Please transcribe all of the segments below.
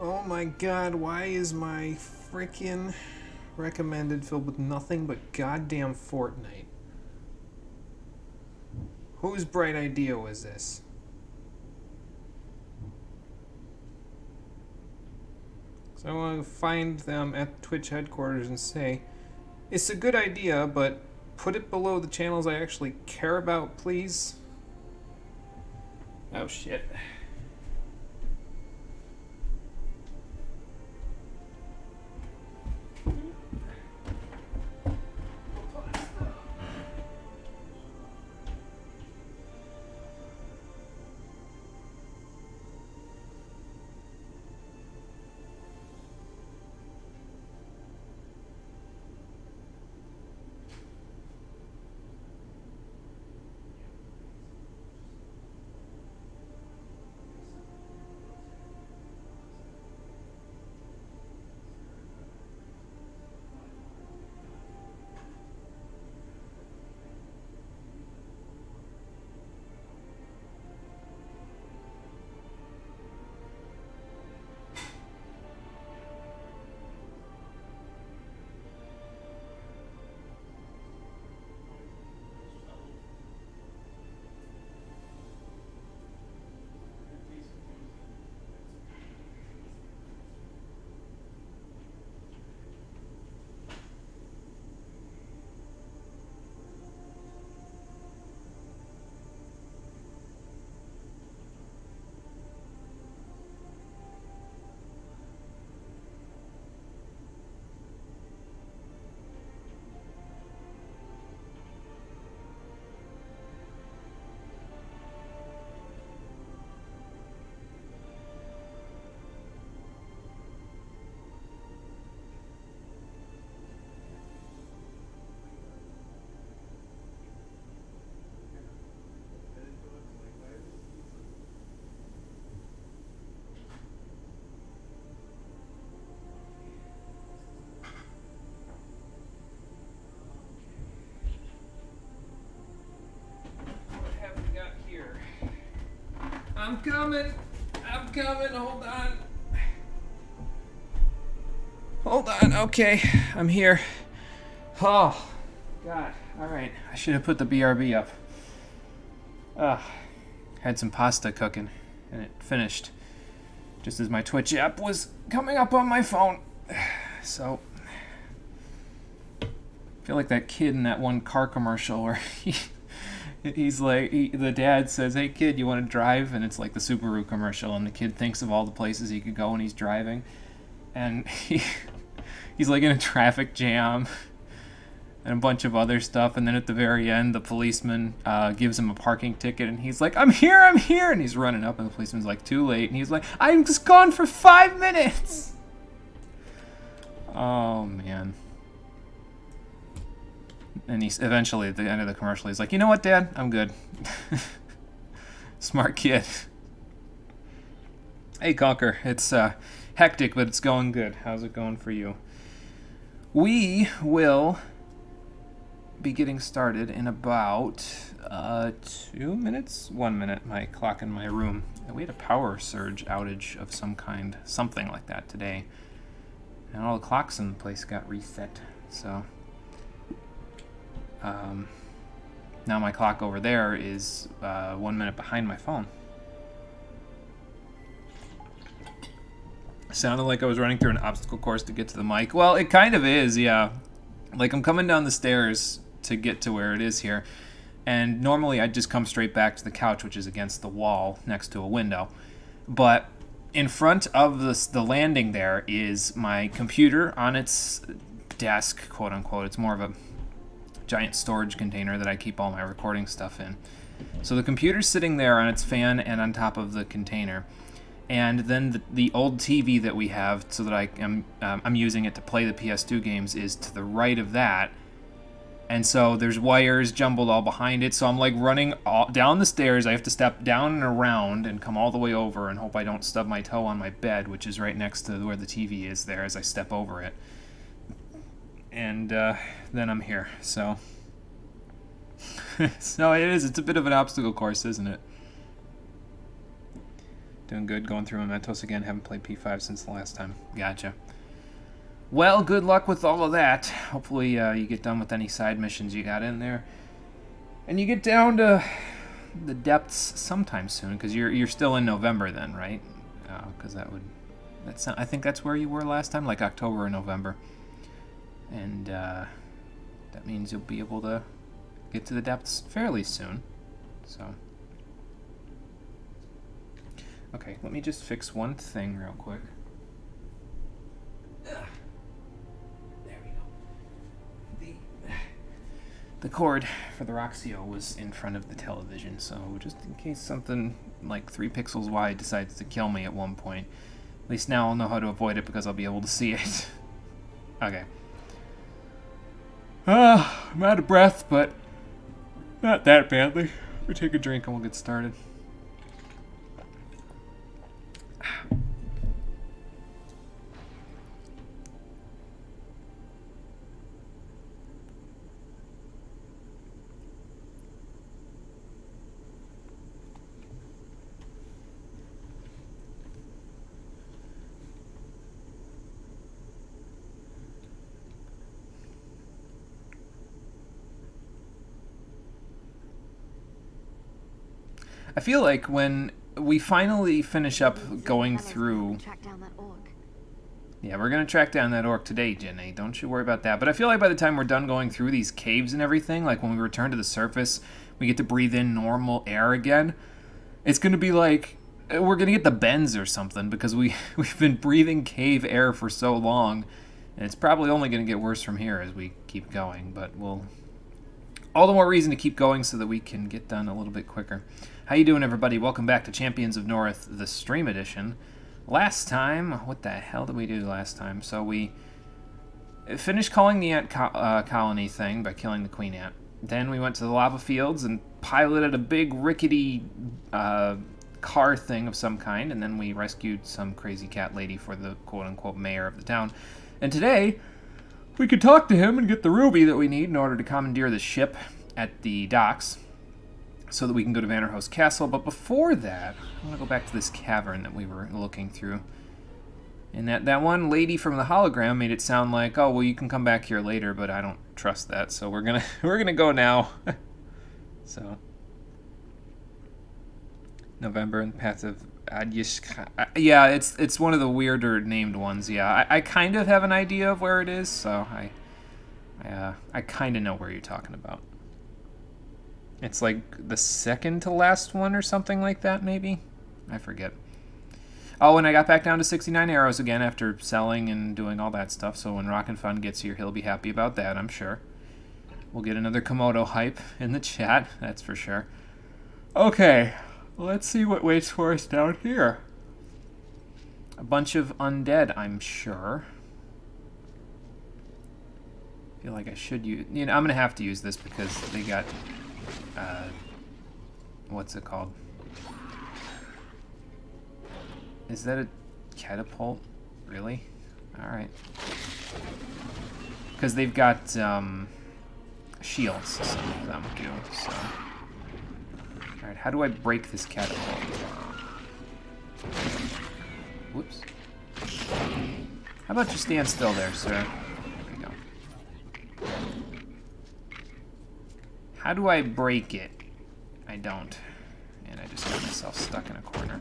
Oh my god, why is my freaking recommended filled with nothing but goddamn Fortnite? Whose bright idea was this? So I want to find them at Twitch headquarters and say, it's a good idea, but put it below the channels I actually care about, please. Oh shit. What have we got here? I'm coming. I'm coming. Hold on. Hold on. Okay, I'm here. Oh, God. All right. I should have put the BRB up. Had some pasta cooking, and it finished just as my Twitch app was coming up on my phone. So, I feel like that kid in that one car commercial where he's like, the dad says, "Hey kid, you want to drive?" And it's like the Subaru commercial, and the kid thinks of all the places he could go when he's driving, and he's like in a traffic jam and a bunch of other stuff, and then at the very end, the policeman gives him a parking ticket, and he's like, I'm here, and he's running up, and the policeman's like, too late, and he's like, I'm just gone for 5 minutes! Oh, man. And he's eventually, at the end of the commercial, he's like, you know what, Dad? I'm good. Smart kid. Hey, Conker. It's hectic, but it's going good. How's it going for you? We will be getting started in about 2 minutes? 1 minute, my clock in my room. We had a power surge outage of some kind, something like that today. And all the clocks in the place got reset, so... now my clock over there is 1 minute behind my phone. Sounded like I was running through an obstacle course to get to the mic. Well, it kind of is, yeah. Like, I'm coming down the stairs to get to where it is here, and normally I'd just come straight back to the couch, which is against the wall next to a window. But in front of the landing there is my computer on its desk, quote-unquote. It's more of a giant storage container that I keep all my recording stuff in. So the computer's sitting there on its fan and on top of the container. And then the old TV that we have, so that I'm using it to play the PS2 games, is to the right of that. And so there's wires jumbled all behind it, so I'm like running down the stairs. I have to step down and around and come all the way over and hope I don't stub my toe on my bed, which is right next to where the TV is there as I step over it. And then I'm here, so... so it's a bit of an obstacle course, isn't it? Doing good, going through Mementos again. Haven't played P5 since the last time. Gotcha. Well, good luck with all of that. Hopefully you get done with any side missions you got in there. And you get down to the depths sometime soon, because you're still in November then, right? Because I think that's where you were last time, like October or November. And that means you'll be able to get to the depths fairly soon. So... Okay, let me just fix one thing real quick. There we go. The cord for the Roxio was in front of the television, so just in case something like 3 pixels wide decides to kill me at one point, at least now I'll know how to avoid it because I'll be able to see it. Okay. I'm out of breath, but not that badly. We'll take a drink and we'll get started. I feel like when we finally finish up going through... Yeah, we're going to track down that orc today, Jenny. Don't you worry about that. But I feel like by the time we're done going through these caves and everything, like when we return to the surface, we get to breathe in normal air again. It's going to be like we're going to get the bends or something, because we've been breathing cave air for so long. And it's probably only going to get worse from here as we keep going. But we'll... All the more reason to keep going so that we can get done a little bit quicker. How you doing, everybody? Welcome back to Champions of Norrath, the stream edition. Last time, what the hell did we do last time? So we finished calling the ant colony thing by killing the queen ant. Then we went to the lava fields and piloted a big rickety car thing of some kind, and then we rescued some crazy cat lady for the quote-unquote mayor of the town. And today, we could talk to him and get the ruby that we need in order to commandeer the ship at the docks, so that we can go to Vanderhost Castle. But before that, I'm going to go back to this cavern that we were looking through. And that one lady from the hologram made it sound like, oh, well, you can come back here later, but I don't trust that, so we're gonna go now. So, November and Path of Adyshka. Yeah, it's one of the weirder named ones. Yeah, I kind of have an idea of where it is, so I kind of know where you're talking about. It's like the second to last one or something like that, maybe? I forget. Oh, and I got back down to 69 arrows again after selling and doing all that stuff, so when Rockin' Fun gets here, he'll be happy about that, I'm sure. We'll get another Komodo hype in the chat, that's for sure. Okay, let's see what waits for us down here. A bunch of undead, I'm sure. I feel like I should use... You know, I'm going to have to use this because they got... what's it called? Is that a catapult? Really? Alright. Because they've got shields, some of them do, so... Alright, how do I break this catapult? Whoops. How about you stand still there, sir? There we go. How do I break it? I don't. And I just got myself stuck in a corner.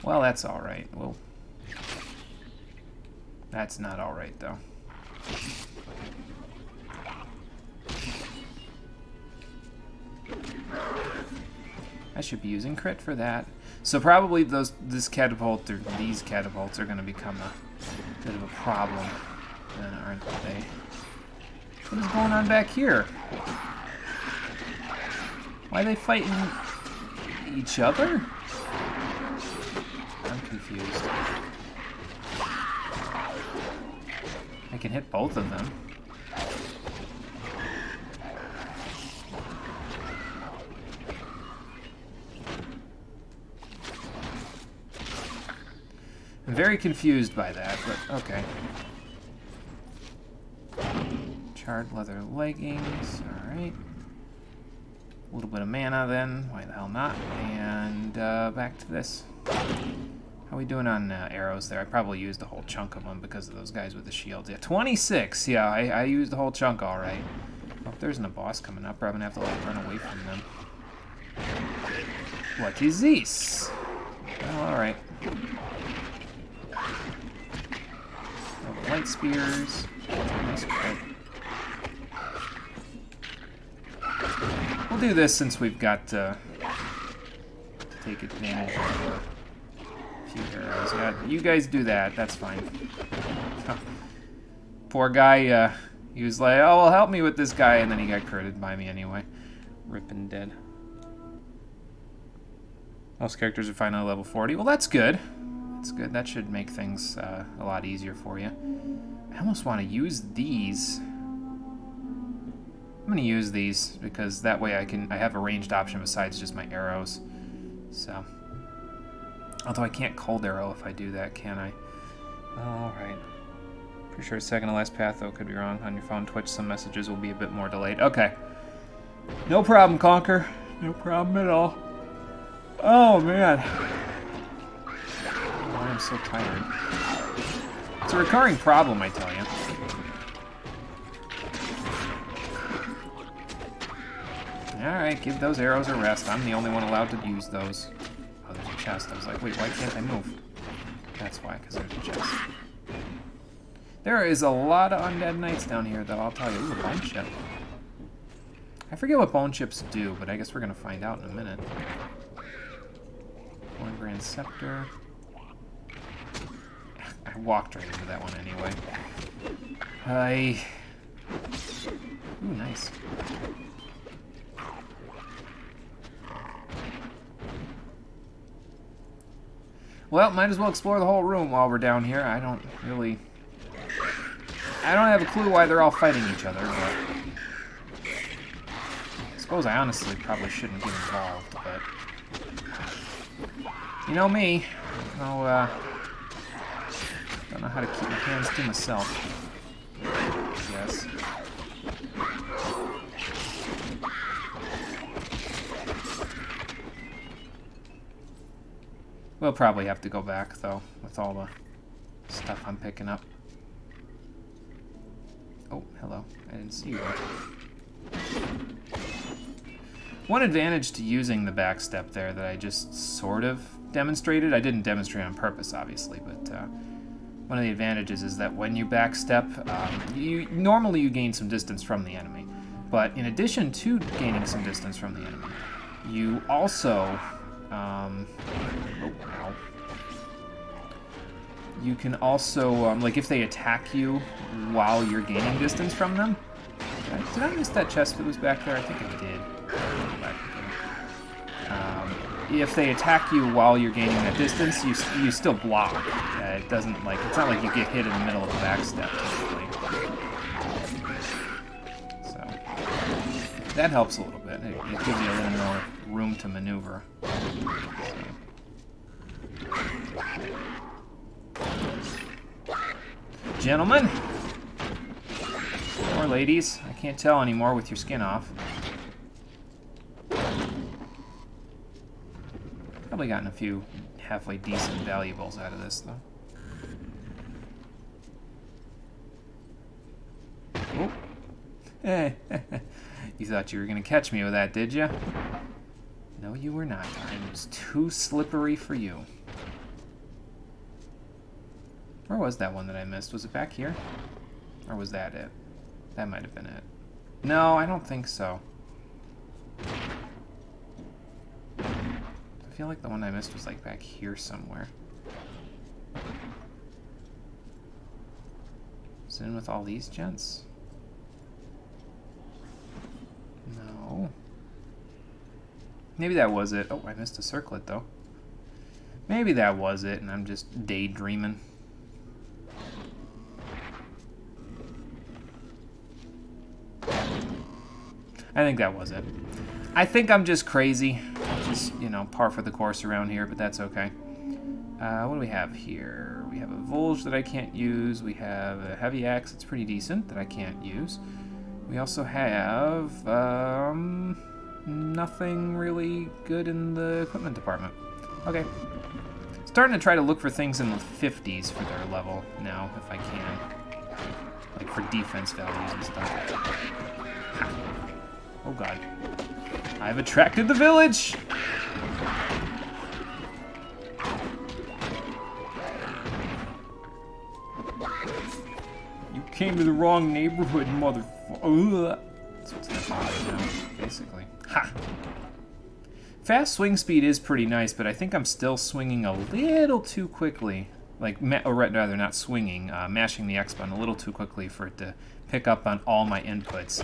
Well, that's alright. Well, that's not alright, though. I should be using crit for that. So probably this catapult, or these catapults, are going to become a bit of a problem, then, aren't they? What is going on back here? Why are they fighting each other? I'm confused. I can hit both of them. I'm very confused by that, but okay. Charred leather leggings, alright. A little bit of mana then. Why the hell not? And back to this. How are we doing on arrows there? I probably used a whole chunk of them because of those guys with the shields. Yeah, 26. Yeah, I used a whole chunk all right. Well, if there isn't a boss coming up, we're going to have to like run away from them. What is this? Well, all right. Light spears. Nice crit. We'll do this since we've got to take advantage of a few arrows. Yeah, you guys do that. That's fine. Poor guy, he was like, oh, well, help me with this guy, and then he got critted by me anyway. Ripping dead. Most characters are finally level 40. Well, that's good. That's good. That should make things a lot easier for you. I almost want to use these. I'm going to use these because that way I have a ranged option besides just my arrows. So, although I can't cold arrow if I do that, can I? Alright. Pretty sure second to last path, though, could be wrong. On your phone, Twitch, some messages will be a bit more delayed. Okay. No problem, Conquer. No problem at all. Oh, man. Oh, I'm so tired. It's a recurring problem, I tell you. Alright, give those arrows a rest. I'm the only one allowed to use those. Oh, there's a chest. I was like, wait, why can't I move? That's why, because there's a chest. There is a lot of undead knights down here, though, I'll tell you. Ooh, a bone chip. I forget what bone chips do, but I guess we're going to find out in a minute. One grand scepter. I walked right into that one anyway. Ooh, nice. Well, might as well explore the whole room while we're down here. I don't have a clue why they're all fighting each other, but I suppose I honestly probably shouldn't get involved, but you know me. Don't know how to keep my hands to myself, I guess. We'll probably have to go back, though, with all the stuff I'm picking up. Oh, hello. I didn't see you there. One advantage to using the backstep there that I just sort of demonstrated, I didn't demonstrate on purpose, obviously, but one of the advantages is that when you backstep, normally you gain some distance from the enemy, but in addition to gaining some distance from the enemy, you also you can also, like if they attack you while you're gaining distance from them. Did I miss that chest that was back there? I think I did. If they attack you while you're gaining that distance, you still block. It doesn't like, it's not like you get hit in the middle of the backstep typically. So that helps a little bit. It gives you a little more room to maneuver. Gentlemen, or ladies, I can't tell anymore with your skin off. Probably gotten a few halfway decent valuables out of this, though. Oh. You thought you were going to catch me with that, did you? No, you were not. I was too slippery for you. Where was that one that I missed? Was it back here? Or was that it? That might have been it. No, I don't think so. I feel like the one I missed was like back here somewhere. Is it in with all these gents? No. Maybe that was it. Oh, I missed a circlet though. Maybe that was it and I'm just daydreaming. I think that was it. I think I'm just crazy. Just, you know, par for the course around here, but that's okay. What do we have here? We have a Volge that I can't use. We have a Heavy Axe that's pretty decent that I can't use. We also have, nothing really good in the equipment department. Okay. Starting to try to look for things in the 50s for their level now, if I can. Like for defense values and stuff. Oh god. I've attracted the village! You came to the wrong neighborhood, motherfucker. That's what's happening now, basically. Ha! Fast swing speed is pretty nice, but I think I'm still swinging a little too quickly. Like, or rather not swinging, mashing the X button a little too quickly for it to pick up on all my inputs.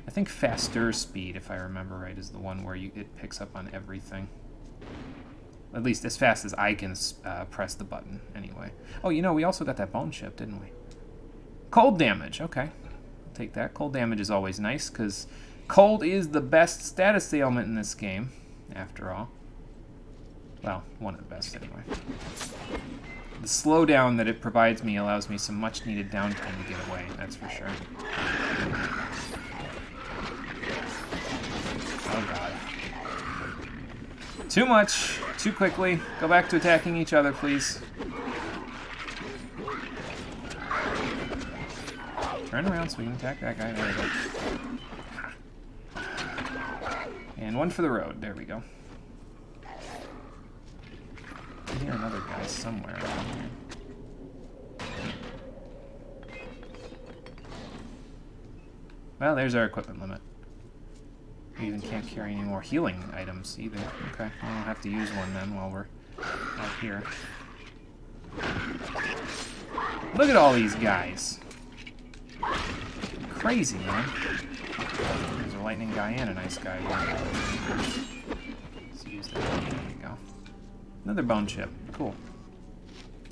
I think faster speed, if I remember right, is the one where it picks up on everything. At least as fast as I can press the button, anyway. Oh, you know, we also got that bone chip, didn't we? Cold damage, okay. I'll take that. Cold damage is always nice, because cold is the best status ailment in this game, after all. Well, one of the best, anyway. The slowdown that it provides me allows me some much-needed downtime to get away, that's for sure. Oh, God. Too much. Too quickly. Go back to attacking each other, please. Turn around so we can attack that guy. There we go. And one for the road. There we go. I hear another guy somewhere around here. Well, there's our equipment limit. We even can't carry any more healing items either. Okay, I don't have to use one then while we're out here. Look at all these guys. Crazy, man. There's a lightning guy and a nice guy here. Let's use that. There we go. Another bone chip. Cool.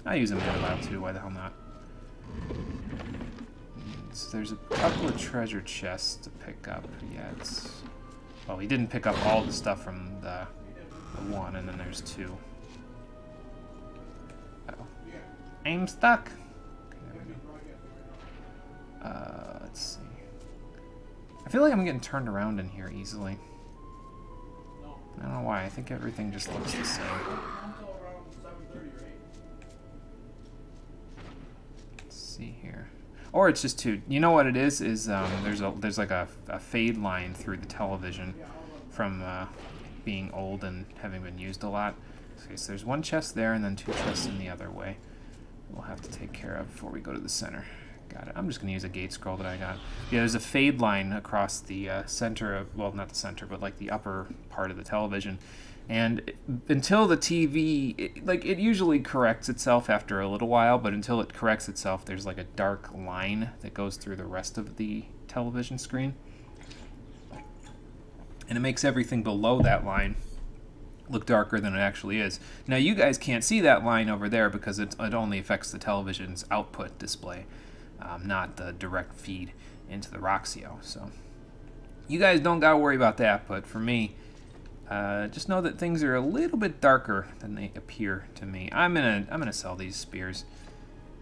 I use them in a while too. Why the hell not? So there's a couple of treasure chests to pick up yet. Well, we didn't pick up all the stuff from the one, and then there's two. Uh-oh. I'm stuck. Okay, there we go. Let's see. I feel like I'm getting turned around in here easily. I don't know why. I think everything just looks the same. Let's see here. Or it's just too. You know what it is? There's like a fade line through the television from being old and having been used a lot. Okay, so there's one chest there and then two chests in the other way. We'll have to take care of before we go to the center. Got it. I'm just going to use a gate scroll that I got. Yeah, there's a fade line across the center of, well, not the center, but like the upper part of the television. And until the TV, it usually corrects itself after a little while, but until it corrects itself, there's like a dark line that goes through the rest of the television screen. And it makes everything below that line look darker than it actually is. Now, you guys can't see that line over there because it only affects the television's output display, not the direct feed into the Roxio. So you guys don't got to worry about that, but for me, just know that things are a little bit darker than they appear to me. I'm gonna sell these spears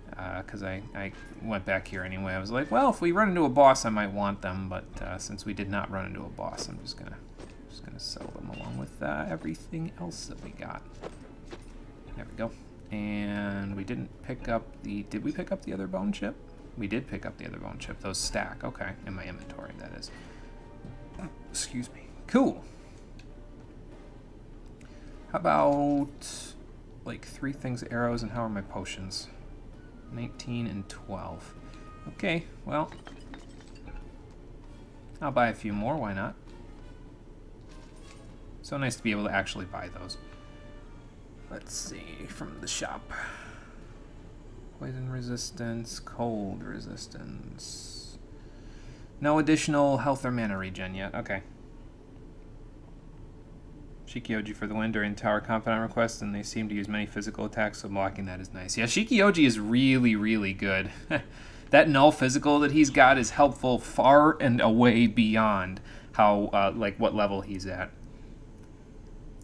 because I went back here anyway. I was like, well, if we run into a boss, I might want them, but since we did not run into a boss, I'm just gonna sell them along with everything else that we got. There we go. And we didn't pick up the. Did we pick up the other bone chip? We did pick up the other bone chip. Those stack. Okay, in my inventory, that is. Excuse me. Cool. How about like 3 things, arrows, and how are my potions? 19 and 12. Okay, well, I'll buy a few more. Why not? So nice to be able to actually buy those. Let's see, from the shop. Poison resistance, cold resistance. No additional health or mana regen yet. Okay. Shikioji for the win during tower confidant request, and they seem to use many physical attacks, so blocking that is nice. Yeah, Shikioji is really, really good. That null physical that he's got is helpful far and away beyond how, like, what level he's at.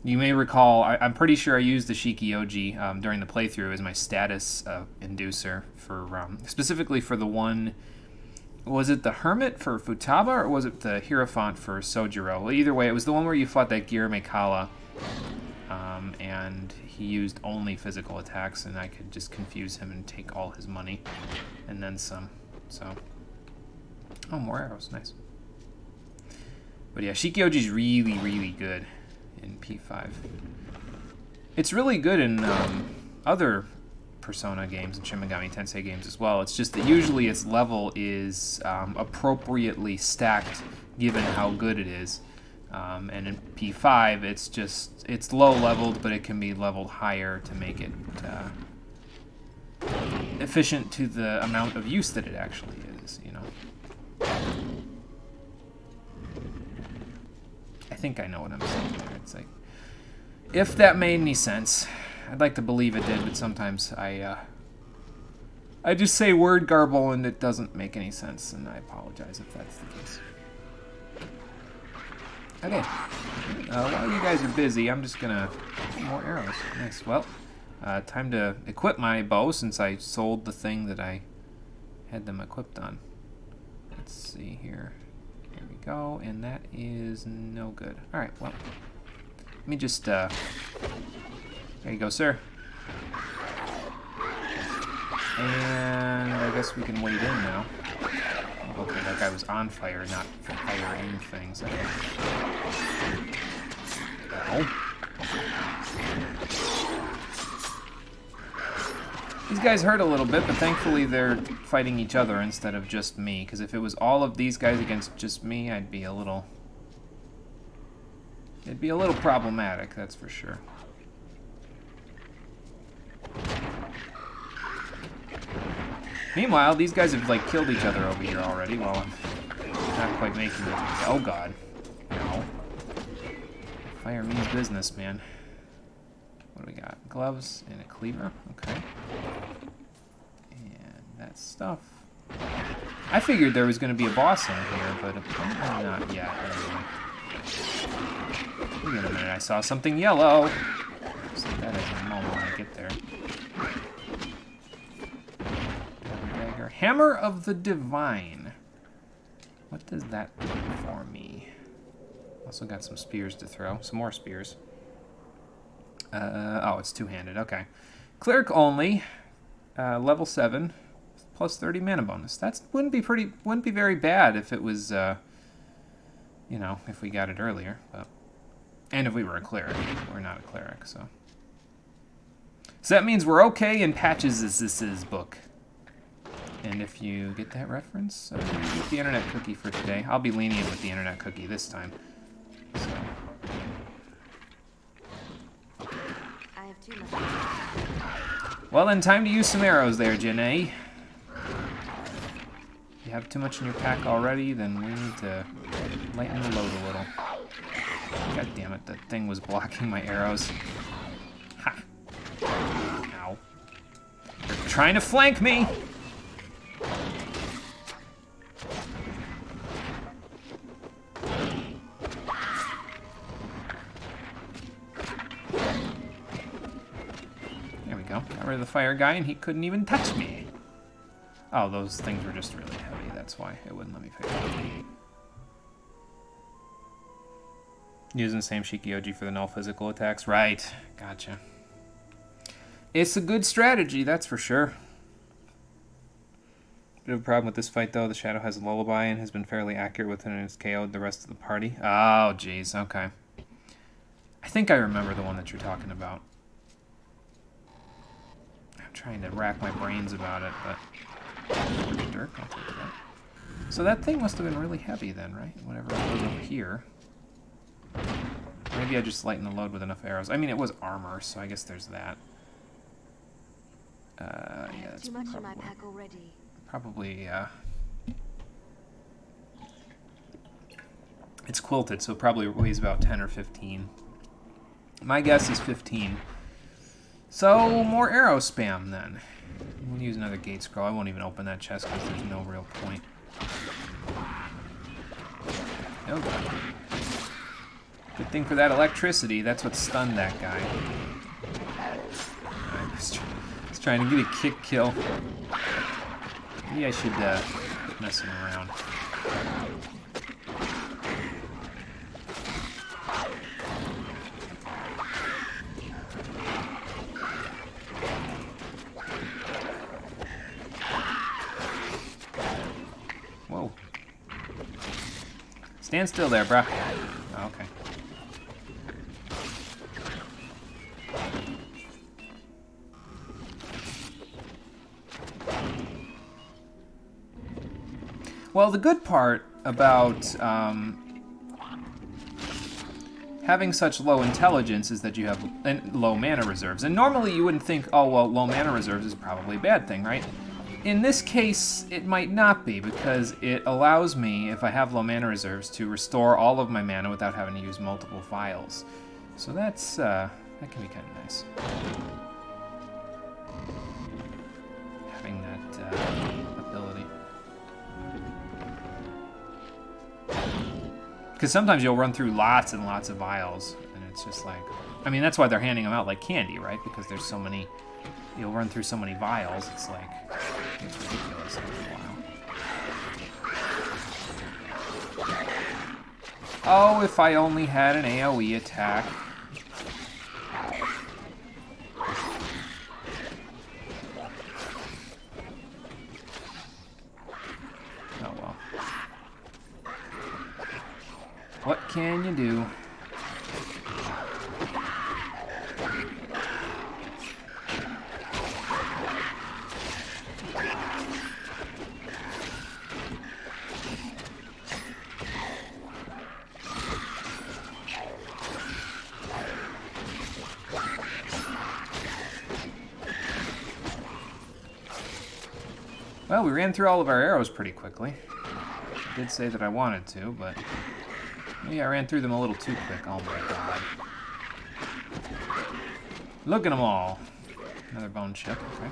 You may recall, I'm pretty sure I used the Shikioji during the playthrough as my status inducer for, specifically for the one Was it the Hermit for Futaba, or was it the Hierophant for Sojiro? Well, either way, it was the one where you fought that Giramekala, and he used only physical attacks, and I could just confuse him and take all his money, and then some. So, oh, more arrows, nice. But yeah, Shikyoji's really, really good in P5. It's really good in other Persona games and Shin Megami Tensei games as well. It's just that usually its level is appropriately stacked given how good it is. And in P5, it's low leveled, but it can be leveled higher to make it efficient to the amount of use that it actually is, you know. I think I know what I'm saying there. It's like, if that made any sense. I'd like to believe it did, but sometimes I just say word garble and it doesn't make any sense, and I apologize if that's the case. Okay, while you guys are busy, I'm just gonna more arrows. Nice. Well, time to equip my bow since I sold the thing that I had them equipped on. Let's see here. There we go, and that is no good. All right. Well, let me just. There you go, sir. And I guess we can wait in now. Okay, that guy was on fire, not firing things. Okay. Oh. These guys hurt a little bit, but thankfully they're fighting each other instead of just me. Because if it was all of these guys against just me, it'd be a little problematic, that's for sure. Meanwhile, these guys have, like, killed each other over here already while I'm not quite making it. Oh, God. No. Fire means business, man. What do we got? Gloves and a cleaver. Okay. And that stuff. I figured there was going to be a boss in here, but apparently not yet. Wait a minute, I saw something yellow. So that is a moment when I get there. Hammer of the Divine. What does that do for me? Also got some spears to throw. Some more spears. Oh, it's two-handed. Okay. Cleric only. Level 7. Plus 30 mana bonus. That wouldn't be very bad if it was, you know, if we got it earlier. But, and if we were a cleric. We're not a cleric, so. So that means we're okay in Patches' book. And if you get that reference, you get the internet cookie for today. I'll be lenient with the internet cookie this time. So. I have too much. Well, then, time to use some arrows there, Janae. If you have too much in your pack already, then we need to lighten the load a little. God damn it, that thing was blocking my arrows. Ha! Ow. You're trying to flank me! Got rid of the fire guy, and he couldn't even touch me. Oh, those things were just really heavy. That's why it wouldn't let me pick them. Using the same Shikyoji for the null physical attacks. Right. Gotcha. It's a good strategy, that's for sure. Bit of a problem with this fight, though. The Shadow has a lullaby and has been fairly accurate with it and has KO'd the rest of the party. Oh, jeez. Okay. I think I remember the one that you're talking about. Trying to rack my brains about it, but Dirk, I'll take that. So that thing must have been really heavy then, right? Whatever it was over here. Maybe I just lightened the load with enough arrows. I mean, it was armor, so I guess there's that. Yeah, that's too much in my pack already. Probably, it's quilted, so it probably weighs about 10 or 15. My guess is 15. So, more arrow spam, then. We'll use another gate scroll. I won't even open that chest because there's no real point. Oh, God. Good thing for that electricity. That's what stunned that guy. I was trying to get a kick kill. Maybe I should messing around. Whoa. Stand still there, bruh. Oh, okay. Well, the good part about having such low intelligence is that you have low mana reserves. And normally you wouldn't think, oh, well, low mana reserves is probably a bad thing, right? In this case, it might not be, because it allows me, if I have low mana reserves, to restore all of my mana without having to use multiple vials. So that's, that can be kind of nice. Having that ability. Because sometimes you'll run through lots and lots of vials, and it's just like... I mean, that's why they're handing them out like candy, right? Because there's so many... You'll run through so many vials, it's like... It's ridiculous after a while. Oh, if I only had an AoE attack. Oh well. What can you do? Well, we ran through all of our arrows pretty quickly. I did say that I wanted to, but maybe I ran through them a little too quick. Oh my god. Look at them all. Another bone chip. Okay.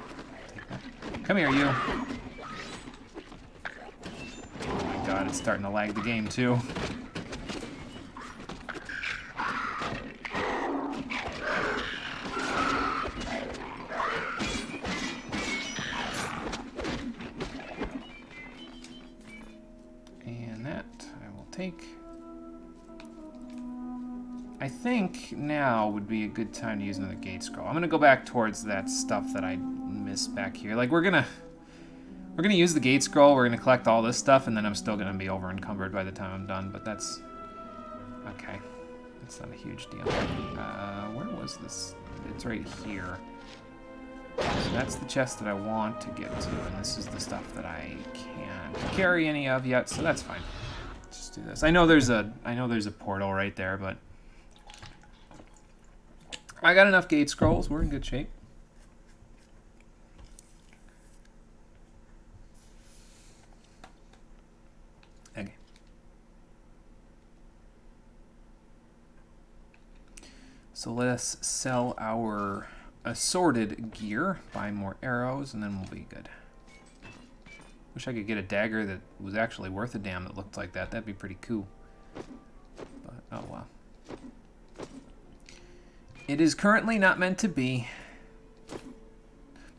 Take that. Come here, you. Oh my god, it's starting to lag the game too. I think now would be a good time to use another gate scroll. I'm gonna go back towards that stuff that I missed back here. Like we're gonna use the gate scroll. We're gonna collect all this stuff, and then I'm still gonna be over encumbered by the time I'm done. But that's okay. That's not a huge deal. Where was this? It's right here. So that's the chest that I want to get to, and this is the stuff that I can't carry any of yet. So that's fine. Let's just do this. I know there's a portal right there, but. I got enough gate scrolls. We're in good shape. Okay. So let us sell our assorted gear, buy more arrows, and then we'll be good. Wish I could get a dagger that was actually worth a damn that looked like that. That'd be pretty cool. But, oh well. It is currently not meant to be. I'm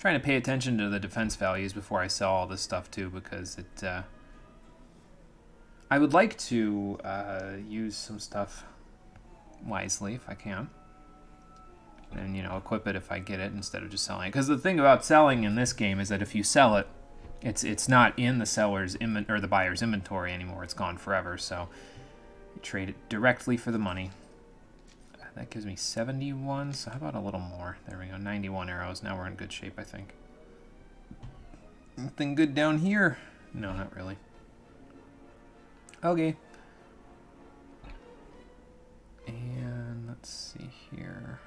trying to pay attention to the defense values before I sell all this stuff too, because it. I would like to use some stuff wisely if I can, and equip it if I get it instead of just selling it. Because the thing about selling in this game is that if you sell it, it's not in the seller's or the buyer's inventory anymore. It's gone forever. So you trade it directly for the money. That gives me 71, so how about a little more? There we go, 91 arrows. Now we're in good shape, I think. Anything good down here? No, not really. Okay. And let's see here.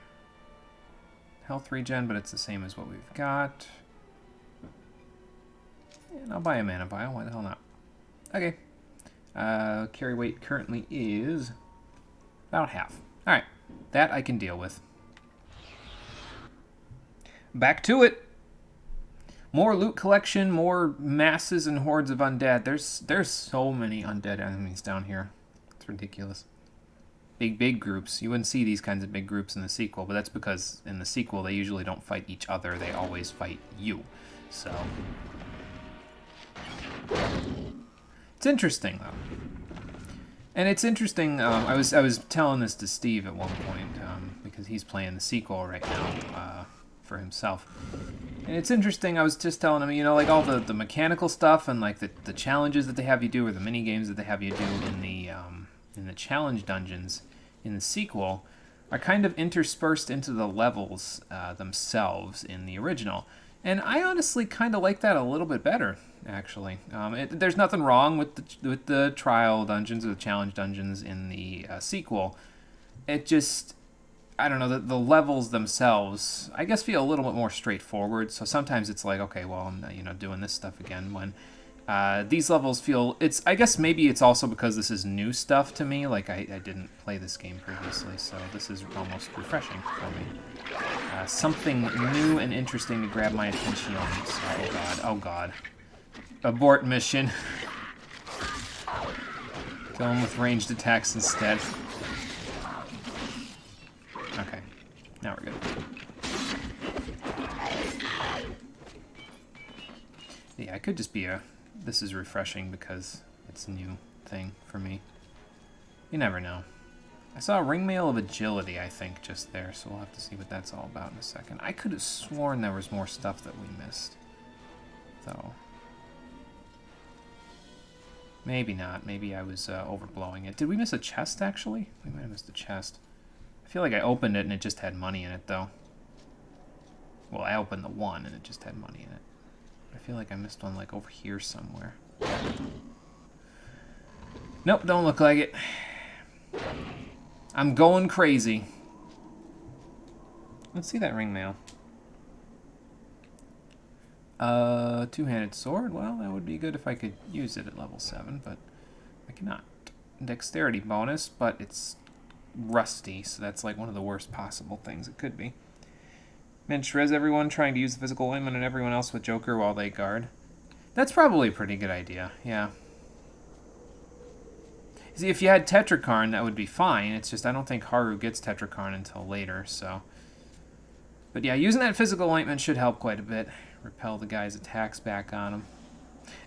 Health regen, but it's the same as what we've got. And I'll buy a mana vial, why the hell not? Okay. Carry weight currently is about half. Alright. That I can deal with. Back to it. More loot collection, more masses and hordes of undead. There's so many undead enemies down here. It's ridiculous. Big groups. You wouldn't see these kinds of big groups in the sequel, but that's because in the sequel they usually don't fight each other. They always fight you. So It's interesting, though. And it's interesting, I was telling this to Steve at one point, because he's playing the sequel right now for himself. And it's interesting, I was just telling him, you know, like all the mechanical stuff and like the challenges that they have you do, or the mini games that they have you do in the challenge dungeons in the sequel are kind of interspersed into the levels themselves in the original. And I honestly kind of like that a little bit better, actually. There's nothing wrong with the trial dungeons or the challenge dungeons in the sequel. It just, I don't know, the levels themselves, I guess, feel a little bit more straightforward. So sometimes it's like, okay, well, I'm you know, doing this stuff again. When these levels feel, I guess maybe it's also because this is new stuff to me. Like I didn't play this game previously, so this is almost refreshing for me. Something new and interesting to grab my attention. So, oh god. Abort mission. Kill him with ranged attacks instead. Okay, now we're good. Yeah, it could just be this is refreshing because it's a new thing for me. You never know. I saw a ringmail of agility, I think, just there, so we'll have to see what that's all about in a second. I could have sworn there was more stuff that we missed, though. Maybe not. Maybe I was overblowing it. Did we miss a chest, actually? We might have missed a chest. I feel like I opened it and it just had money in it, though. Well, I opened the one and it just had money in it. I feel like I missed one, like, over here somewhere. Nope, don't look like it. I'm going crazy. Let's see that ringmail. Two-handed sword. Well, that would be good if I could use it at level 7, but I cannot. Dexterity bonus, but it's rusty, so that's like one of the worst possible things it could be. Minch res everyone trying to use the physical ointment and everyone else with Joker while they guard. That's probably a pretty good idea, yeah. See, if you had Tetrakarn, that would be fine. It's just I don't think Haru gets Tetrakarn until later, so. But yeah, using that physical ointment should help quite a bit. Repel the guy's attacks back on him.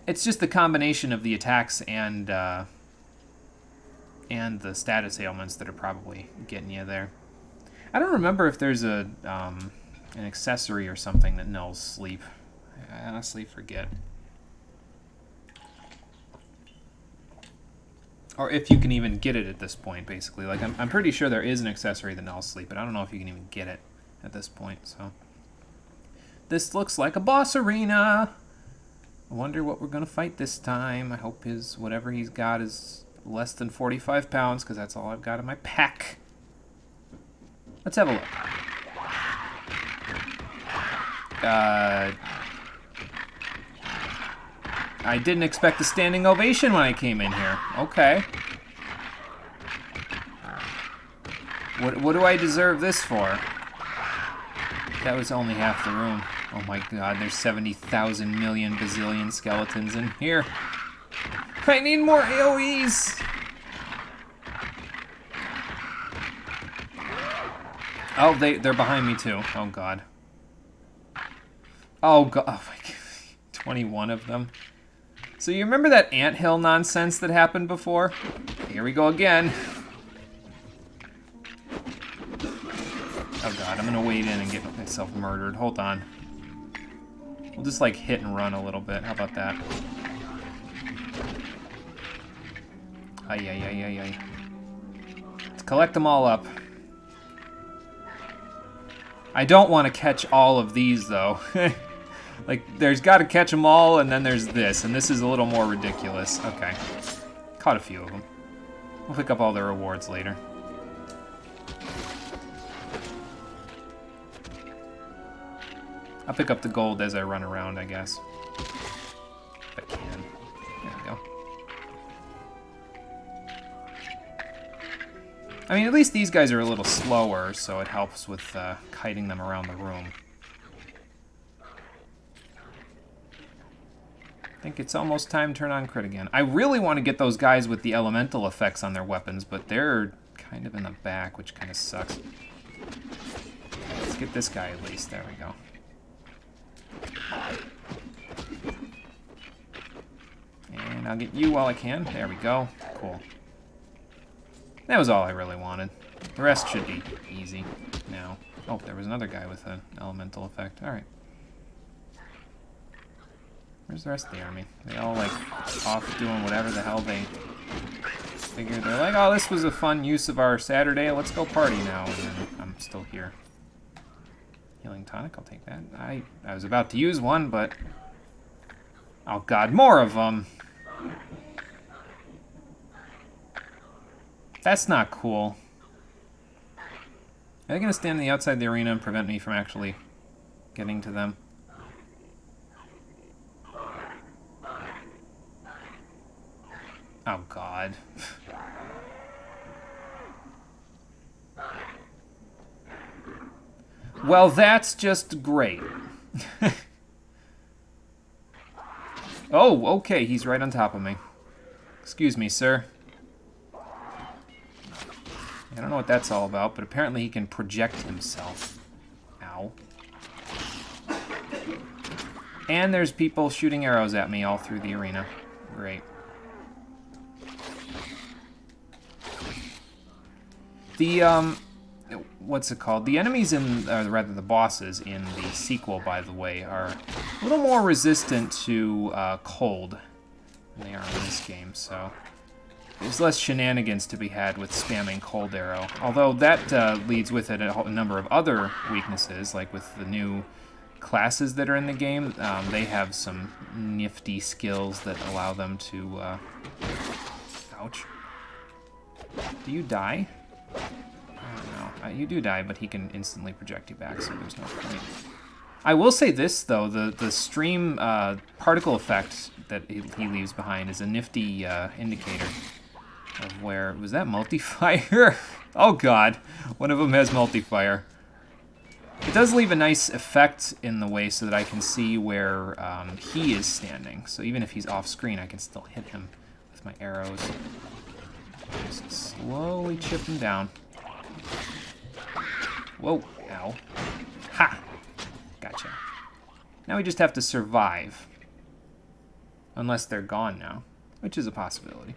It's just the combination of the attacks and the status ailments that are probably getting you there. I don't remember if there's an accessory or something that nulls sleep. I honestly forget. Or if you can even get it at this point, basically. Like, I'm pretty sure there is an accessory that nulls sleep, but I don't know if you can even get it at this point, so. This looks like a boss arena! I wonder what we're gonna fight this time. I hope whatever he's got is less than 45 pounds, because that's all I've got in my pack. Let's have a look. I didn't expect a standing ovation when I came in here. Okay. What do I deserve this for? That was only half the room. Oh my god, there's 70,000 million bazillion skeletons in here. I need more AoEs! Oh, they're behind me too. Oh god. Oh god. Oh my god. 21 of them. So you remember that anthill nonsense that happened before? Here we go again. Oh god, I'm gonna wade in and get myself murdered. Hold on. We'll just like hit and run a little bit. How about that? Ay, ay, ay, ay, ay. Let's collect them all up. I don't want to catch all of these though. Like, there's got to catch them all, and then there's this, and this is a little more ridiculous. Okay. Caught a few of them. We'll pick up all the rewards later. I'll pick up the gold as I run around, I guess. If I can. There we go. I mean, at least these guys are a little slower, so it helps with kiting them around the room. I think it's almost time to turn on crit again. I really want to get those guys with the elemental effects on their weapons, but they're kind of in the back, which kind of sucks. Let's get this guy at least. There we go. And And I'll get you while I can. There we go. Cool. That was all I really wanted. The rest should be easy now. Oh, there was another guy with an elemental effect. Alright. Where's the rest of the army? They all, like, off doing whatever the hell they figured. They're like, oh, this was a fun use of our Saturday. Let's go party now. And then I'm still here. Healing tonic, I'll take that. I was about to use one, but... Oh, God, more of them. That's not cool. Are they going to stand on the outside of the arena and prevent me from actually getting to them? Oh, God. Well, that's just great. Oh, okay, he's right on top of me. Excuse me, sir. I don't know what that's all about, but apparently he can project himself. Ow. And there's people shooting arrows at me all through the arena. Great. The, what's it called? The enemies in, or rather the bosses in the sequel, by the way, are a little more resistant to cold than they are in this game, so there's less shenanigans to be had with spamming cold arrow. Although that leads with it a number of other weaknesses, like with the new classes that are in the game. They have some nifty skills that allow them to... Ouch. Do you die? I don't know. You do die, but he can instantly project you back, so there's no point. I will say this, though. The stream particle effect that he leaves behind is a nifty indicator of where... Was that multi-fire? Oh, God. One of them has multi-fire. It does leave a nice effect in the way so that I can see where he is standing. So even if he's off-screen, I can still hit him with my arrows. Just slowly chip him down. Whoa. Ow. Ha! Gotcha. Now we just have to survive. Unless they're gone now, which is a possibility.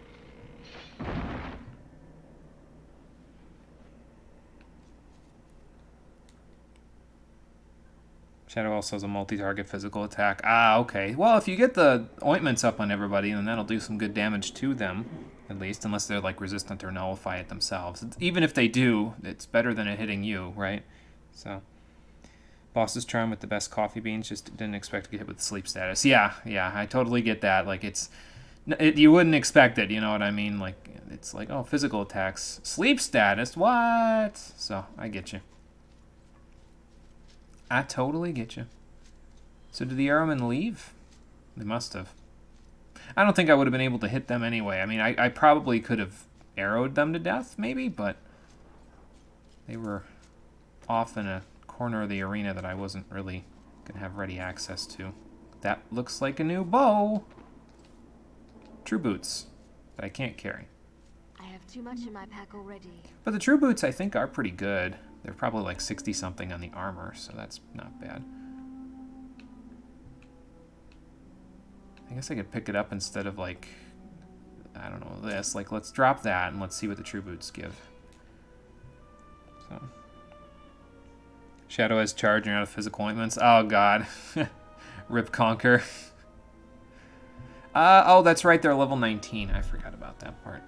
Shadow also has a multi-target physical attack. Ah, okay. Well, if you get the ointments up on everybody, then that'll do some good damage to them, at least, unless they're, like, resistant or nullify it themselves. Even if they do, it's better than it hitting you, right? So, Boss's Charm with the best coffee beans, just didn't expect to get hit with sleep status. Yeah, I totally get that. Like, you wouldn't expect it, you know what I mean? Like, it's like, oh, physical attacks. Sleep status? What? So, I get you. I totally get you. So did the arrowmen leave? They must have. I don't think I would have been able to hit them anyway. I mean, I probably could have arrowed them to death, maybe, but they were off in a corner of the arena that I wasn't really going to have ready access to. That looks like a new bow. True boots that I can't carry. I have too much in my pack already. But the true boots, I think, are pretty good. They're probably like 60-something on the armor, so that's not bad. I guess I could pick it up instead of, like, I don't know, this. Like, let's drop that and let's see what the true boots give. So, Shadow has charge and out of physical ointments. Oh, God. Rip Conquer. Oh, that's right, they're level 19. I forgot about that part.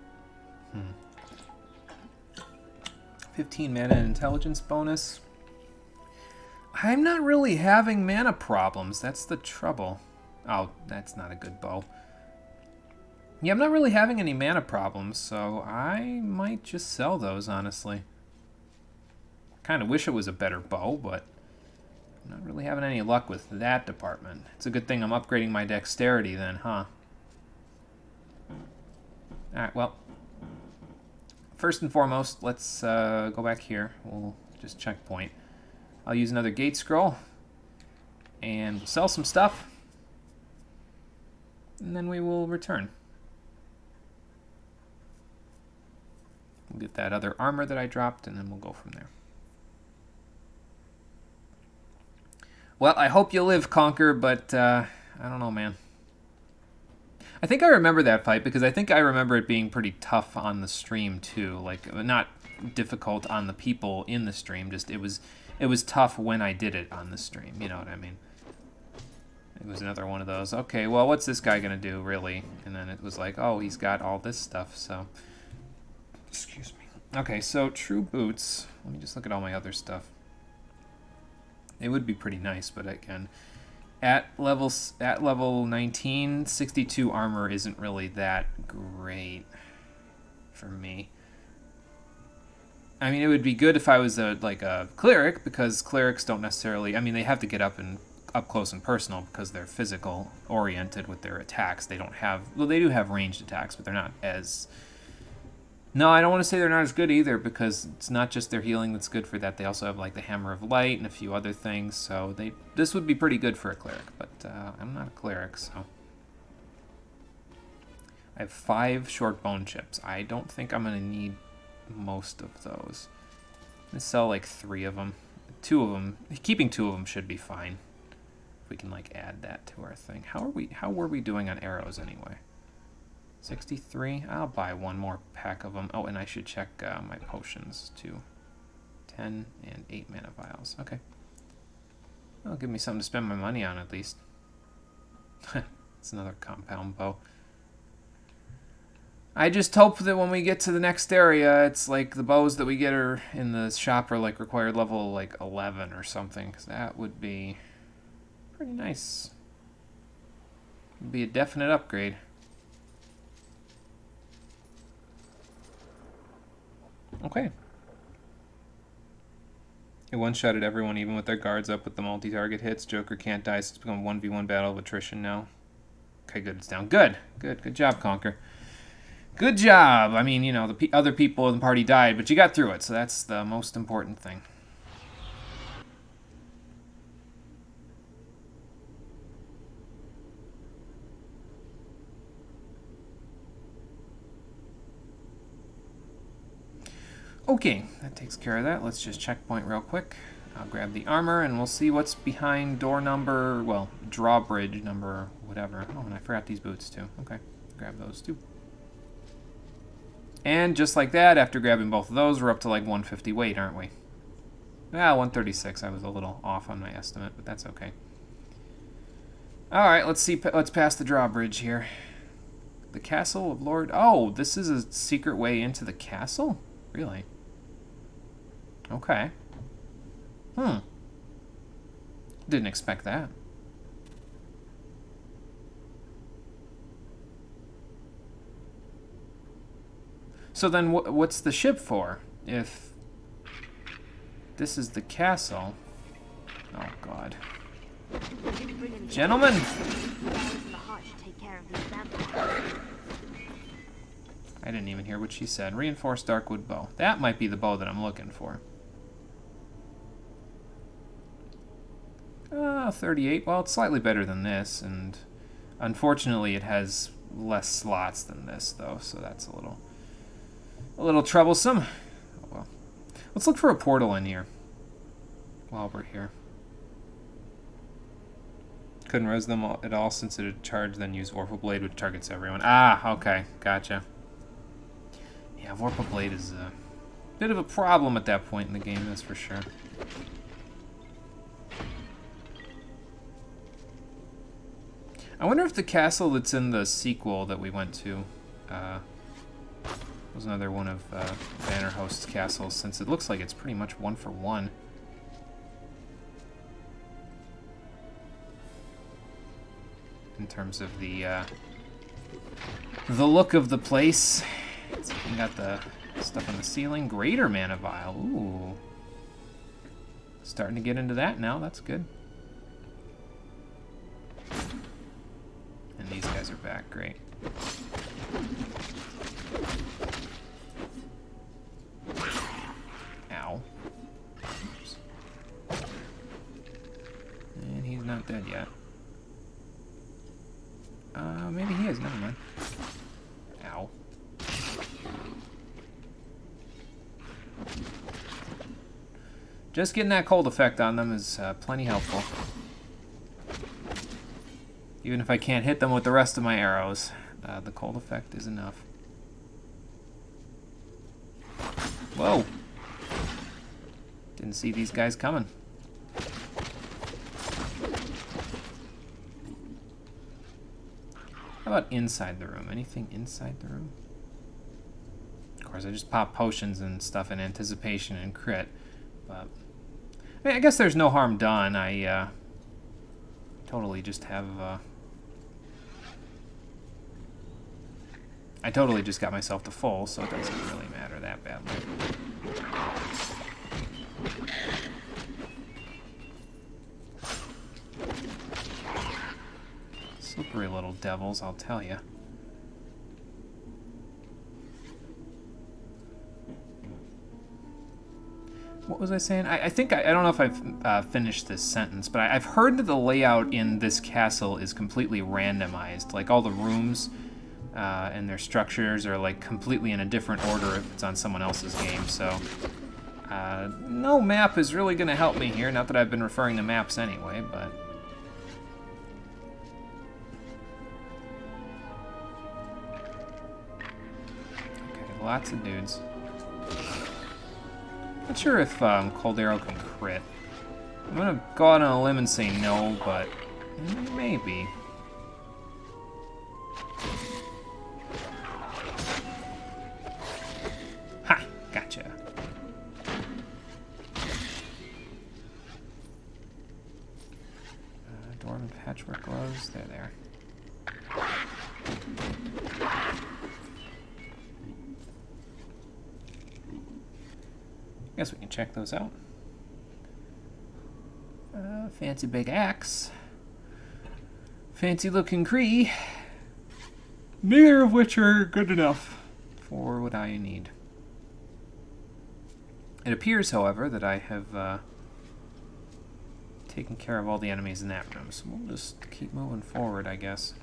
15 mana and intelligence bonus. I'm not really having mana problems. That's the trouble. Oh, that's not a good bow. Yeah, I'm not really having any mana problems, so I might just sell those, honestly. Kind of wish it was a better bow, but I'm not really having any luck with that department. It's a good thing I'm upgrading my dexterity then, huh? Alright, well. First and foremost, let's go back here. We'll just checkpoint. I'll use another gate scroll. And we'll sell some stuff. And then we will return. We'll get that other armor that I dropped, and then we'll go from there. Well, I hope you live, Conquer, but I don't know, man. I think I remember that fight because I think I remember it being pretty tough on the stream too. Like not difficult on the people in the stream, just it was tough when I did it on the stream, you know what I mean? It was another one of those, okay, well, what's this guy gonna do, really? And then it was like, oh, he's got all this stuff, so... Excuse me. Okay, so true boots. Let me just look at all my other stuff. It would be pretty nice, but again, at level 19, 62 armor isn't really that great for me. I mean, it would be good if I was like a cleric, because clerics don't necessarily... I mean, they have to get up close and personal because they're physical oriented with their attacks. They don't have... Well, they do have ranged attacks, but they're not as... No, I don't want to say they're not as good either, because it's not just their healing that's good for that. They also have, like, the Hammer of Light and a few other things, so this would be pretty good for a cleric, but I'm not a cleric, so... I have 5 short bone chips. I don't think I'm going to need most of those. I'm going to sell, like, 3 of them. 2 of them... Keeping 2 of them should be fine. If we can, like, add that to our thing. How were we doing on arrows, anyway? 63? I'll buy 1 more pack of them. Oh, and I should check my potions, too. 10 and 8 mana vials. Okay. That'll give me something to spend my money on, at least. It's another compound bow. I just hope that when we get to the next area, it's like the bows that we get are in the shop are like required level like 11 or something, because that would be pretty nice. It'd be a definite upgrade. Okay. It one-shotted everyone, even with their guards up with the multi-target hits. Joker can't die, so it's become a 1v1 battle of attrition now. Okay, good, it's down. Good, good, good job, Conquer. Good job! I mean, you know, the other people in the party died, but you got through it, so that's the most important thing. Okay, that takes care of that. Let's just checkpoint real quick. I'll grab the armor, and we'll see what's behind door number, well, drawbridge number, whatever. Oh, and I forgot these boots, too. Okay, grab those, too. And just like that, after grabbing both of those, we're up to like 150 weight, aren't we? Ah, 136. I was a little off on my estimate, but that's okay. Alright, let's see. Let's pass the drawbridge here. The Castle of Lord... Oh, this is a secret way into the castle? Really? Okay. Didn't expect that. So then what's the ship for? If this is the castle... Oh, God. Gentlemen! I didn't even hear what she said. Reinforced Darkwood bow. That might be the bow that I'm looking for. 38. Well, it's slightly better than this, and unfortunately it has less slots than this, though, so that's a little troublesome. Oh, well. Let's look for a portal in here while we're here. Couldn't res them at all since it had charged, then use Vorpal Blade, which targets everyone. Ah, okay, gotcha. Yeah, Vorpal Blade is a bit of a problem at that point in the game, that's for sure. I wonder if the castle that's in the sequel that we went to was another one of Bannerhost's castles, since it looks like it's pretty much 1-for-1. In terms of the look of the place. So we got the stuff on the ceiling. Greater mana vial. Ooh. Starting to get into that now. That's good. And these guys are back. Great. Ow. Oops. And he's not dead yet. Maybe he is. Never mind. Ow. Just getting that cold effect on them is plenty helpful. Even if I can't hit them with the rest of my arrows. The cold effect is enough. Whoa! Didn't see these guys coming. How about inside the room? Anything inside the room? Of course, I just pop potions and stuff in anticipation and crit. But I mean, I guess there's no harm done. I totally just have... I totally just got myself to full, so it doesn't really matter that badly. Slippery little devils, I'll tell you. What was I saying? I think, I don't know if I've finished this sentence, but I've heard that the layout in this castle is completely randomized. Like, all the rooms and their structures are, like, completely in a different order if it's on someone else's game, so... no map is really going to help me here, not that I've been referring to maps anyway, but... Okay, lots of dudes. Not sure if Cold Arrow can crit. I'm gonna go out on a limb and say no, but maybe. Ha! Gotcha. Dwarven patchwork gloves. They're there. Guess we can check those out. Fancy big axe. Fancy looking Cree. Neither of which are good enough for what I need. It appears, however, that I have taken care of all the enemies in that room, so we'll just keep moving forward, I guess.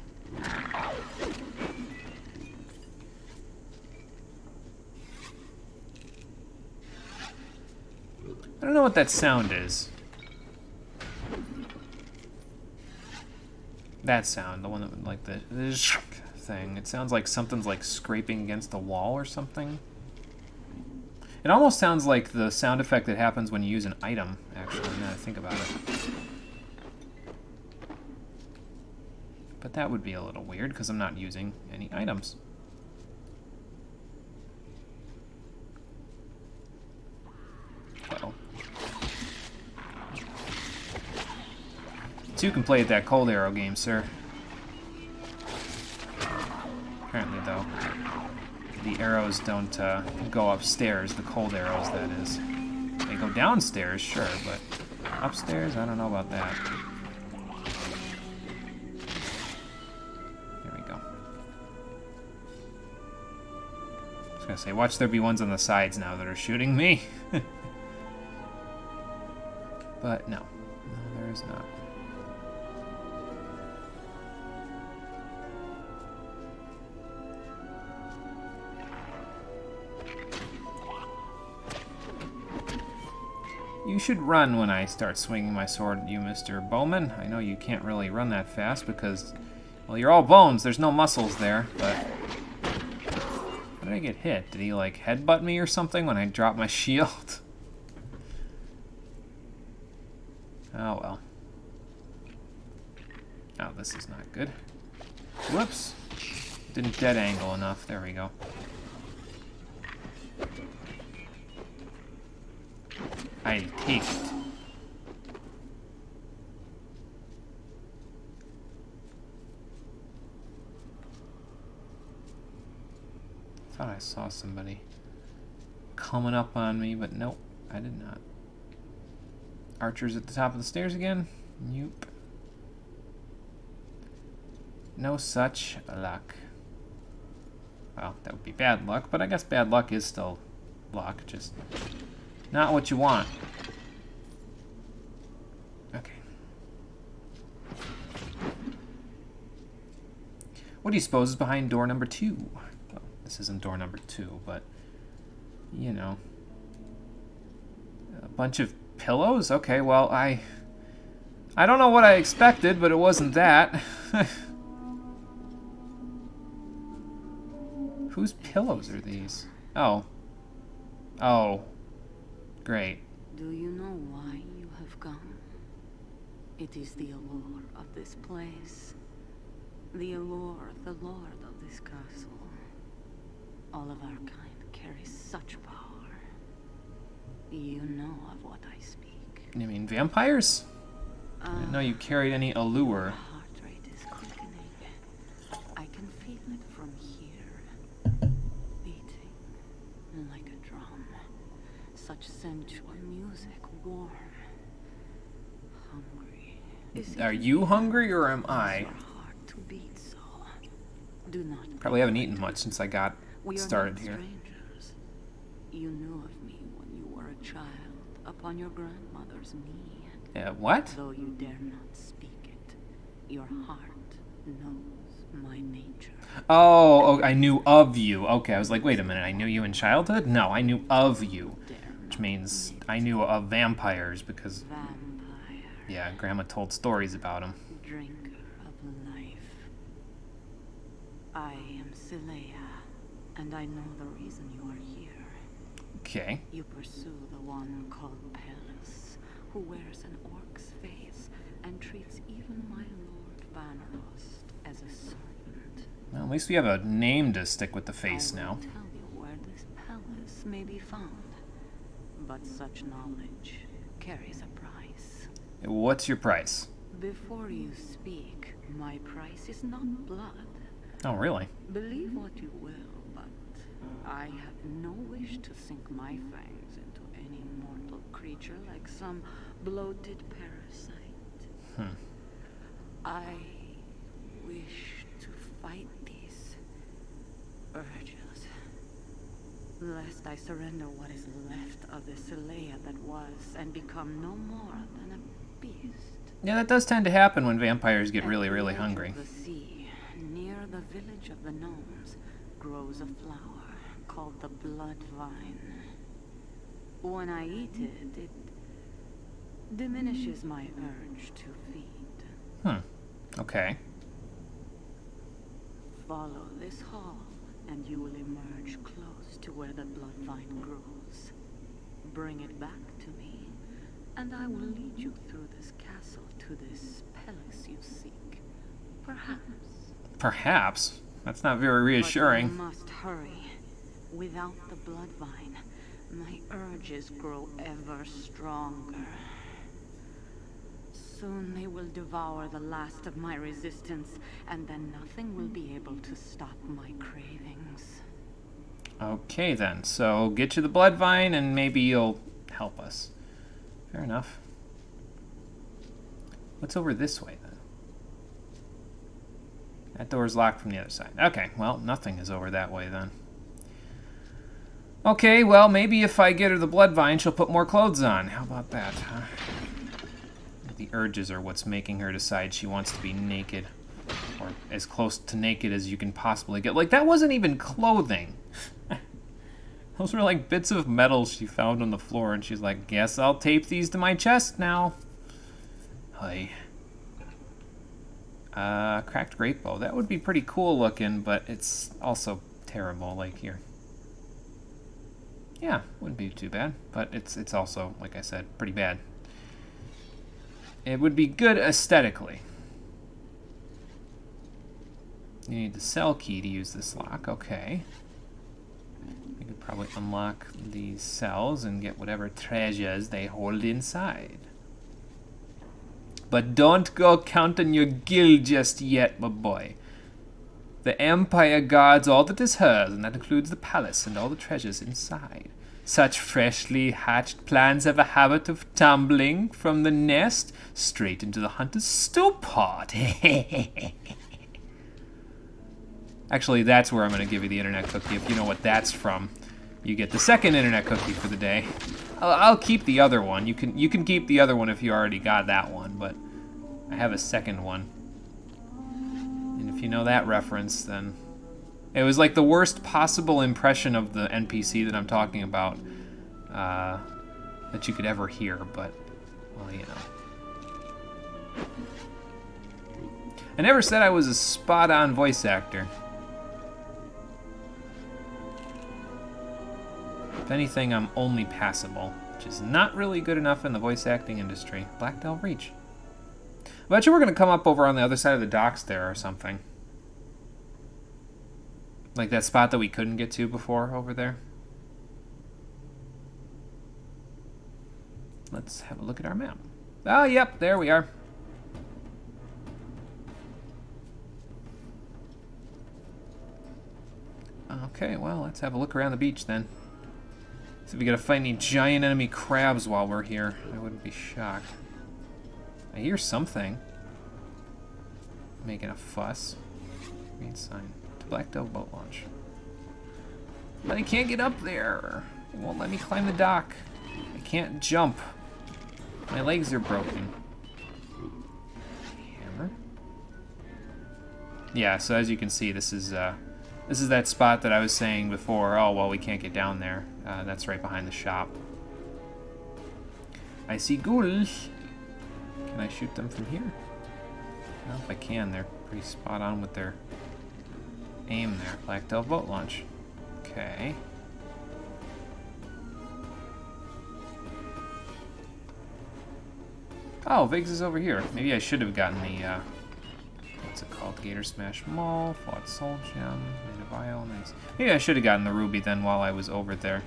I don't know what that sound is. That sound, the one that would like the thing. It sounds like something's like scraping against the wall or something. It almost sounds like the sound effect that happens when you use an item, actually, now that I think about it. But that would be a little weird because I'm not using any items. Uh-oh. You can play at that Cold Arrow game, sir. Apparently, though, the arrows don't go upstairs, the cold arrows, that is. They go downstairs, sure, but upstairs, I don't know about that. There we go. I was gonna say, watch there be ones on the sides now that are shooting me. But no. No, there is not. You should run when I start swinging my sword at you, Mr. Bowman. I know you can't really run that fast because, well, you're all bones. There's no muscles there, but... How did I get hit? Did he, like, headbutt me or something when I dropped my shield? Oh, well. Oh, this is not good. Whoops. Didn't dead angle enough. There we go. I take it. Thought I saw somebody coming up on me, but nope, I did not. Archers at the top of the stairs again? Nope. No such luck. Well, that would be bad luck, but I guess bad luck is still luck, just not what you want. Okay. What do you suppose is behind door number 2? Well, this isn't door number 2, but, you know. A bunch of pillows? Okay, well, I don't know what I expected, but it wasn't that. Whose pillows are these? Oh. Oh. Great. Do you know why you have come? It is the allure of this place. The allure of the lord of this castle. All of our kind carries such power. You know of what I speak. You mean vampires? I didn't know you carried any allure. Your heart rate is quickening. I can feel it from here. Beating like a drum. Such sensual music, warm. Hungry. Are you hungry or am I? Your heart to beat so. Do not. Probably haven't eaten much since I got We are started not here. strangers. You knew of me when you were a child, upon your grandmother's knee. What? Though you dare not speak it, your heart knows my nature. Oh, I knew of you. Okay, I was like, wait a minute, I knew you in childhood? No, I knew of you. Which means I knew of vampires because, Vampire, yeah, Grandma told stories about them. drinker of life. I am Silea, and I know the reason you are here. Okay. You pursue the one called Pellis, who wears an orc's face and treats even my lord Vanarost as a servant. Well, at least we have a name to stick with the face I now. will tell you where this palace may be found, but such knowledge carries a price. What's your price? Before you speak, my price is not blood. Oh, really? Believe what you will, but I have no wish to sink my fangs into any mortal creature like some bloated parasite. I wish to fight these urges, lest I surrender what is left of the Silea that was and become no more than a beast. Yeah, that does tend to happen when vampires get At really, the really edge hungry. of the sea, near the village of the gnomes, grows a flower called the blood vine. When I eat it, it diminishes my urge to feed. Okay. Follow this hall, and you will emerge close to where the blood vine grows. Bring it back to me, and I will lead you through this castle to this palace you seek. Perhaps. Perhaps. That's not very reassuring. But you must hurry. Without the blood vine, my urges grow ever stronger. Soon they will devour the last of my resistance, and then nothing will be able to stop my cravings. Okay, then. So get you the blood vine, and maybe you'll help us. Fair enough. What's over this way, then? That door's locked from the other side. Okay, well, nothing is over that way, then. Okay, well, maybe if I get her the blood vine, she'll put more clothes on. How about that, huh? The urges are what's making her decide she wants to be naked. Or as close to naked as you can possibly get. Like, that wasn't even clothing. Those were like bits of metal she found on the floor, and she's like, guess I'll tape these to my chest now. Hi. Cracked great bow. That would be pretty cool looking, but it's also terrible, like here. Yeah, wouldn't be too bad, but it's also, like I said, pretty bad. It would be good aesthetically. You need the cell key to use this lock, okay. You could probably unlock these cells and get whatever treasures they hold inside. But don't go counting your guild just yet, my boy. The Empire guards all that is hers, and that includes the palace and all the treasures inside. Such freshly hatched plans have a habit of tumbling from the nest straight into the hunter's stew pot. Actually, that's where I'm going to give you the internet cookie. If you know what that's from, you get the second internet cookie for the day. I'll keep the other one. You can keep the other one if you already got that one, but I have a second one. And if you know that reference, then it was like the worst possible impression of the NPC that I'm talking about that you could ever hear, but, well, you know. I never said I was a spot-on voice actor. If anything, I'm only passable, which is not really good enough in the voice acting industry. Black Delve Reach. I bet you we're going to come up over on the other side of the docks there or something. Like that spot that we couldn't get to before over there. Let's have a look at our map. Oh, yep, there we are. Okay, well, let's have a look around the beach then. See if we gotta fight any giant enemy crabs while we're here. I wouldn't be shocked. I hear something. Making a fuss. Green sign. To Black Delve boat launch. But I can't get up there. It won't let me climb the dock. I can't jump. My legs are broken. Hammer? Yeah, so as you can see, this is that spot that I was saying before. Oh, well, we can't get down there. That's right behind the shop. I see ghouls. Can I shoot them from here? Well, if I can, they're pretty spot on with their aim there. Black Delve boat launch. Okay. Oh, Viggs is over here. Maybe I should have gotten the, what's it called? Gator Smash Maul, Fought Soul Gem, Made of Vial, nice. Maybe I should have gotten the Ruby then while I was over there.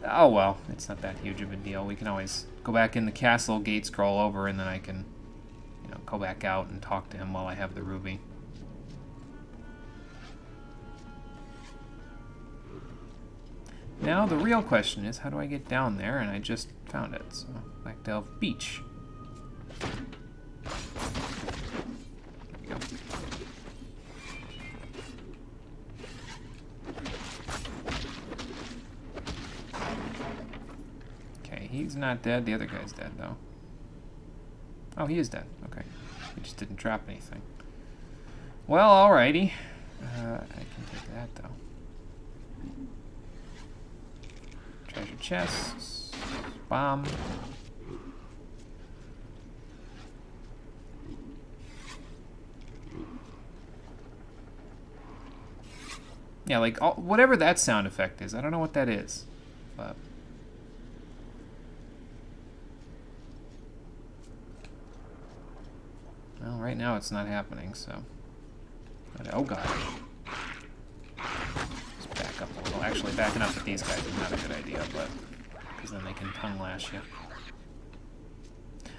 Oh well, it's not that huge of a deal. We can always go back in the castle, gate scroll over, and then I can, you know, go back out and talk to him while I have the Ruby. Now the real question is, how do I get down there? And I just found it, so Black Delve Beach. There we go. Okay, he's not dead. The other guy's dead, though. Oh, he is dead. Okay. He just didn't drop anything. Well, alrighty. I can take that, though. Treasure chests. Bomb. Yeah, like, whatever that sound effect is. I don't know what that is. But... well, right now it's not happening, so... but, oh god. Just back up a little. Actually, backing up with these guys is not a good idea, but... because then they can tongue lash you.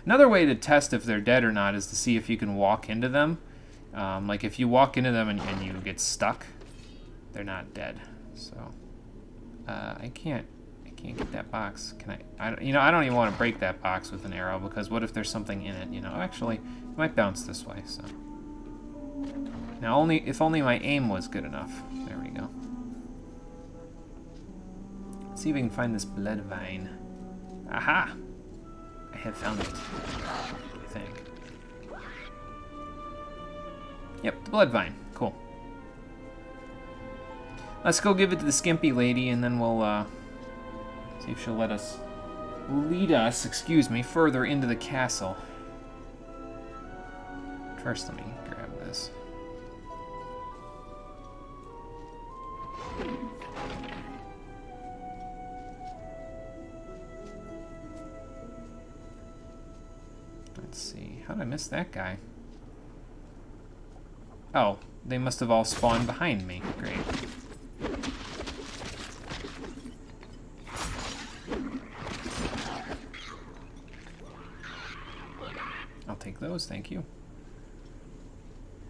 Another way to test if they're dead or not is to see if you can walk into them. Like, if you walk into them and you get stuck, they're not dead. So, I can't get that box. Can I? You know, I don't even want to break that box with an arrow because what if there's something in it? You know, actually, it might bounce this way. So, now if only my aim was good enough. There we go. Let's see if we can find this blood vine. Aha! I have found it. I think. Yep, the blood vine. Cool. Let's go give it to the skimpy lady, and then we'll see if she'll lead us, excuse me, further into the castle. First, let me grab this. Let's see. How did I miss that guy? Oh, they must have all spawned behind me. Great. I'll take those, thank you.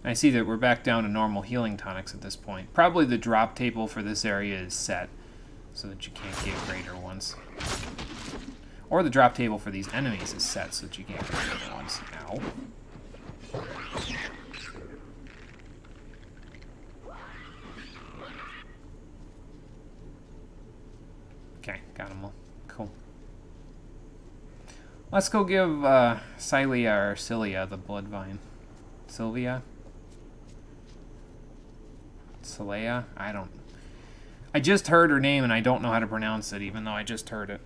I see that we're back down to normal healing tonics at this point. Probably the drop table for this area is set so that you can't get greater ones. Or the drop table for these enemies is set so that you can't get greater ones. Ow. Okay, got them all. Cool. Let's go give Cilia or Cilia the blood vine. Sylvia? Cilia? I just heard her name and I don't know how to pronounce it, even though I just heard it.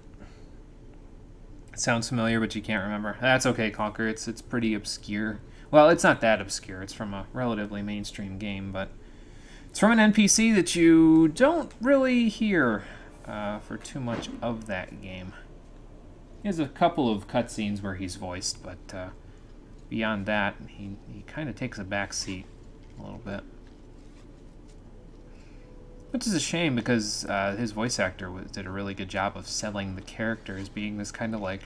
It sounds familiar, but you can't remember. That's okay, Conquer. It's pretty obscure. Well, it's not that obscure. It's from a relatively mainstream game, but it's from an NPC that you don't really hear for too much of that game. He has a couple of cutscenes where he's voiced, but beyond that, he kind of takes a back seat a little bit. Which is a shame because his voice actor did a really good job of selling the character as being this kind of like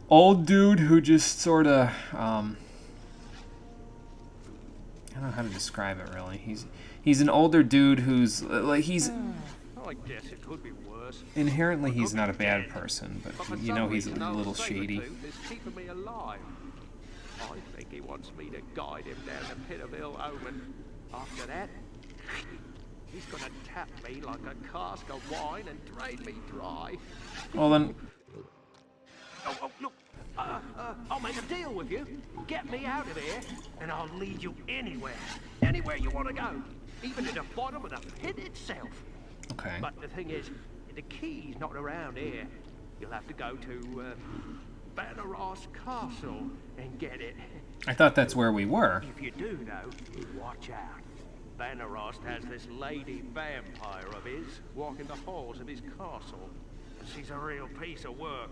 old dude who just sort of, I don't know how to describe it really. He's an older dude who's like I guess it could be worse. inherently he's not a bad person, but you know he's a little shady. It's keeping me alive. I think he wants me to guide him down the pit of ill omen. After that, he's gonna tap me like a cask of wine and drain me dry. Well then, Oh, look. I'll make a deal with you. Get me out of here, and I'll lead you anywhere. Anywhere you want to go. Even to the bottom of the pit itself. okay. But the thing is, the key's not around here. You'll have to go to Norrath Castle and get it. I thought that's where we were. If you do, though, watch out. Norrath has this lady vampire of his walking the halls of his castle. And she's a real piece of work.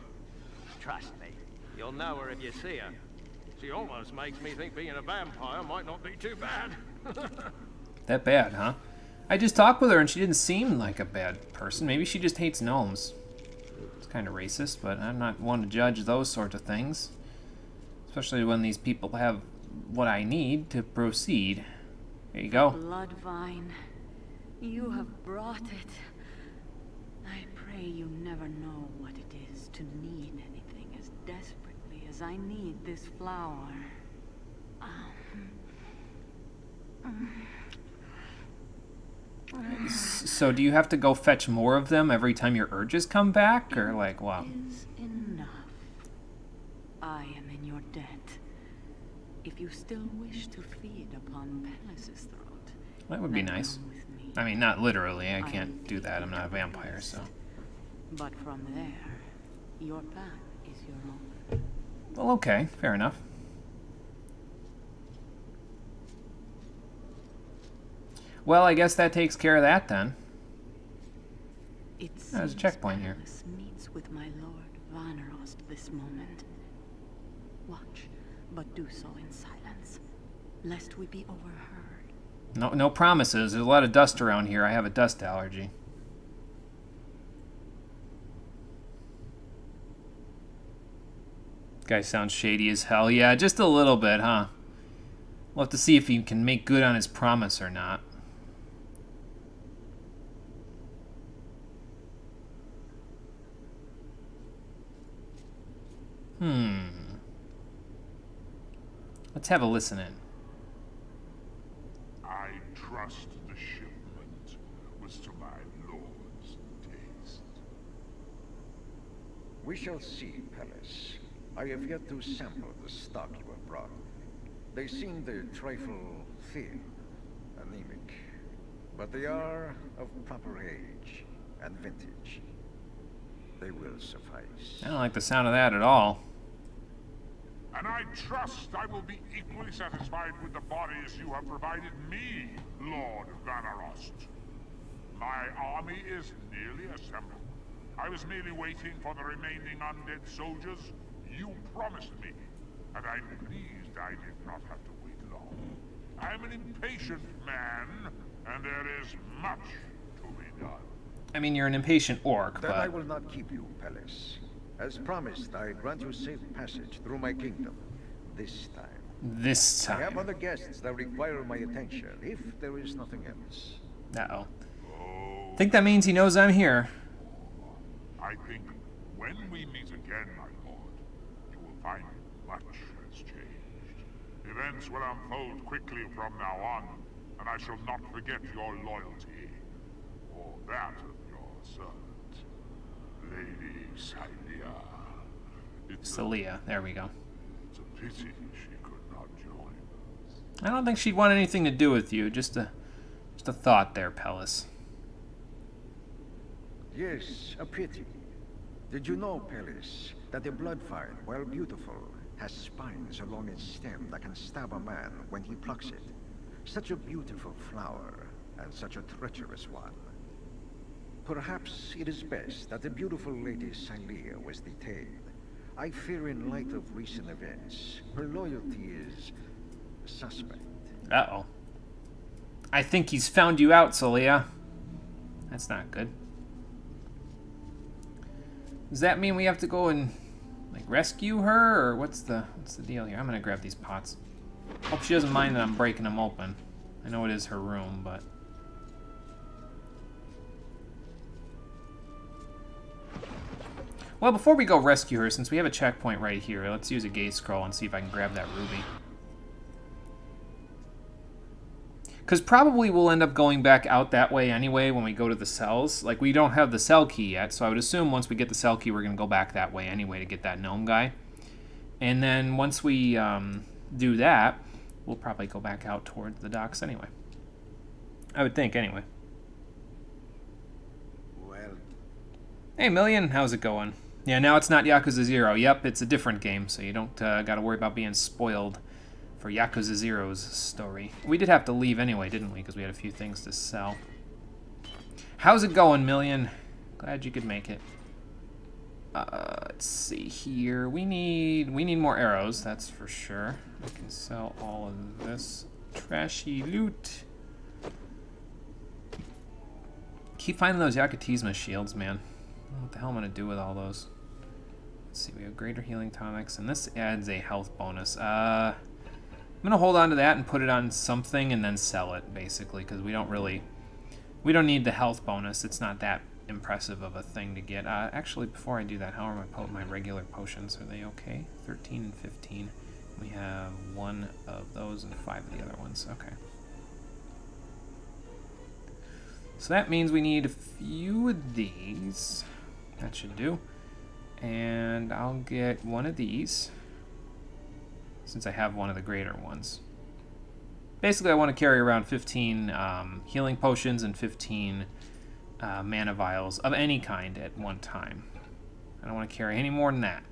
Trust me, you'll know her if you see her. She almost makes me think being a vampire might not be too bad. That bad, huh? I just talked with her and she didn't seem like a bad person. Maybe she just hates gnomes. It's kind of racist, but I'm not one to judge those sorts of things. Especially when these people have what I need to proceed. There you go. Bloodvine, you have brought it. I pray you never know what it is to need anything as desperately as I need this flower. So do you have to go fetch more of them every time your urges come back? Or like, wow. Is enough. I am in your debt. If you still wish to feed upon Pellis's throat, That would be then nice. come with me. I mean, not literally. I can't do that. I'm not a vampire, so. But from there, your path is your own. Well, okay. Fair enough. Well, I guess that takes care of that then. There's a checkpoint here. Pellis meets with my lord Vannerost this moment. Watch, but do so in silence, lest we be overheard. No promises. There's a lot of dust around here. I have a dust allergy. Guy sounds shady as hell. Yeah, just a little bit, huh? We'll have to see if he can make good on his promise or not. Let's have a listen in. I trust the shipment was to my lord's taste. We shall see, Pellis. I have yet to sample the stock you have brought. They seem a trifle thin, anemic, but they are of proper age and vintage. They will suffice. I don't like the sound of that at all. And I trust I will be equally satisfied with the bodies you have provided me, Lord Vannerost. My army is nearly assembled. I was merely waiting for the remaining undead soldiers you promised me, and I'm pleased I did not have to wait long. I'm an impatient man, and there is much to be done. I mean, you're an impatient orc, Then I but... will not keep you, Pellis. As promised, I grant you safe passage through my kingdom. This time. This I have time. other guests that require my attention, if there is nothing else. Uh-oh. Oh, Think that means he knows I'm here. I think when we meet again, my lord, you will find much has changed. Events will unfold quickly from now on, and I shall not forget your loyalty, or that of your servant, Lady Celia. Celia. There we go. It's a pity she could not join us. I don't think she'd want anything to do with you. Just a thought there, Pellis. Yes, a pity. Did you know, Pellis, that the bloodvine, while beautiful, has spines along its stem that can stab a man when he plucks it? Such a beautiful flower, and such a treacherous one. Perhaps it is best that the beautiful Lady Silea was detained. I fear in light of recent events, her loyalty is suspect. Uh-oh. I think he's found you out, Celia. That's not good. Does that mean we have to go and like rescue her, or what's the deal here? I'm gonna grab these pots. Hope she doesn't mind that I'm breaking them open. I know it is her room, but well, before we go rescue her, since we have a checkpoint right here, let's use a gaze scroll and see if I can grab that ruby. Because probably we'll end up going back out that way anyway when we go to the cells. Like, we don't have the cell key yet, so I would assume once we get the cell key, we're going to go back that way anyway to get that gnome guy. And then once we do that, we'll probably go back out towards the docks anyway. I would think, anyway. Well, Hey, Million, how's it going? Yeah, now it's not Yakuza 0. Yep, it's a different game, so you don't got to worry about being spoiled for Yakuza 0's story. We did have to leave anyway, didn't we? Because we had a few things to sell. How's it going, Million? Glad you could make it. Let's see here. We need more arrows, that's for sure. I can sell all of this trashy loot. Keep finding those Yakutisma shields, man. I don't know what the hell I'm gonna do with all those. Let's see, we have greater healing tonics, and this adds a health bonus. I'm gonna hold on to that and put it on something and then sell it, basically, because we don't need the health bonus. It's not that impressive of a thing to get. Actually, before I do that, how are my regular potions? Are they okay? 13 and 15. We have 1 of those and 5 of the other ones. Okay. So that means we need a few of these. That should do. And I'll get 1 of these, since I have 1 of the greater ones. Basically, I want to carry around 15 healing potions and 15 mana vials of any kind at one time. I don't want to carry any more than that,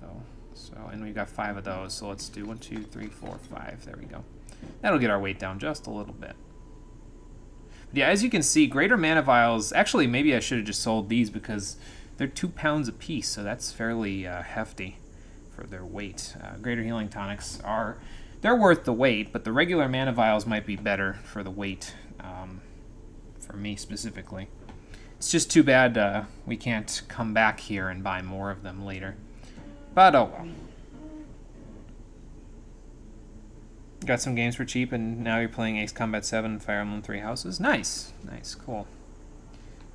though. So, and we've got 5 of those, so let's do 1, 2, 3, 4, 5. There we go. That'll get our weight down just a little bit. But yeah, as you can see, greater mana vials, actually maybe I should have just sold these because they're 2 pounds a piece, so that's fairly hefty for their weight. Greater healing tonics they're worth the weight, but the regular mana vials might be better for the weight, for me specifically. It's just too bad we can't come back here and buy more of them later. But oh well. Got some games for cheap, and now you're playing Ace Combat 7 and Fire Emblem 3 Houses. Nice. Nice, cool.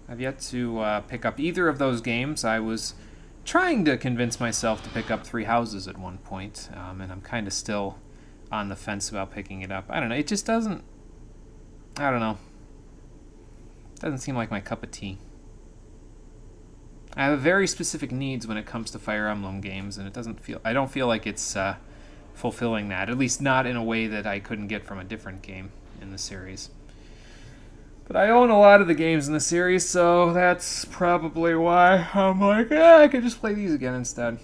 I've yet to pick up either of those games. I was trying to convince myself to pick up 3 Houses at one point, and I'm kind of still on the fence about picking it up. I don't know, it just doesn't... I don't know. Doesn't seem like my cup of tea. I have very specific needs when it comes to Fire Emblem games, and I don't feel like it's fulfilling that, at least not in a way that I couldn't get from a different game in the series. But I own a lot of the games in the series, so that's probably why I'm like, I could just play these again instead.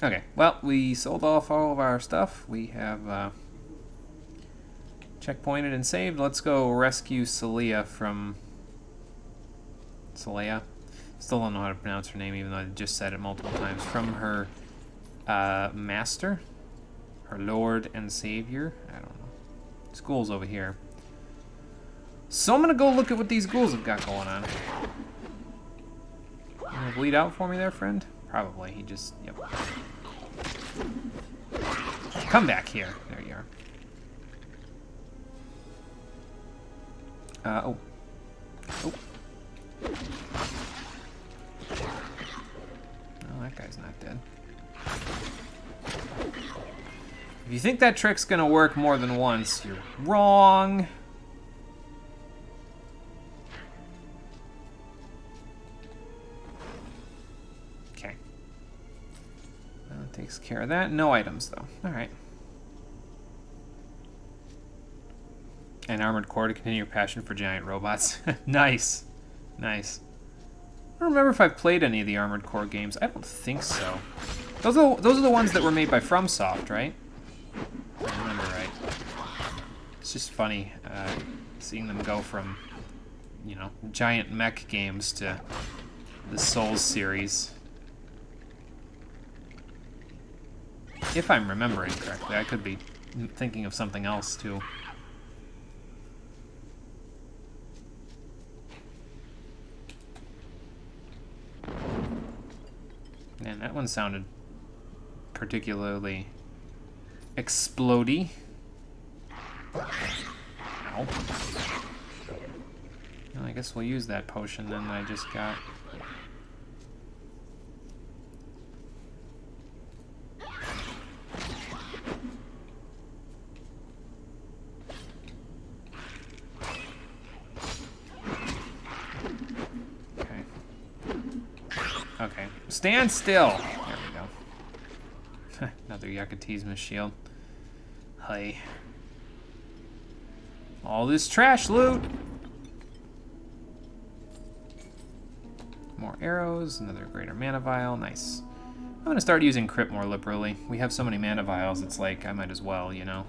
Okay, well, we sold off all of our stuff. We have checkpointed and saved. Let's go rescue Celia from... Celia? Still don't know how to pronounce her name, even though I just said it multiple times. From her master? Her lord and savior? I don't know. This ghoul's over here. So I'm gonna go look at what these ghouls have got going on. You gonna bleed out for me there, friend? Probably. He just... Yep. Come back here. There you are. Oh. Oh. No, that guy's not dead. If you think that trick's gonna work more than once, you're wrong. Okay. That takes care of that. No items, though. Alright. An armored core to continue your passion for giant robots. Nice. Nice. I don't remember if I've played any of the Armored Core games. I don't think so. Those are the ones that were made by FromSoft, right? If I remember right. It's just funny seeing them go from, you know, giant mech games to the Souls series. If I'm remembering correctly, I could be thinking of something else too. Man, that one sounded particularly explodey. Ow. Well, I guess we'll use that potion then that I just got. Okay. Okay. Stand still! There we go. Another Yakutisma shield. Hi. All this trash loot! More arrows, another greater mana vial, nice. I'm gonna start using crit more liberally. We have so many mana vials, it's like, I might as well, you know.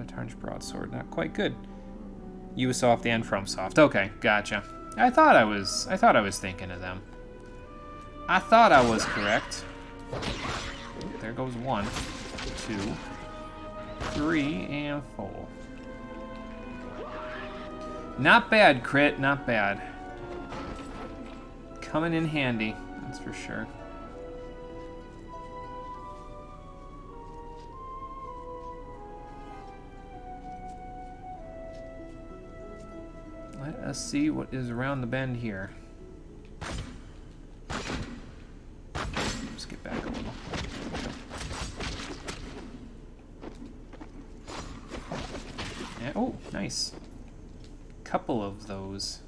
Tarnished Broadsword, not quite good. Ubisoft and FromSoft, okay, gotcha. I thought I was thinking of them. I thought I was correct. There goes 1, 2, 3, and 4. Not bad, crit, not bad. Coming in handy, that's for sure. Let us see what is around the bend here. Let's get back a little. Yeah, oh, nice. Couple of those.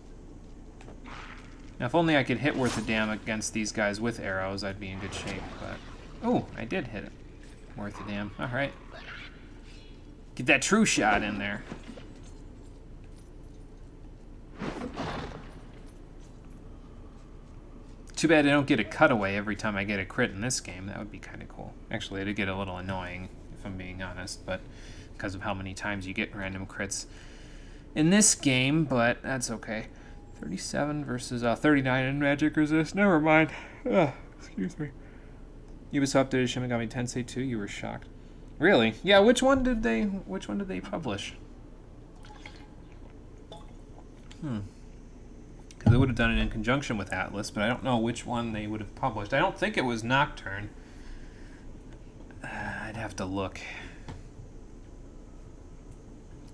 Now, if only I could hit worth a damn against these guys with arrows, I'd be in good shape, but... Oh, I did hit it. Worth a damn. Alright. Get that true shot in there. Too bad I don't get a cutaway every time I get a crit in this game. That would be kind of cool. Actually, it'd get a little annoying, if I'm being honest, but because of how many times you get random crits in this game, but that's okay. 37 versus 39 in magic resist. Never mind. Ugh, excuse me. Ubisoft did Shin Megami Tensei 2. You were shocked. Really? Yeah. Which one did they publish? Because they would have done it in conjunction with Atlas, but I don't know which one they would have published. I don't think it was Nocturne. I'd have to look.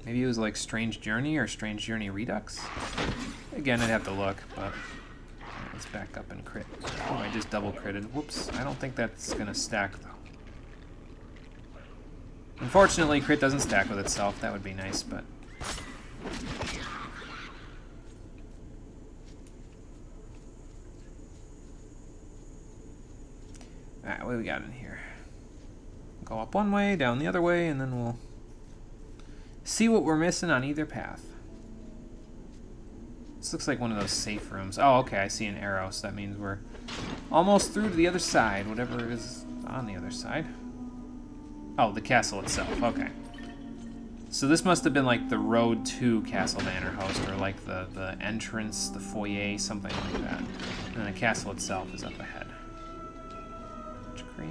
Maybe it was like Strange Journey or Strange Journey Redux? Again, I'd have to look, but let's back up and crit. Oh, I just double critted. Whoops, I don't think that's gonna stack though. Unfortunately, crit doesn't stack with itself. That would be nice, but... Alright, what do we got in here? Go up one way, down the other way, and then we'll see what we're missing on either path. This looks like one of those safe rooms. Oh, okay, I see an arrow, so that means we're almost through to the other side, whatever is on the other side. Oh, the castle itself, okay. So this must have been like the road to Castle Vanderhost, or like the entrance, the foyer, something like that. And then the castle itself is up ahead.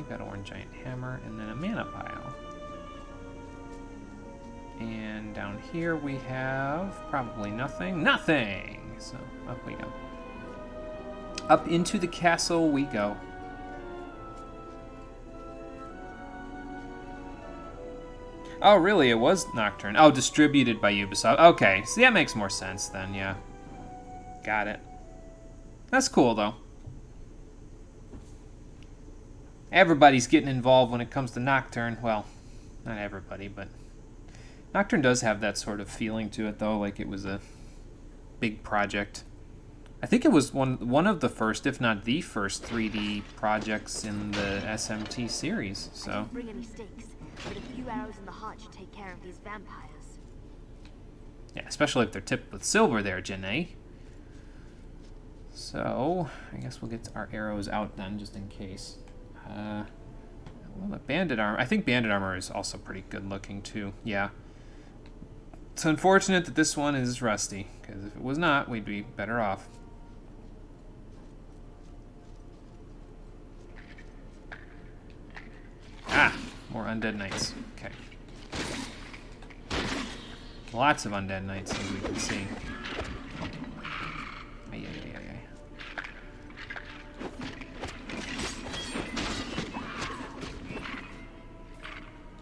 Got an orange giant hammer, and then a mana vial. And down here we have probably nothing. Nothing! So up we go. Up into the castle we go. Oh, really? It was Nocturne. Oh, distributed by Ubisoft. Okay, so that makes more sense then, yeah. Got it. That's cool, though. Everybody's getting involved when it comes to Nocturne. Well, not everybody, but Nocturne does have that sort of feeling to it, though, like it was a big project. I think it was one of the first, if not the first, 3D projects in the SMT series. So. Don't bring any stakes, but a few arrows in the heart should take care of these vampires. Yeah, especially if they're tipped with silver there, Janae. So, I guess we'll get our arrows out then, just in case. Well, the bandit armor. I think bandit armor is also pretty good looking too. Yeah. It's unfortunate that this one is rusty, because if it was not, we'd be better off. Ah, more undead knights. Okay. Lots of undead knights, as we can see. Ay, ay, ay, ay,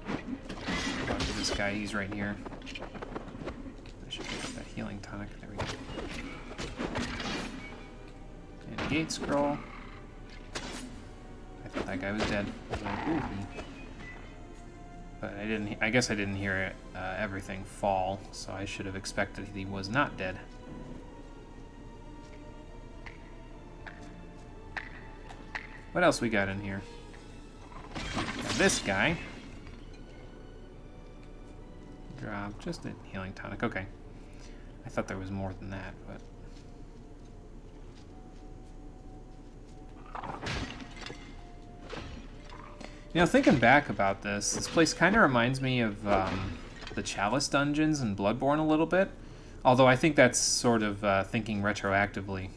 ay. Go to this guy, he's right here. I should pick up that healing tonic. There we go. And a gate scroll. I thought that guy was dead. Ooh. But I didn't. I guess I didn't hear it, everything fall, so I should have expected he was not dead. What else we got in here? Got this guy. Drop just a healing tonic. Okay. I thought there was more than that, but. You know, thinking back about this place kind of reminds me of the Chalice dungeons in Bloodborne a little bit. Although I think that's sort of thinking retroactively,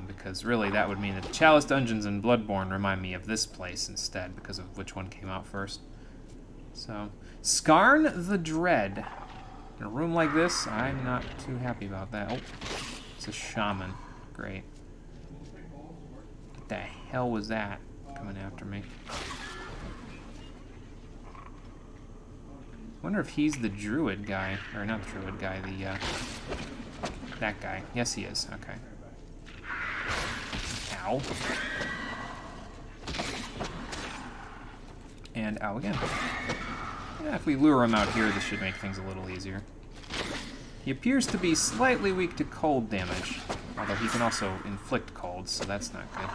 because really that would mean that the Chalice dungeons in Bloodborne remind me of this place instead, because of which one came out first. So, Skarn the Dread. In a room like this, I'm not too happy about that. Oh, it's a shaman. Great. What the hell was that coming after me? I wonder if he's the druid guy, or not the druid guy, the, that guy. Yes, he is. Okay. Ow. And ow again. Yeah, if we lure him out here, this should make things a little easier. He appears to be slightly weak to cold damage, although he can also inflict cold, so that's not good.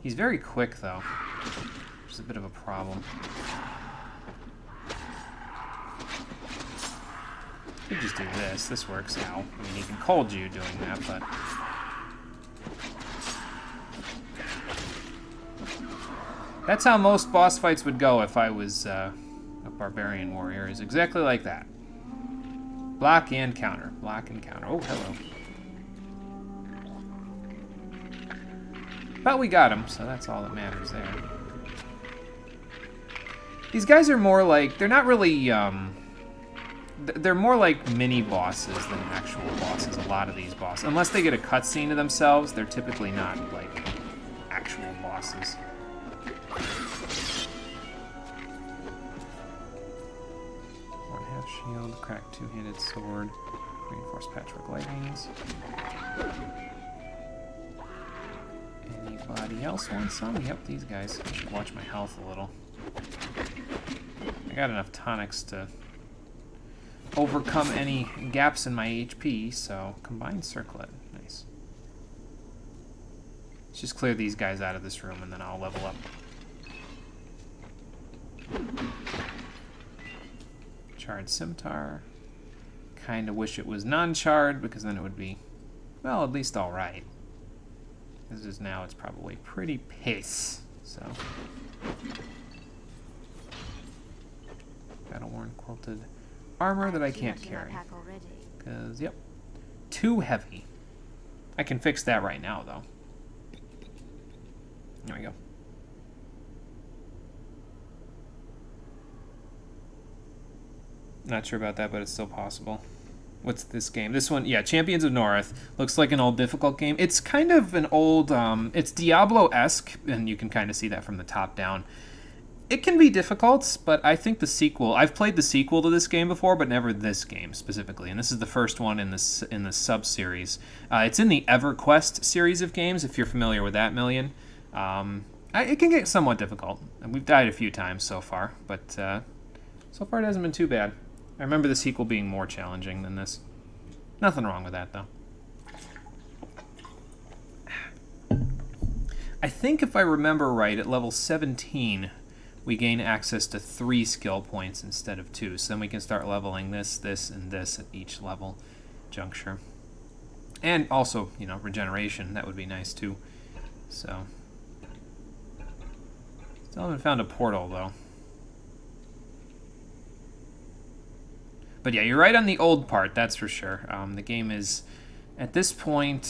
He's very quick, though, which is a bit of a problem. Could just do this. This works now. I mean, he can cold you doing that, but... That's how most boss fights would go if I was a barbarian warrior, is exactly like that. Block and counter. Block and counter. Oh, hello. But we got him, so that's all that matters there. These guys are more like... They're not really... They're more like mini-bosses than actual bosses, a lot of these bosses. Unless they get a cutscene to themselves, they're typically not, like, actual bosses. One-half shield, cracked two-handed sword, reinforced patchwork leggings. Anybody else want some? Yep, these guys. I should watch my health a little. I got enough tonics to overcome any gaps in my HP, so combined circlet. Nice. Let's just clear these guys out of this room and then I'll level up. Charred scimitar. Kinda wish it was non-charred because then it would be, well, at least alright. As is now, it's probably pretty piss, so. Battle-worn quilted armor that I can't carry. Because, yep, too heavy. I can fix that right now, though. There we go. Not sure about that, but it's still possible. What's this game? This one, yeah, Champions of Norrath. Looks like an old difficult game. It's kind of an old, it's Diablo-esque, and you can kind of see that from the top down. It can be difficult, but I think the sequel... I've played the sequel to this game before, but never this game specifically. And this is the first one in the sub-series. It's in the EverQuest series of games, if you're familiar with that, Million. It can get somewhat difficult. We've died a few times so far, but so far it hasn't been too bad. I remember the sequel being more challenging than this. Nothing wrong with that, though. I think if I remember right, at level 17... we gain access to 3 skill points instead of 2. So then we can start leveling this, this, and this at each level juncture. And also, you know, regeneration. That would be nice too. So, Still haven't found a portal, though. But yeah, you're right on the old part, that's for sure. The game is, at this point,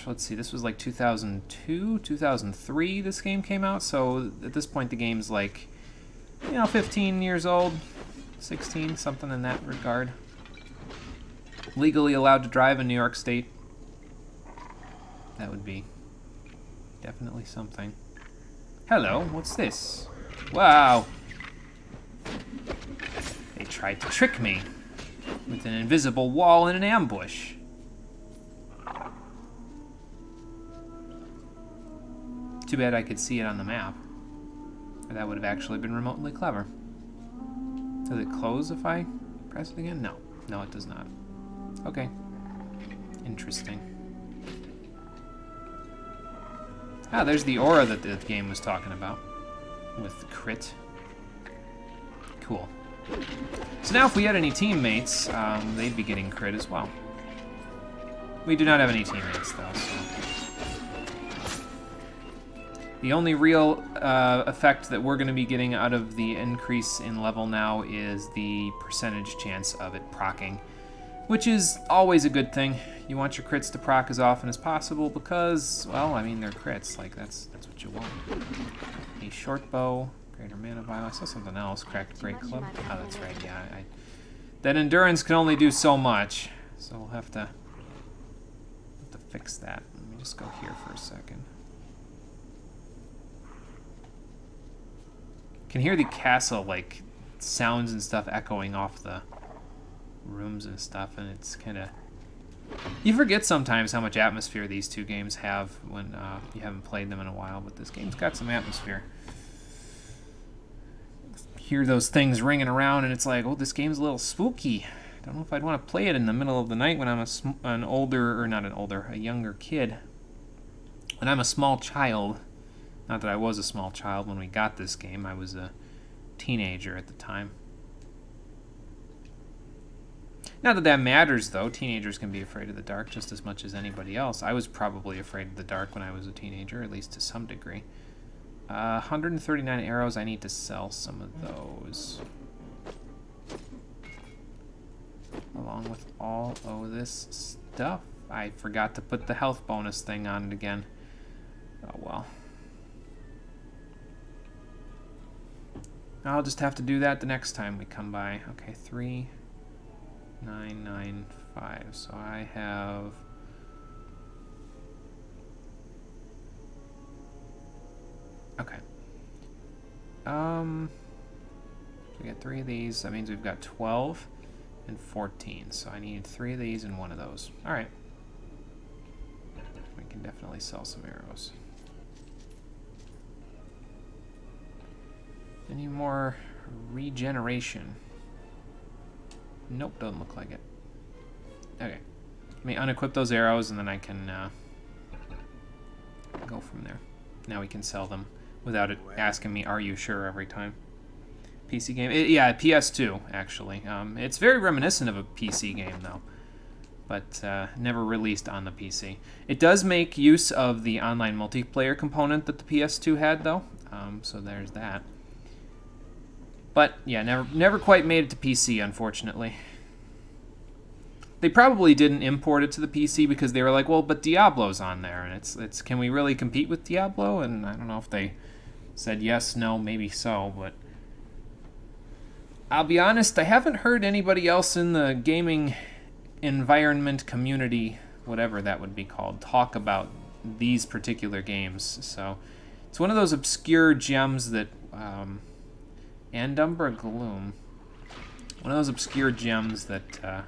let's see, this was like 2002, 2003 this game came out, so at this point the game's like, 15 years old, 16, something in that regard. Legally allowed to drive in New York State. That would be definitely something. Hello, what's this? Wow! They tried to trick me with an invisible wall and an ambush. Too bad I could see it on the map. Or that would have actually been remotely clever. Does it close if I press it again? No. No, it does not. Okay. Interesting. Ah, there's the aura that the game was talking about. With crit. Cool. So now if we had any teammates, they'd be getting crit as well. We do not have any teammates, though, so... The only real effect that we're going to be getting out of the increase in level now is the percentage chance of it proccing, which is always a good thing. You want your crits to proc as often as possible because, well, I mean, they're crits. Like, that's what you want. A short bow, greater mana vial. I saw something else. Cracked great club. Oh, that's right. Yeah, that endurance can only do so much, so we'll have to fix that. Let me just go here for a second. Can hear the castle, like, sounds and stuff echoing off the rooms and stuff, and it's kind of... You forget sometimes how much atmosphere these two games have when you haven't played them in a while, but this game's got some atmosphere. Hear those things ringing around, and it's like, oh, this game's a little spooky. I don't know if I'd want to play it in the middle of the night when I'm a younger kid. When I'm a small child... Not that I was a small child when we got this game. I was a teenager at the time. Not that that matters, though. Teenagers can be afraid of the dark just as much as anybody else. I was probably afraid of the dark when I was a teenager, at least to some degree. 139 arrows. I need to sell some of those. Along with all of this stuff. I forgot to put the health bonus thing on it again. Oh, well. I'll just have to do that the next time we come by. Okay, 3,995. So I have... Okay. We got 3 of these. That means we've got 12 and 14. So I need 3 of these and 1 of those. All right. We can definitely sell some arrows. Any more regeneration? Nope, doesn't look like it. Okay. Let me unequip those arrows and then I can go from there. Now we can sell them without it asking me, are you sure, every time. PC game? Yeah, PS2, actually. It's very reminiscent of a PC game, though. But never released on the PC. It does make use of the online multiplayer component that the PS2 had, though. So there's that. But yeah, never quite made it to PC, unfortunately. They probably didn't import it to the PC because they were like, well, but Diablo's on there, and it's can we really compete with Diablo? And I don't know if they said yes, no, maybe so, but I'll be honest, I haven't heard anybody else in the gaming environment community, whatever that would be called, talk about these particular games. So it's one of those obscure gems that and Umbra Gloom, one of those obscure gems that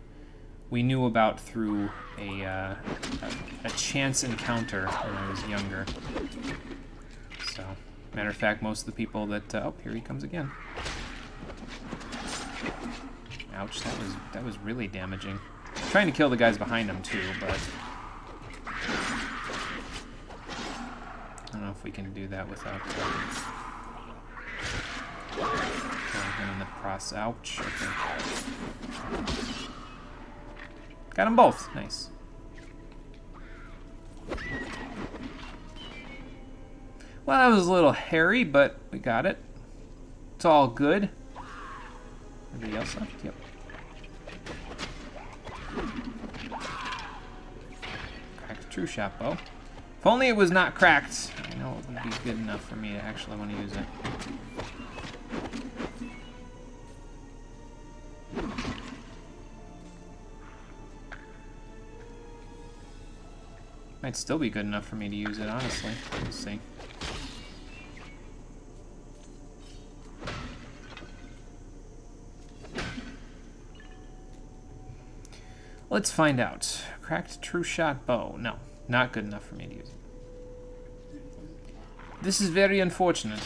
we knew about through a chance encounter when I was younger. So, matter of fact, most of the people that oh, here he comes again. Ouch, that was really damaging. I'm trying to kill the guys behind him too, but I don't know if we can do that without killing him in the process. Ouch. Okay. Got them both. Nice. Well, that was a little hairy, but we got it. It's all good. Everybody else left? Yep. Cracked the true shot bow. If only it was not cracked. I know it would be good enough for me to actually want to use it. Might still be good enough for me to use it, honestly. We'll see. Let's find out. Cracked true shot bow. No, not good enough for me to use it. This is very unfortunate.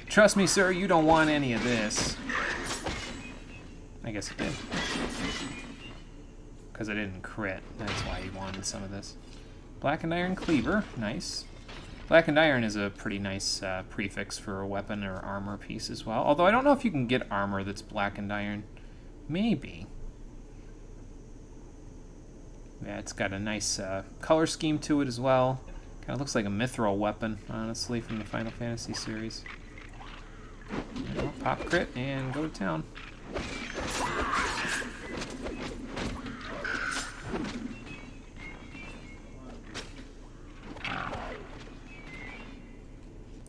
Trust me, sir, you don't want any of this. I guess it did. Because I didn't crit. That's why he wanted some of this. Blackened Iron Cleaver. Nice. Blackened Iron is a pretty nice prefix for a weapon or armor piece as well. Although I don't know if you can get armor that's Blackened Iron. Maybe. Yeah, it's got a nice color scheme to it as well. Kind of looks like a mithril weapon, honestly, from the Final Fantasy series. Pop crit and go to town.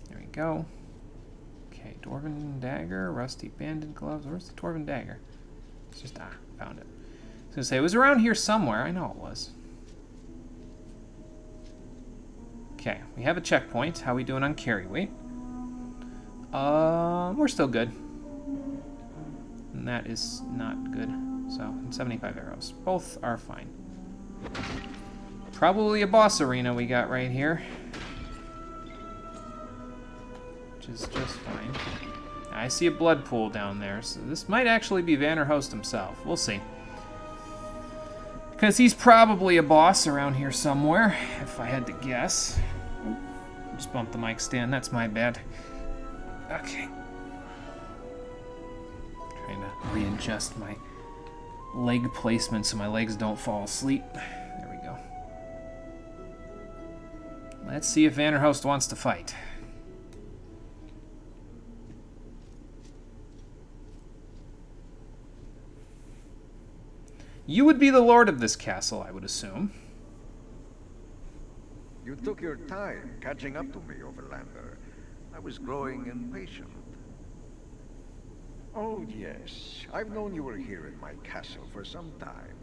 There we go. Okay, Dwarven Dagger, Rusty Banded Gloves. Where's the Dwarven Dagger? It's just, found it. I was gonna say, it was around here somewhere. I know it was. Okay, we have a checkpoint. How we doing on carry weight? We're still good. And that is not good. So, 75 arrows. Both are fine. Probably a boss arena we got right here. Which is just fine. I see a blood pool down there, so this might actually be Vanderhost himself. We'll see. Because he's probably a boss around here somewhere, if I had to guess. Oop, just bumped the mic stand, that's my bad. Okay. Trying to readjust my leg placement so my legs don't fall asleep. There we go. Let's see if Vanderhost wants to fight. You would be the lord of this castle, I would assume. You took your time catching up to me, Overlander. I was growing impatient. Oh, yes. I've known you were here in my castle for some time.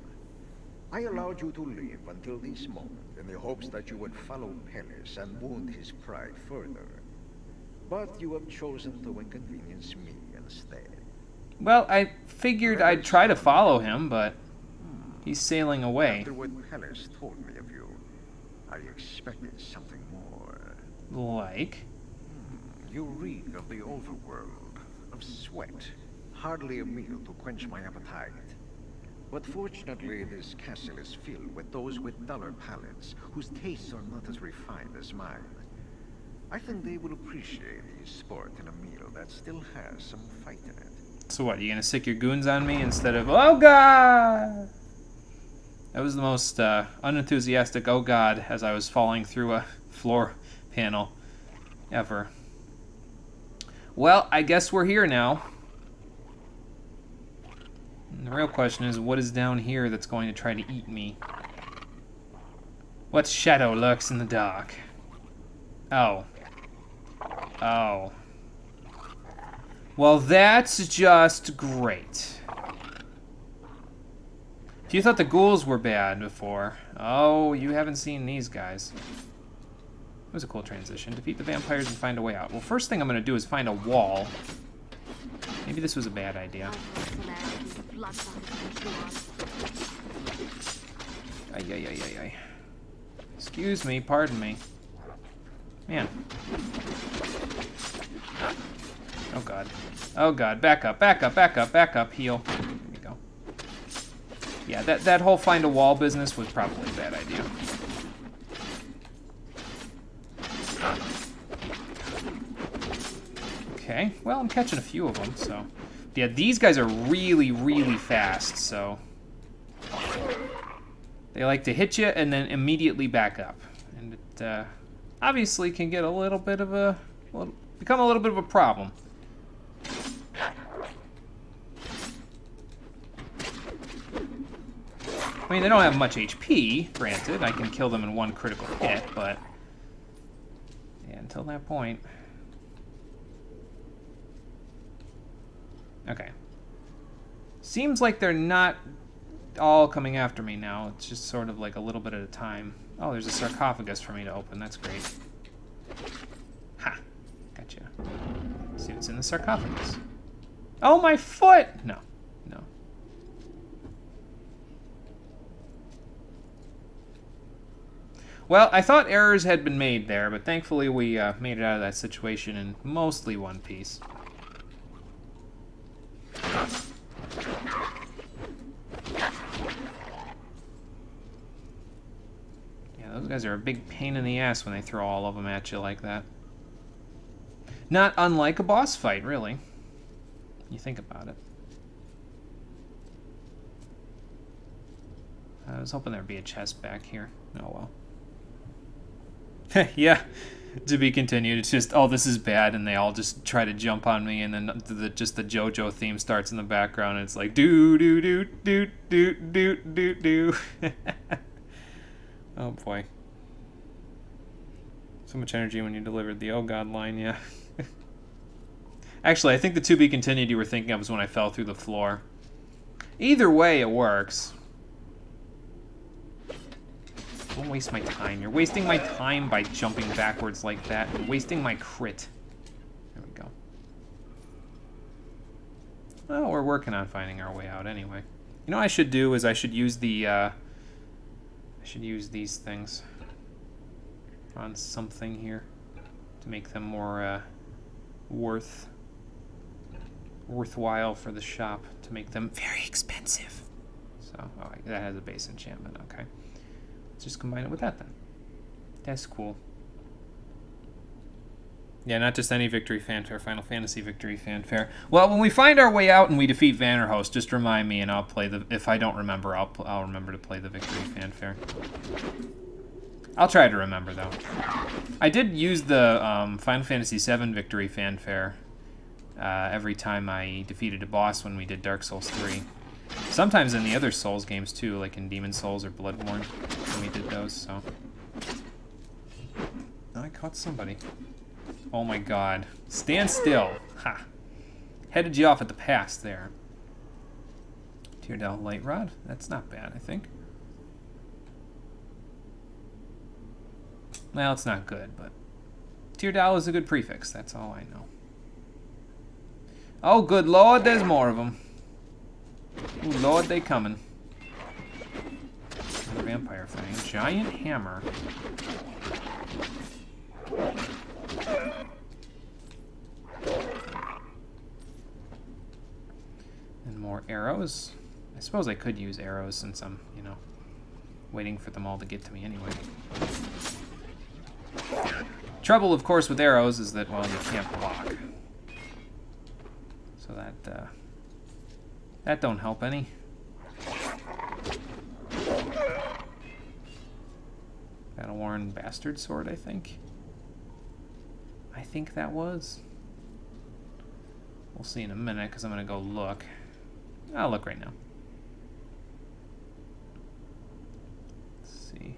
I allowed you to live until this moment in the hopes that you would follow Pellis and wound his pride further. But you have chosen to inconvenience me instead. Well, I figured I'd try to follow him, but he's sailing away. After what Pellis told me of you, I expected something more. Like? You reek of the overworld, of sweat. Hardly a meal to quench my appetite. But fortunately, this castle is filled with those with duller palates, whose tastes are not as refined as mine. I think they will appreciate the sport in a meal that still has some fight in it. So what, you gonna sick your goons on me instead of, oh god? That was the most unenthusiastic oh god as I was falling through a floor panel ever. Well, I guess we're here now. And the real question is, what is down here that's going to try to eat me? What shadow lurks in the dark? Oh. Oh. Well, that's just great. If you thought the ghouls were bad before, oh, you haven't seen these guys. It was a cool transition. Defeat the vampires and find a way out. Well, first thing I'm going to do is find a wall. Maybe this was a bad idea. Ay, ay, ay, ay, ay. Excuse me, pardon me. Man. Oh god. Oh god, back up, back up, back up, back up, heal. There we go. Yeah, that whole find a wall business was probably a bad idea. Okay, well, I'm catching a few of them, so... Yeah, these guys are really, really fast, so... They like to hit you and then immediately back up. And it obviously can get a little bit of a... become a little bit of a problem. I mean, they don't have much HP, granted. I can kill them in one critical hit, but... Yeah, until that point... Okay. Seems like they're not all coming after me now. It's just sort of like a little bit at a time. Oh, there's a sarcophagus for me to open. That's great. Ha! Gotcha. Let's see what's in the sarcophagus. Oh, my foot! No. No. Well, I thought errors had been made there, but thankfully we made it out of that situation in mostly one piece. Yeah, those guys are a big pain in the ass when they throw all of them at you like that. Not unlike a boss fight, really. You think about it. I was hoping there'd be a chest back here. Oh well. Yeah. To be continued. It's just, oh, this is bad, and they all just try to jump on me, and then just the JoJo theme starts in the background, and it's like do do do do do do do do. Oh boy, so much energy when you delivered the "Oh God" line, yeah. Actually, I think the "to be continued" you were thinking of was when I fell through the floor. Either way, it works. Don't waste my time. You're wasting my time by jumping backwards like that. You're wasting my crit. There we go. Well, we're working on finding our way out anyway. You know what I should do is I should use the, I should use these things on something here to make them more, worthwhile for the shop, to make them very expensive. So, oh, that has a base enchantment, okay. Just combine it with that then. That's cool. Yeah, not just any victory fanfare, Final Fantasy victory fanfare. Well, when we find our way out and we defeat Vanderhost, just remind me and I'll play the... If I don't remember, I'll remember to play the victory fanfare. I'll try to remember, though. I did use the Final Fantasy VII victory fanfare every time I defeated a boss when we did Dark Souls 3. Sometimes in the other Souls games, too, like in Demon Souls or Bloodborne, when we did those, so... Oh, I caught somebody. Oh my god. Stand still. Ha. Headed you off at the pass there. Teardal Light Rod. That's not bad, I think. Well, it's not good, but... Teardal is a good prefix, that's all I know. Oh, good lord, there's more of them. Ooh, lord, they coming. Another vampire thing. Giant hammer. And more arrows. I suppose I could use arrows since I'm, you know, waiting for them all to get to me anyway. Trouble, of course, with arrows is that, well, you can't block. So that don't help any. Battle-worn bastard sword, I think. I think that was. We'll see in a minute, because I'm going to go look. I'll look right now. Let's see.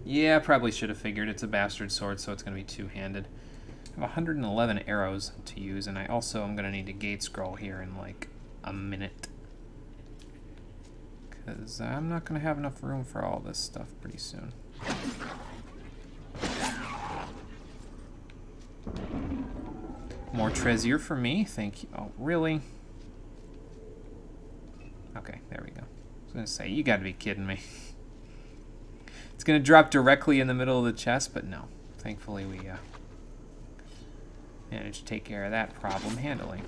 Yeah, I probably should have figured it's a bastard sword, so it's going to be two-handed. I have 111 arrows to use, and I also am going to need a gate scroll here in, like, a minute. Because I'm not going to have enough room for all this stuff pretty soon. More treasure for me, thank you. Oh, really? Okay, there we go. I was going to say, you got to be kidding me. It's going to drop directly in the middle of the chest, but no. Thankfully, we managed to take care of that problem handily.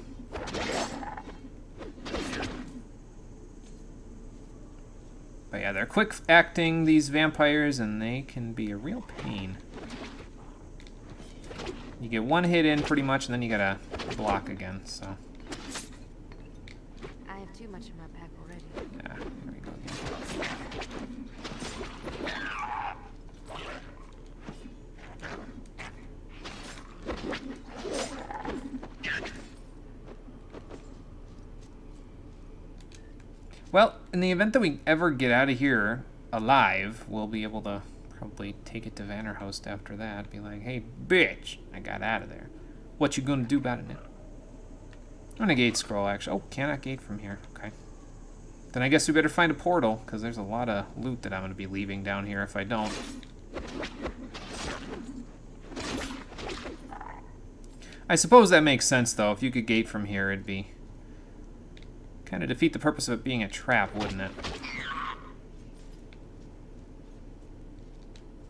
But yeah, they're quick acting, these vampires, and they can be a real pain. You get one hit in pretty much, and then you gotta block again, so. I have too much in my pack already. Yeah, here we go again. Well, in the event that we ever get out of here alive, we'll be able to probably take it to Vanderhost after that. Be like, hey, bitch, I got out of there. What you gonna do about it now? I'm gonna gate scroll, actually. Oh, cannot gate from here. Okay. Then I guess we better find a portal, because there's a lot of loot that I'm gonna be leaving down here if I don't. I suppose that makes sense, though. If you could gate from here, it'd be... kind of defeat the purpose of it being a trap, wouldn't it?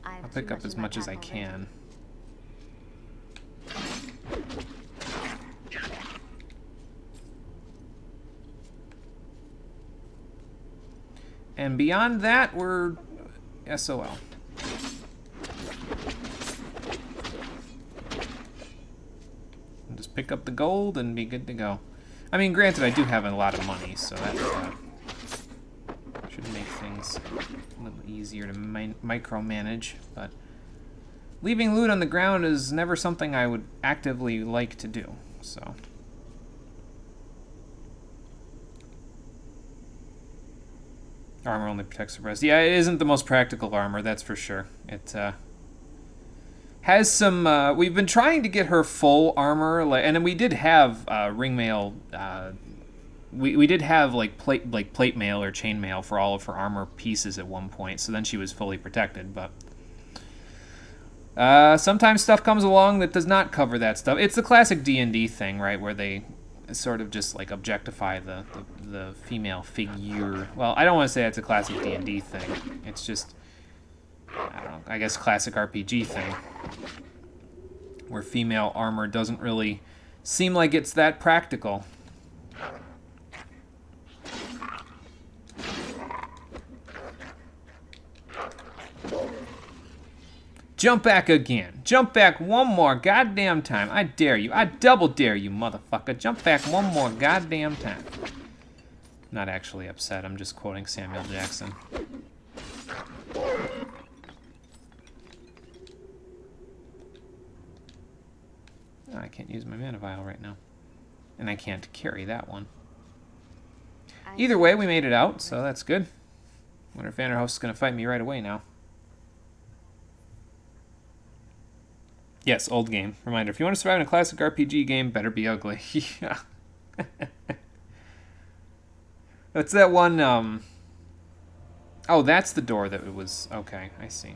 I'll pick up as much as I can. And beyond that, we're SOL. I'll just pick up the gold and be good to go. I mean, granted, I do have a lot of money, so that should make things a little easier to micromanage, but leaving loot on the ground is never something I would actively like to do, so. Armor only protects the rest. Yeah, it isn't the most practical armor, that's for sure. It has some... we've been trying to get her full armor, and then we did have ringmail... we did have plate mail or chain mail for all of her armor pieces at one point, so then she was fully protected, but... sometimes stuff comes along that does not cover that stuff. It's the classic D&D thing, right, where they sort of just like objectify the female figure. Well, I don't want to say it's a classic D&D thing. It's just, I don't know, I guess classic RPG thing, where female armor doesn't really seem like it's that practical. Jump back again. Jump back one more goddamn time. I dare you. I double dare you, motherfucker. Jump back one more goddamn time. Not actually upset. I'm just quoting Samuel Jackson. Oh, I can't use my mana vial right now. And I can't carry that one. Either way, we made it out, so that's good. Wonder if Vanderhost is going to fight me right away now. Yes, old game. Reminder, if you want to survive in a classic RPG game, better be ugly. Yeah. What's that one, Oh, that's the door that it was... Okay, I see.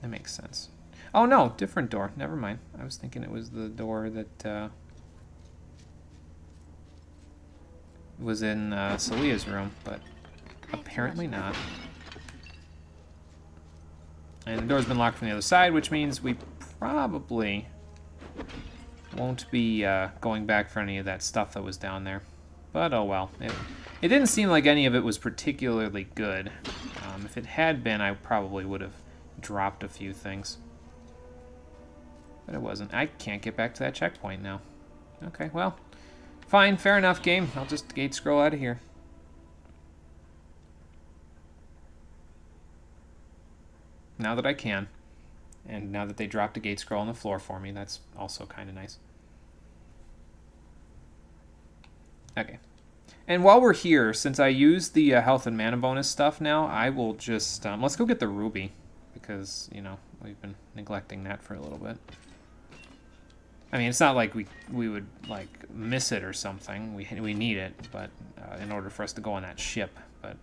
That makes sense. Oh, no, different door. Never mind. I was thinking it was the door that, was in, Celia's room, but apparently not. And the door's been locked from the other side, which means we probably won't be going back for any of that stuff that was down there. But oh well. It didn't seem like any of it was particularly good. If it had been, I probably would have dropped a few things. But it wasn't. I can't get back to that checkpoint now. Okay, well, fine, fair enough, game. I'll just gate scroll out of here. Now that I can, and now that they dropped a gate scroll on the floor for me, that's also kind of nice. Okay. And while we're here, since I used the health and mana bonus stuff now, I will just, let's go get the ruby, because, you know, we've been neglecting that for a little bit. I mean, it's not like we would, like, miss it or something. We need it, but, in order for us to go on that ship, but,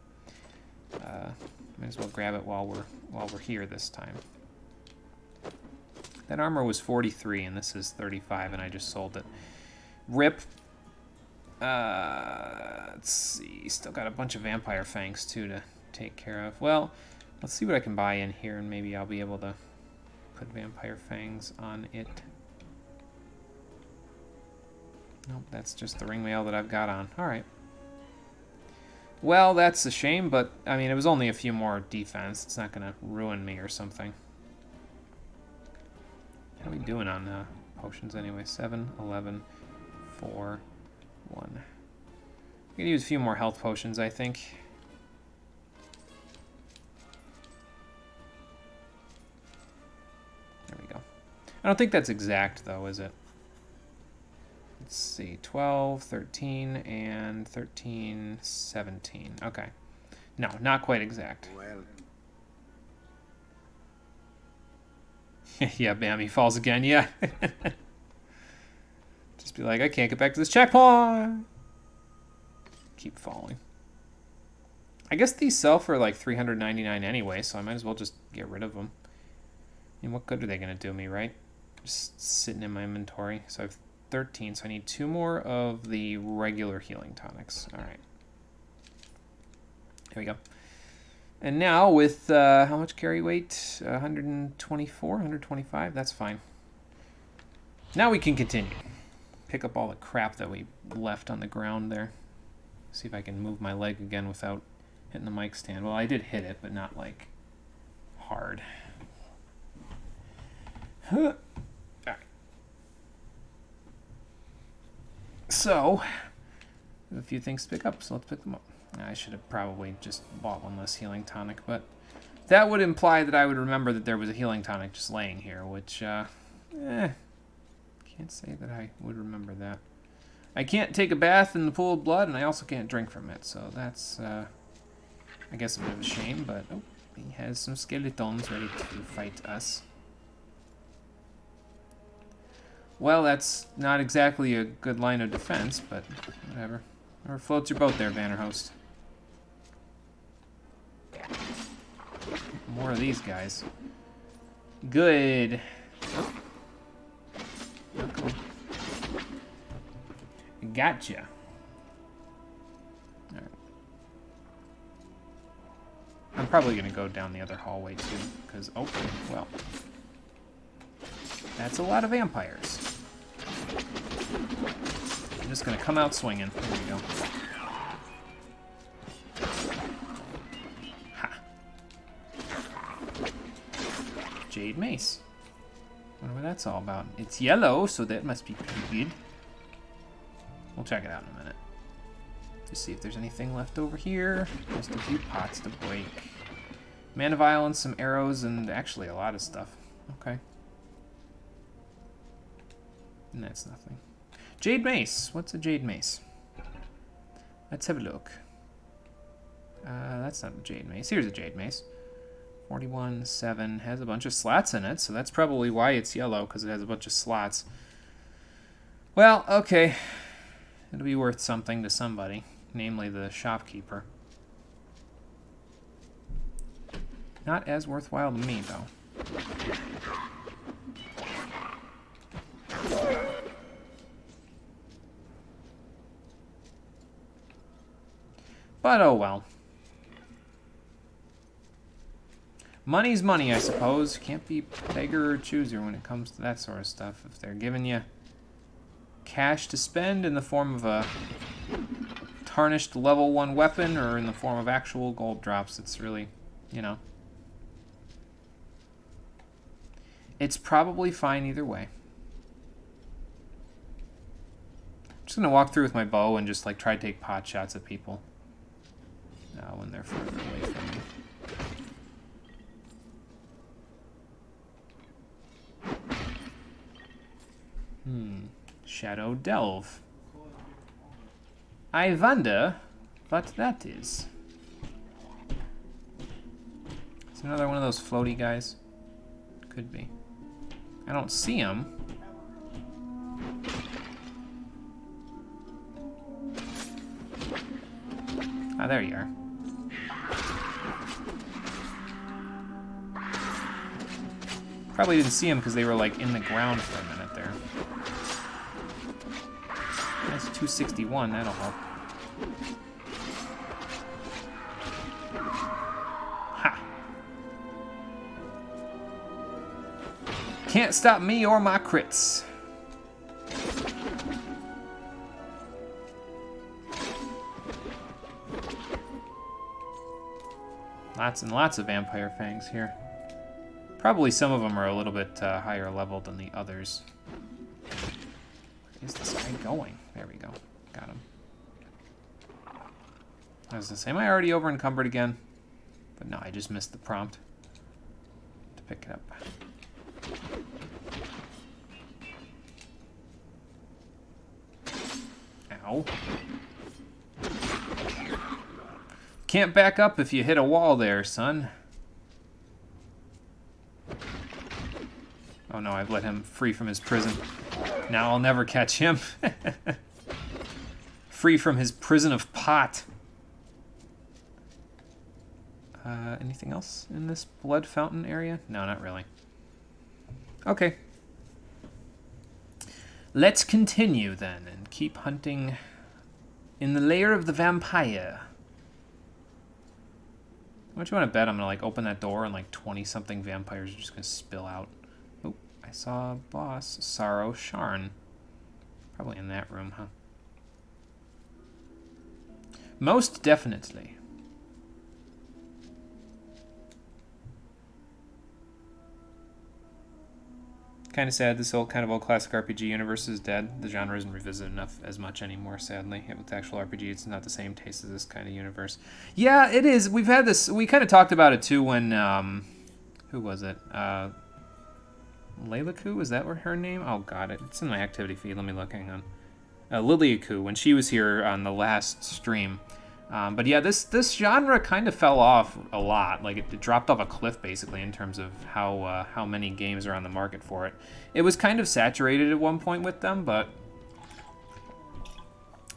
might as well grab it while we're here this time. That armor was 43 and this is 35 and I just sold it. Rip. Let's see. Still got a bunch of vampire fangs too to take care of. Well, let's see what I can buy in here and maybe I'll be able to put vampire fangs on it. Nope, that's just the ring mail that I've got on. Alright. Well, that's a shame, but, I mean, it was only a few more defense. It's not going to ruin me or something. How are we doing on potions anyway? 7, 11, 4, 1. I'm gonna use a few more health potions, I think. There we go. I don't think that's exact, though, is it? Let's see. 12, 13, and 13, 17. Okay. No, not quite exact. Well, Yeah, bam, he falls again. Yeah. Just be like, I can't get back to this checkpoint. Keep falling. I guess these sell for like $399 anyway, so I might as well just get rid of them. I mean, what good are they going to do me, right? Just sitting in my inventory. So I have 13, so I need 2 more of the regular healing tonics. All right. Here we go. And now with, how much carry weight? 124, 125? That's fine. Now we can continue. Pick up all the crap that we left on the ground there. See if I can move my leg again without hitting the mic stand. Well, I did hit it, but not, like, hard. All right. So, there's a few things to pick up, so let's pick them up. I should have probably just bought one less healing tonic, but that would imply that I would remember that there was a healing tonic just laying here, which, can't say that I would remember that. I can't take a bath in the pool of blood, and I also can't drink from it, so that's, I guess a bit of a shame, but oh, he has some skeletons ready to fight us. Well, that's not exactly a good line of defense, but whatever. Or floats your boat there, Vanderhost. More of these guys. Good. Oh. Oh, come on. Gotcha. Alright. I'm probably going to go down the other hallway, too, because, oh, well. That's a lot of vampires. I'm just going to come out swinging. There we go. Ha. Jade mace. Wonder what that's all about. It's yellow, so that must be pretty good. We'll check it out in a minute. Just see if there's anything left over here. Just a few pots to break. Mana vial and some arrows and actually a lot of stuff. Okay. And that's nothing. Jade mace. What's a jade mace? Let's have a look. That's not a jade mace. Here's a jade mace. 41.7 has a bunch of slots in it, so that's probably why it's yellow, because it has a bunch of slots. Well, okay. It'll be worth something to somebody, namely the shopkeeper. Not as worthwhile to me, though. But oh well. Money's money, I suppose. Can't be beggar or chooser when it comes to that sort of stuff. If they're giving you cash to spend in the form of a tarnished level 1 weapon or in the form of actual gold drops, it's really, you know. It's probably fine either way. I'm just going to walk through with my bow and just like try to take pot shots at people. When they're further away from me. Shadow Delve. I wonder what that is. Is it another one of those floaty guys? Could be. I don't see him. Ah, there you are. Probably didn't see them because they were like in the ground for a minute there. That's 261, that'll help. Ha! Can't stop me or my crits. Lots and lots of vampire fangs here. Probably some of them are a little bit higher level than the others. Where is this guy going? There we go. Got him. I was going to say, am I already over encumbered again? But no, I just missed the prompt to pick it up. Ow. Can't back up if you hit a wall there, son. Oh no, I've let him free from his prison. Now I'll never catch him. Free from his prison of pot. Anything else in this blood fountain area? No, not really. Okay. Let's continue then and keep hunting in the lair of the vampire. How much you want to bet I'm gonna like open that door and like 20-something vampires are just gonna spill out? Oh, I saw a boss, Sorrow Sharn. Probably in that room, huh? Most definitely. Kind of sad this old classic RPG universe is dead. The genre isn't revisited enough as much anymore, sadly. With actual RPG, it's not the same taste as this kind of universe. Yeah, it is. We've had this. We kind of talked about it too when who was it? Laylaku, is that her name? Oh god, it's in my activity feed. Let me look. Hang on. Liliaku, when she was here on the last stream. But yeah, this genre kind of fell off a lot. Like it dropped off a cliff basically in terms of how many games are on the market for it. It was kind of saturated at one point with them, but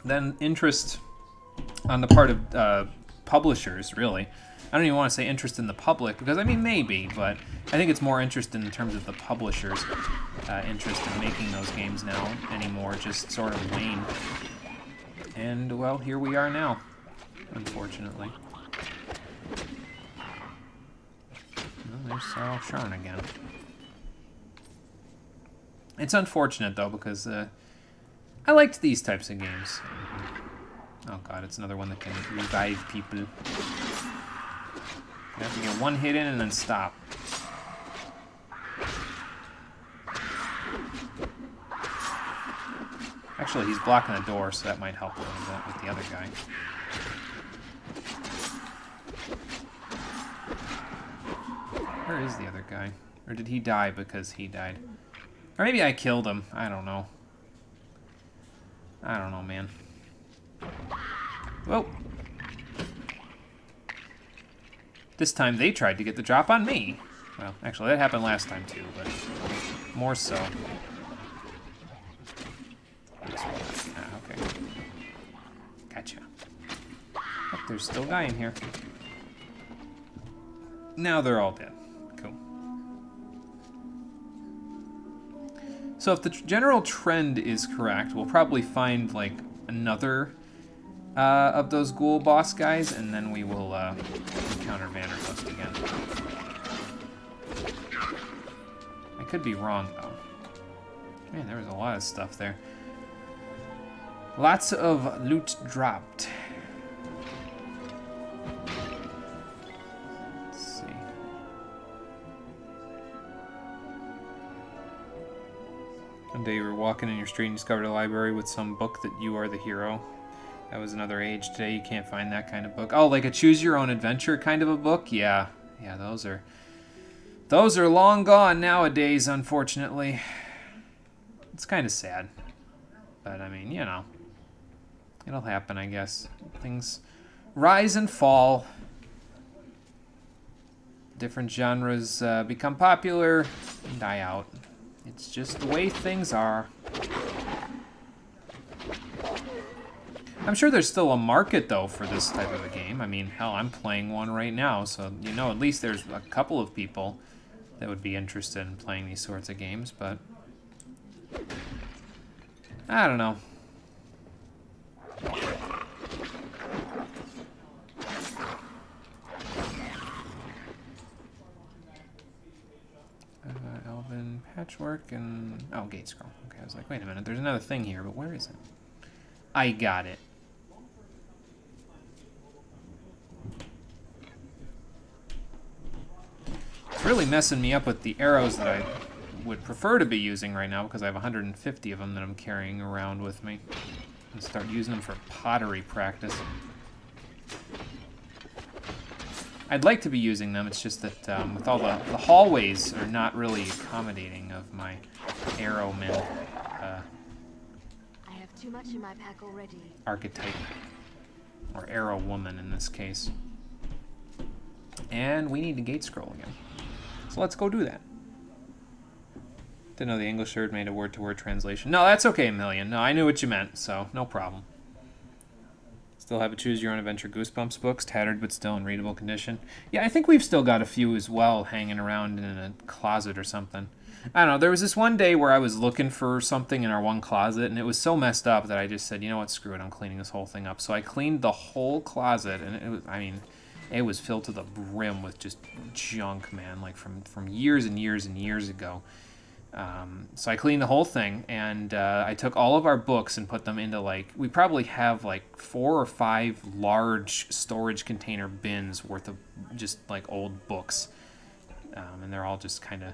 then interest on the part of publishers, really. I don't even want to say interest in the public because I mean maybe, but I think it's more interest in terms of the publishers' interest in making those games now anymore. Just sort of waned. And well, here we are now. Unfortunately. Well, there's Sorrow Sharn again. It's unfortunate, though, because I liked these types of games. Oh god, it's another one that can revive people. You have to get one hit in and then stop. Actually, he's blocking the door, so that might help a little bit with the other guy. Where is the other guy? Or did he die because he died? Or maybe I killed him. I don't know. I don't know, man. Whoa. This time they tried to get the drop on me. Well, actually, that happened last time too, but more so. Ah, okay. Gotcha. Oh, there's still a guy in here. Now they're all dead. Cool. So if the general trend is correct, we'll probably find like another of those ghoul boss guys, and then we will encounter Vanderlust again. I could be wrong though. Man, there was a lot of stuff there. Lots of loot dropped. One day you were walking in your street and discovered a library with some book that you are the hero. That was another age. Today you can't find that kind of book. Oh, like a choose your own adventure kind of a book? Yeah. Yeah, those are long gone nowadays, unfortunately. It's kind of sad. But I mean, you know. It'll happen, I guess. Things rise and fall. Different genres become popular and die out. It's just the way things are. I'm sure there's still a market, though, for this type of a game. I mean, hell, I'm playing one right now, so, you know, at least there's a couple of people that would be interested in playing these sorts of games, but I don't know. Elven Patchwork and... oh, Gate Scroll. Okay, I was like, wait a minute, there's another thing here, but where is it? I got it. really messing me up with the arrows that I would prefer to be using right now because I have 150 of them that I'm carrying around with me. And start using them for pottery practice. I'd like to be using them, it's just that with all the hallways are not really accommodating of my arrowmen I have too much in my pack already. archetype. Or arrow woman in this case. And we need the gate scroll again. So let's go do that. Didn't know the English word made a word-to-word translation. No, that's okay, Million. No, I knew what you meant, so no problem. Still have a Choose Your Own Adventure Goosebumps books, tattered but still in readable condition. Yeah, I think we've still got a few as well hanging around in a closet or something. I don't know, there was this one day where I was looking for something in our one closet, and it was so messed up that I just said, you know what, screw it, I'm cleaning this whole thing up. So I cleaned the whole closet, and it was, I mean, it was filled to the brim with just junk, man, like from years and years and years ago. So I cleaned the whole thing, and I took all of our books and put them into, like, we probably have like 4 or 5 large storage container bins worth of just like old books, and they're all just kind of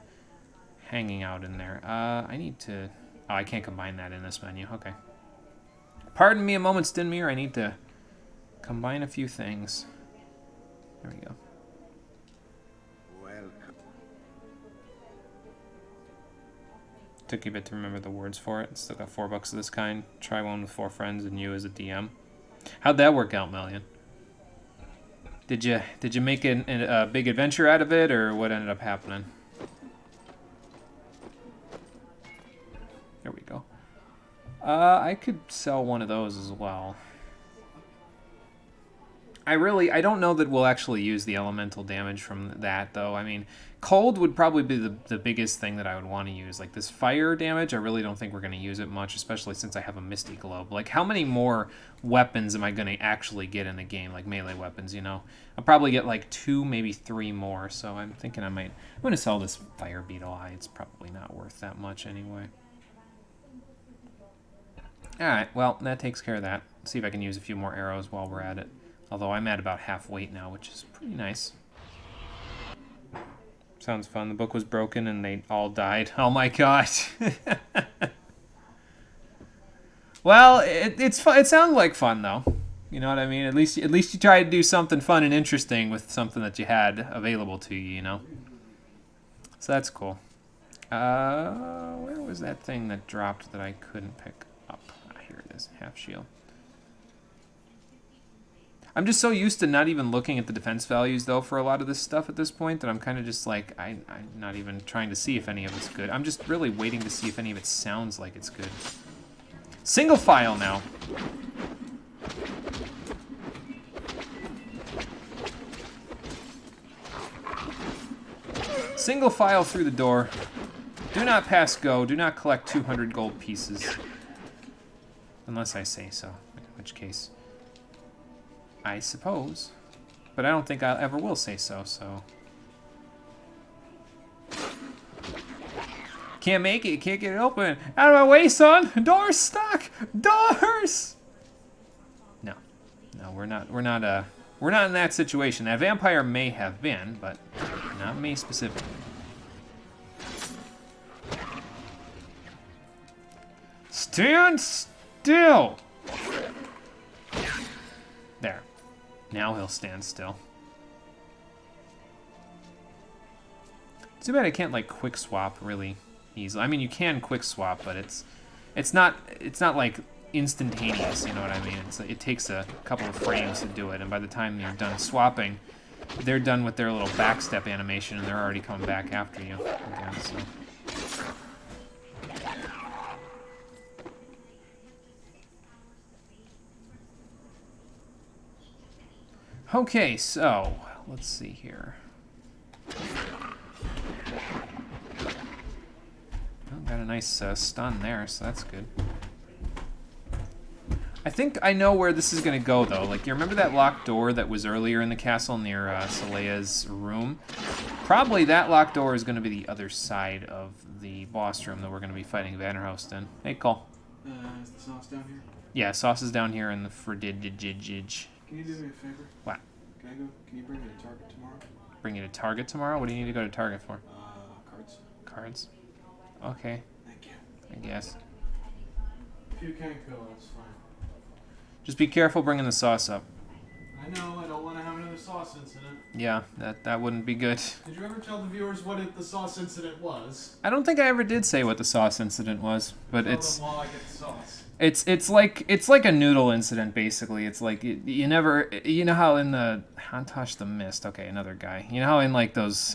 hanging out in there. I need to, oh, I can't combine that in this menu. Okay, pardon me a moment, Stinmere, I need to combine a few things. There we go. Took you a bit to remember the words for it. Still got 4 books of this kind. Try one with 4 friends and you as a DM. How'd that work out, Million? Did you make a big adventure out of it, or what ended up happening? There we go. I could sell one of those as well. I don't know that we'll actually use the elemental damage from that, though. I mean, cold would probably be the biggest thing that I would want to use. Like, this fire damage, I really don't think we're going to use it much, especially since I have a Misty Globe. Like, how many more weapons am I going to actually get in the game? Like, melee weapons, you know? I'll probably get, like, 2, maybe 3 more, so I'm thinking I'm going to sell this Fire Beetle Eye. It's probably not worth that much anyway. Alright, well, that takes care of that. Let's see if I can use a few more arrows while we're at it. Although I'm at about half weight now, which is pretty nice. Sounds fun. The book was broken and they all died. Oh my god. Well, it's fun. It sounded like fun though. You know what I mean? At least you tried to do something fun and interesting with something that you had available to you, you know? So that's cool. Where was that thing that dropped that I couldn't pick up? Ah, here it is. Half shield. I'm just so used to not even looking at the defense values, though, for a lot of this stuff at this point, that I'm kind of just like, I'm not even trying to see if any of it's good. I'm just really waiting to see if any of it sounds like it's good. Single file now. Single file through the door. Do not pass go. Do not collect 200 gold pieces. Unless I say so, in which case... I suppose. But I don't think I ever will say so, so... Can't make it, can't get it open. Out of my way, son! Door's stuck! Doors! No. No, we're not in that situation. That vampire may have been, but not me specifically. Stand still! There. Now he'll stand still. Too bad I can't like quick swap really easily. I mean, you can quick swap, but it's not like instantaneous. You know what I mean? It takes a couple of frames to do it, and by the time you're done swapping, they're done with their little backstep animation, and they're already coming back after you again. So. Okay, so let's see here. Oh, got a nice stun there, so that's good. I think I know where this is going to go, though. Like, you remember that locked door that was earlier in the castle near Solea's room? Probably that locked door is going to be the other side of the boss room that we're going to be fighting Vanderhoust in. Hey, Cole. Is the sauce down here? Yeah, sauce is down here in the fridge. Can you do me a favor? What? Can you bring me to Target tomorrow? bring you to Target tomorrow? What do you need to go to Target for? Cards. Cards? Okay, Thank you. I guess. If you can't go, that's fine. Just be careful bringing the sauce up. I know, I don't want to have another sauce incident. Yeah, that wouldn't be good. Did you ever tell the viewers what the sauce incident was? I don't think I ever did say what the sauce incident was, but Tell it's... them while I get the sauce. It's like a noodle incident basically. It's like you never, you know how in the Hantosh the Mist, okay, another guy. You know how in like those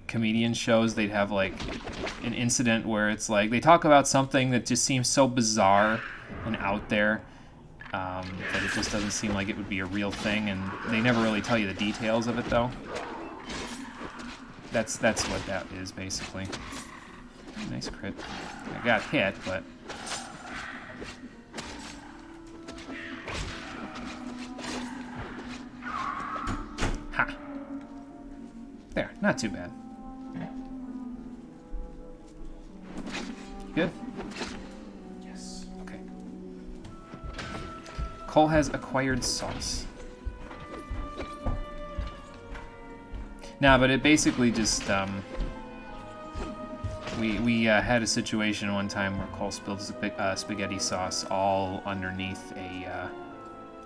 comedian shows they'd have like an incident where it's like they talk about something that just seems so bizarre and out there that it just doesn't seem like it would be a real thing, and they never really tell you the details of it though. That's what that is basically. Nice crit. I got hit, but. Ha! There, not too bad. Good? Yes. Okay. Cole has acquired sauce. Nah, but it basically just, we had a situation one time where Cole spilled spaghetti sauce all underneath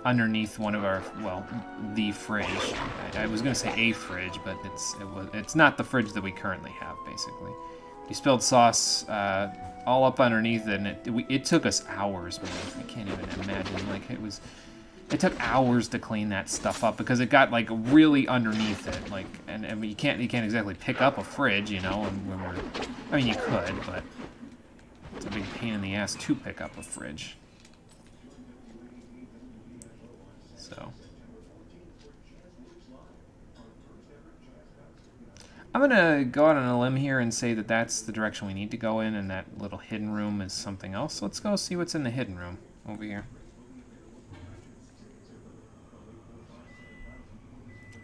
underneath one of our, well, the fridge. I was gonna say a fridge, but it's not the fridge that we currently have, basically. He spilled sauce all up underneath it, and it took us hours, man. I can't even imagine. Like, it took hours to clean that stuff up because it got like really underneath it. Like, and you can't exactly pick up a fridge, you know. And I mean, you could, but it's a big pain in the ass to pick up a fridge. So I'm gonna go out on a limb here and say that that's the direction we need to go in, and that little hidden room is something else. Let's go see what's in the hidden room over here.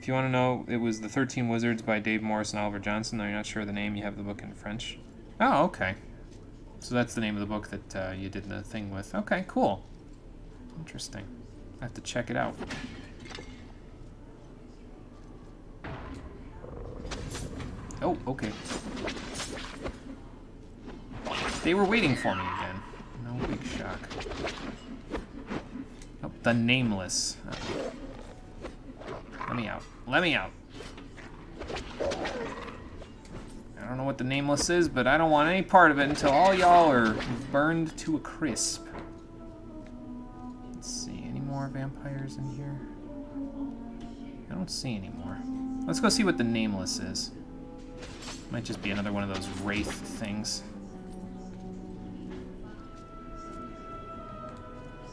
If you want to know, it was The 13 Wizards by Dave Morris and Oliver Johnson. Though you're not sure of the name, you have the book in French. Oh, okay. So that's the name of the book that you did the thing with. Okay, cool. Interesting. I have to check it out. Oh, okay. They were waiting for me again. No big shock. Oh, the Nameless. Uh-oh. Let me out. Let me out. I don't know what the Nameless is, but I don't want any part of it until all y'all are burned to a crisp. Let's see, any more vampires in here? I don't see any more. Let's go see what the Nameless is. Might just be another one of those wraith things.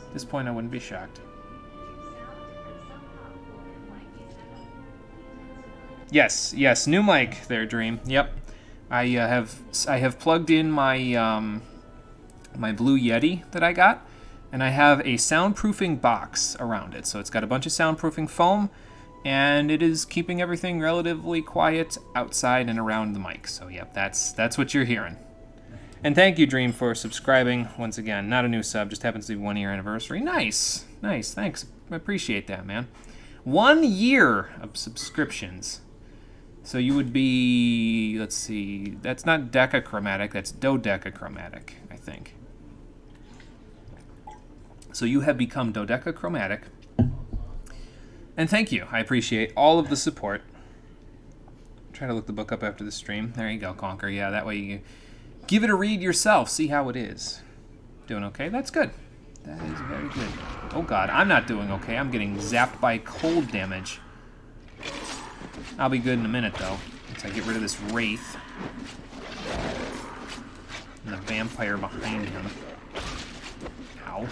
At this point, I wouldn't be shocked. Yes, yes, new mic there, Dream. Yep, I have plugged in my my Blue Yeti that I got, and I have a soundproofing box around it. So it's got a bunch of soundproofing foam, and it is keeping everything relatively quiet outside and around the mic. So yep, that's what you're hearing. And thank you, Dream, for subscribing once again. Not a new sub, just happens to be 1 year anniversary. Nice, nice, thanks. I appreciate that, man. 1 year of subscriptions. So you would be, let's see, that's not decachromatic, that's dodecachromatic, I think. So you have become dodecachromatic. And thank you. I appreciate all of the support. Try to look the book up after the stream. There you go, Conquer. Yeah, that way you give it a read yourself. See how it is. Doing okay? That's good. That is very good. Oh, God. I'm not doing okay. I'm getting zapped by cold damage. I'll be good in a minute, though. Once I get rid of this wraith. And the vampire behind him. Ow.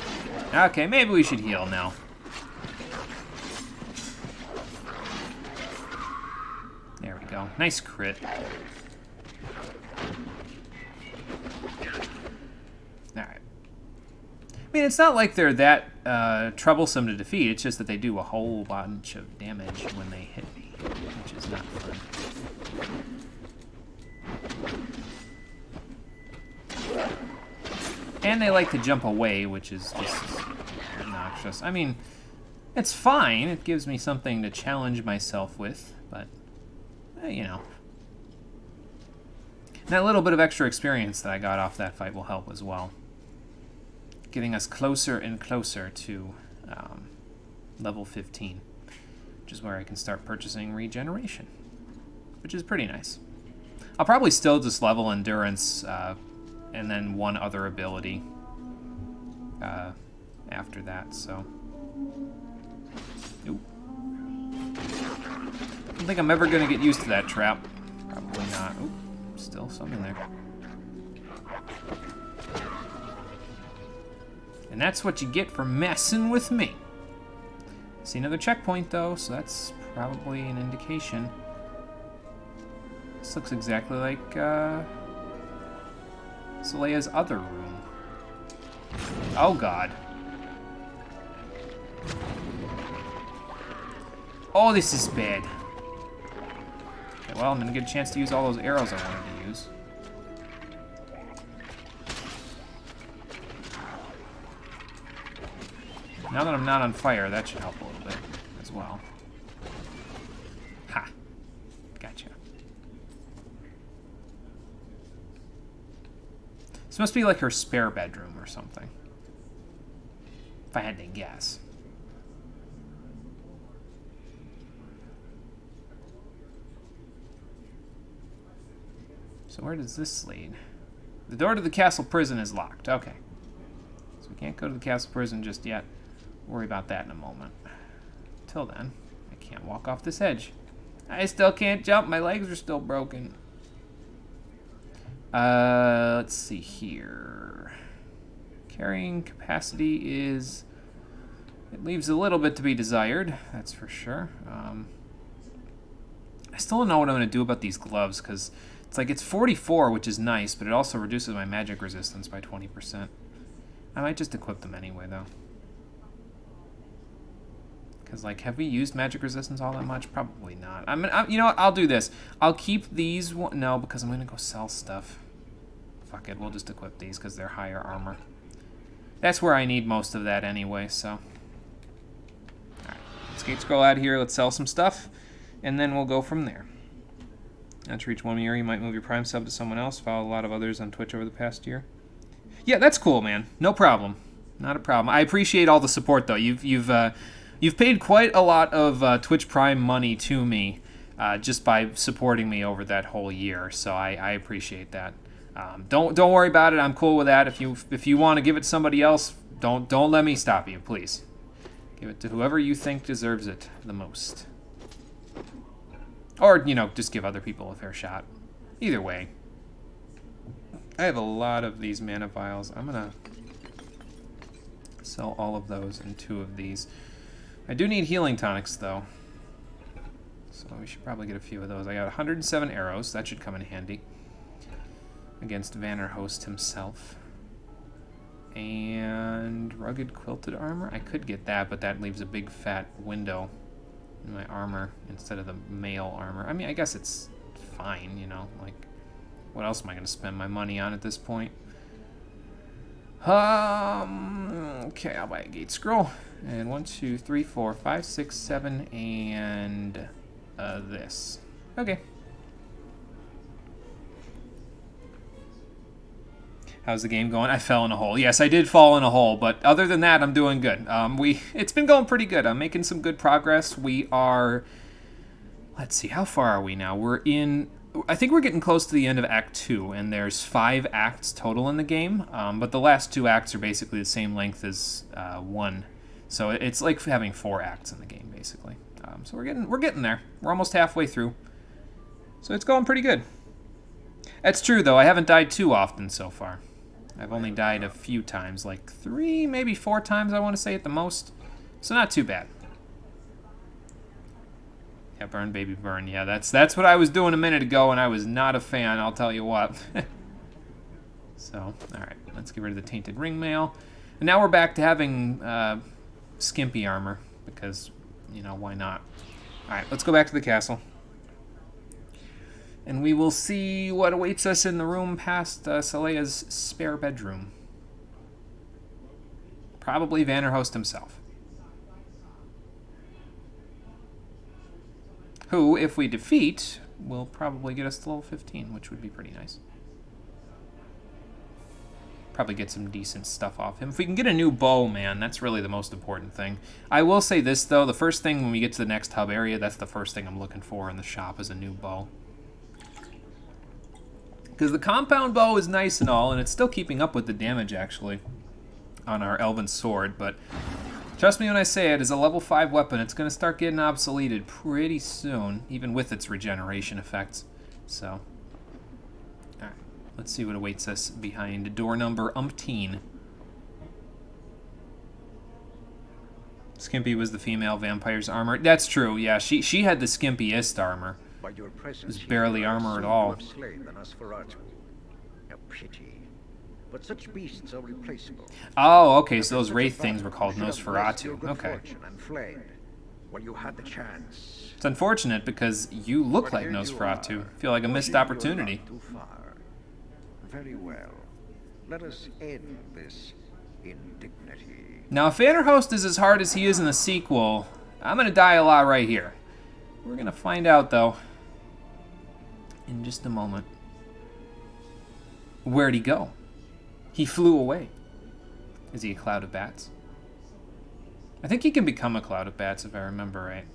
Okay, maybe we should heal now. There we go. Nice crit. Alright. I mean, it's not like they're that troublesome to defeat. It's just that they do a whole bunch of damage when they hit me, which is not fun. And they like to jump away, which is just obnoxious. I mean, it's fine. It gives me something to challenge myself with, but you know. And that little bit of extra experience that I got off that fight will help as well. Getting us closer and closer to level 15, which is where I can start purchasing regeneration, which is pretty nice. I'll probably still just level endurance and then one other ability after that, so. Oop. I don't think I'm ever going to get used to that trap. Probably not. Oop, still something there. And that's what you get for messing with me. See another checkpoint, though, so that's probably an indication. This looks exactly like Solea's other room. Oh, God. Oh, this is bad. Okay, well, I'm going to get a chance to use all those arrows I wanted to use. Now that I'm not on fire, that should help a little bit as well. Ha! Gotcha. This must be like her spare bedroom or something. If I had to guess. So where does this lead? The door to the castle prison is locked. Okay. So we can't go to the castle prison just yet. Worry about that in a moment. Till then, I can't walk off this edge. I still can't jump. My legs are still broken. Let's see here. Carrying capacity is... It leaves a little bit to be desired, that's for sure. I still don't know what I'm going to do about these gloves, because it's like it's 44, which is nice, but it also reduces my magic resistance by 20%. I might just equip them anyway, though. Because, like, have we used magic resistance all that much? Probably not. You know what? I'll do this. I'll keep these... No, because I'm going to go sell stuff. Fuck it. We'll just equip these because they're higher armor. That's where I need most of that anyway, so... Alright. Let's get scroll out of here. Let's sell some stuff. And then we'll go from there. Now to reach 1 year, you might move your Prime sub to someone else. Follow a lot of others on Twitch over the past year. Yeah, that's cool, man. No problem. Not a problem. I appreciate all the support, though. You've paid quite a lot of Twitch Prime money to me just by supporting me over that whole year, so I appreciate that. Don't worry about it. I'm cool with that. If you want to give it to somebody else, don't let me stop you, please. Give it to whoever you think deserves it the most. Or, you know, just give other people a fair shot. Either way. I have a lot of these mana vials. I'm going to sell all of those and 2 of these. I do need healing tonics, though. So we should probably get a few of those. I got 107 arrows. That should come in handy. Against Vanderhost himself. And rugged quilted armor. I could get that, but that leaves a big fat window in my armor instead of the mail armor. I mean, I guess it's fine, you know. Like, what else am I going to spend my money on at this point? Okay, I'll buy a gate scroll. And 1, 2, 3, 4, 5, 6, 7, and this. Okay. How's the game going? I fell in a hole. Yes, I did fall in a hole, but other than that, I'm doing good. It's been going pretty good. I'm making some good progress. We are... Let's see, how far are we now? I think we're getting close to the end of Act 2, and there's 5 acts total in the game, but the last 2 acts are basically the same length as 1. So it's like having 4 acts in the game, basically. So we're getting there. We're almost halfway through. So it's going pretty good. That's true, though. I haven't died too often so far. I've only died a few times, like 3, maybe 4 times, I want to say, at the most. So not too bad. Yeah, burn, baby, burn. Yeah, that's what I was doing a minute ago, and I was not a fan, I'll tell you what. So, alright, let's get rid of the tainted ring mail. And now we're back to having skimpy armor, because, you know, why not? Alright, let's go back to the castle. And we will see what awaits us in the room past Solea's spare bedroom. Probably Vanderhost himself. Who, if we defeat, will probably get us to level 15, which would be pretty nice. Probably get some decent stuff off him. If we can get a new bow, man, that's really the most important thing. I will say this, though. The first thing when we get to the next hub area, that's the first thing I'm looking for in the shop is a new bow. Because the compound bow is nice and all, and it's still keeping up with the damage, actually, on our elven sword. But trust me when I say it, as a level 5 weapon, it's going to start getting obsoleted pretty soon, even with its regeneration effects. So, alright, let's see what awaits us behind door number umpteen. Skimpy was the female vampire's armor. That's true, yeah, she had the skimpiest armor. By your presence, It was barely armor at all. slain the Nosferatu. A pity. But such beasts are replaceable. Oh, okay, so those wraith things were called Nosferatu. Okay. And fled when you had the chance. It's unfortunate because you look like Nosferatu. Feel like a missed opportunity. Too far. Very well. Let us end this indignity. Now, if Vanderhost is as hard as he is in the sequel, I'm going to die a lot right here. We're going to find out, though, in just a moment. Where'd he go? He flew away. Is he a cloud of bats? I think he can become a cloud of bats, if I remember right.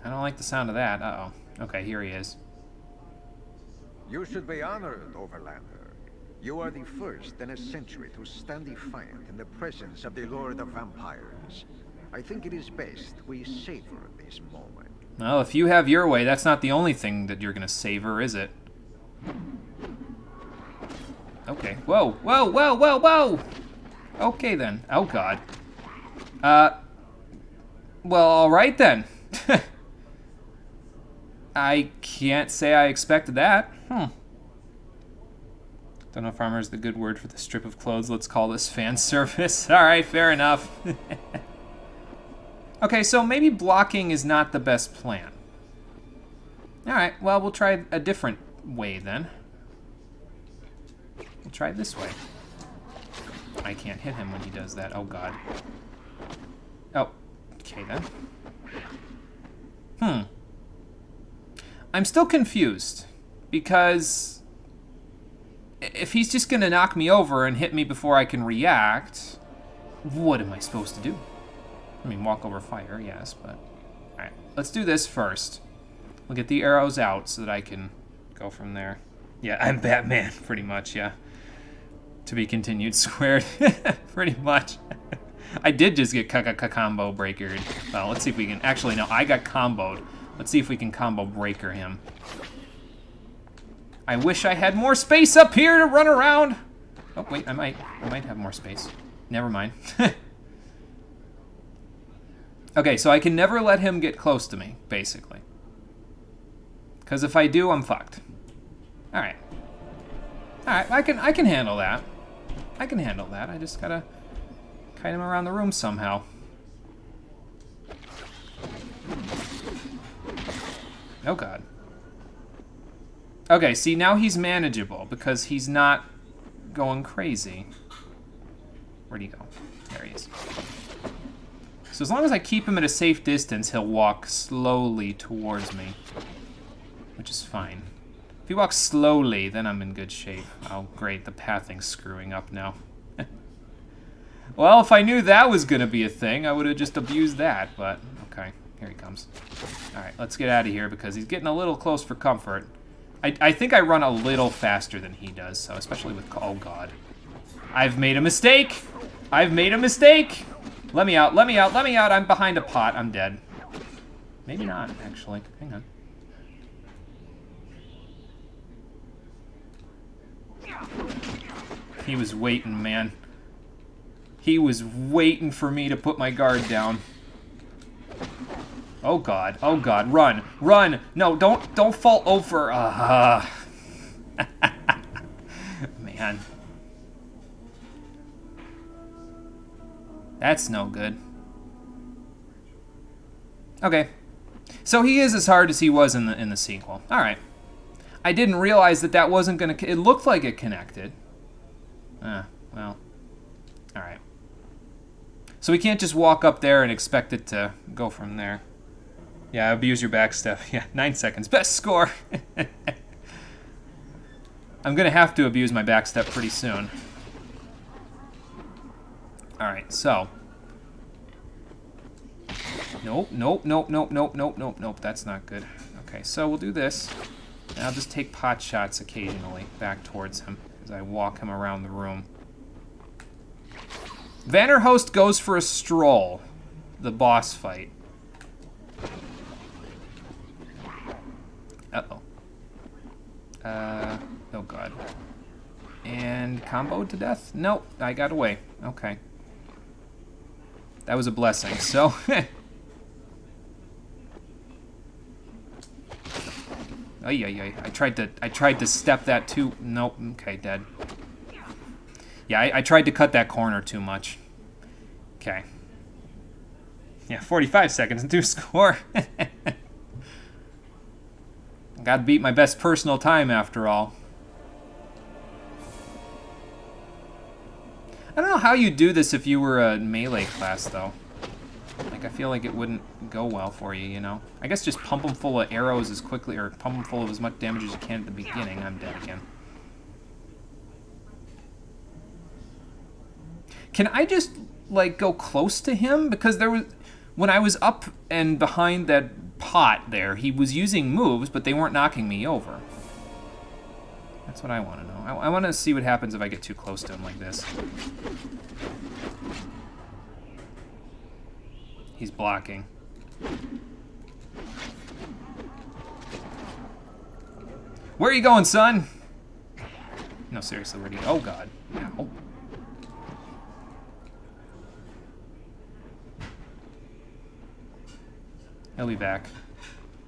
I don't like the sound of that. Uh-oh. Okay, here he is. You should be honored, Overlander. You are the first in a century to stand defiant in the presence of the Lord of Vampires. I think it is best we savor this moment. Well, if you have your way, that's not the only thing that you're going to savor, is it? Okay. Whoa, whoa, whoa, whoa, whoa! Okay, then. Oh, God. Well, alright, then. I can't say I expected that. Don't know if armor is the good word for the strip of clothes. Let's call this fan service. Alright, fair enough. Okay, so maybe blocking is not the best plan. Alright, well, we'll try a different way then. We'll try it this way. I can't hit him when he does that. Oh, God. Oh, okay then. I'm still confused, because if he's just going to knock me over and hit me before I can react, what am I supposed to do? I mean, walk over fire, yes, but... Alright, let's do this first. We'll get the arrows out so that I can go from there. Yeah, I'm Batman, pretty much, yeah. To be continued squared, pretty much. I did just get combo breakered. Well, let's see if we can... Actually, no, I got comboed. Let's see if we can combo breaker him. I wish I had more space up here to run around. Oh, wait, I might have more space. Never mind. Okay, so I can never let him get close to me, basically. Because if I do, I'm fucked. Alright. Alright, I can handle that. I can handle that. I just gotta kite him around the room somehow. Oh, God. Okay, see, now he's manageable because he's not going crazy. Where'd he go? There he is. So as long as I keep him at a safe distance, he'll walk slowly towards me, which is fine. If he walks slowly, then I'm in good shape. Oh, great, the pathing's screwing up now. Well, if I knew that was going to be a thing, I would have just abused that, but okay, here he comes. All right, let's get out of here because he's getting a little close for comfort. I think I run a little faster than he does, so especially with... Oh, God. I've made a mistake! I've made a mistake! Let me out, let me out, let me out! I'm behind a pot, I'm dead. Maybe not, actually. Hang on. He was waiting, man. He was waiting for me to put my guard down. Oh, God. Oh, God. Run. Run. No, don't fall over. Man. That's no good. Okay. So he is as hard as he was in the sequel. All right. I didn't realize that wasn't going to... It looked like it connected. Well. All right. So we can't just walk up there and expect it to go from there. Yeah, abuse your backstep. Yeah, 9 seconds. Best score! I'm gonna have to abuse my backstep pretty soon. Alright, so. Nope, nope, nope, nope, nope, nope, nope, nope. That's not good. Okay, so we'll do this. And I'll just take pot shots occasionally back towards him as I walk him around the room. Vanderhost goes for a stroll. The boss fight. Uh-oh. Oh god. And comboed to death? Nope, I got away. Okay. That was a blessing, so... Ay. I tried to step that too... Nope, okay, dead. Yeah, I tried to cut that corner too much. Okay. Yeah, 45 seconds to score. Gotta beat my best personal time after all. I don't know how you do this if you were a melee class, though. Like, I feel like it wouldn't go well for you, you know? I guess just pump them full of arrows as quickly, or pump them full of as much damage as you can at the beginning. I'm dead again. Can I just, like, go close to him? Because there was... When I was up and behind that pot there, he was using moves, but they weren't knocking me over. That's what I want to know. I want to see what happens if I get too close to him like this. He's blocking. Where are you going, son? No, seriously, where do you... Oh, God. Ow. He'll be back.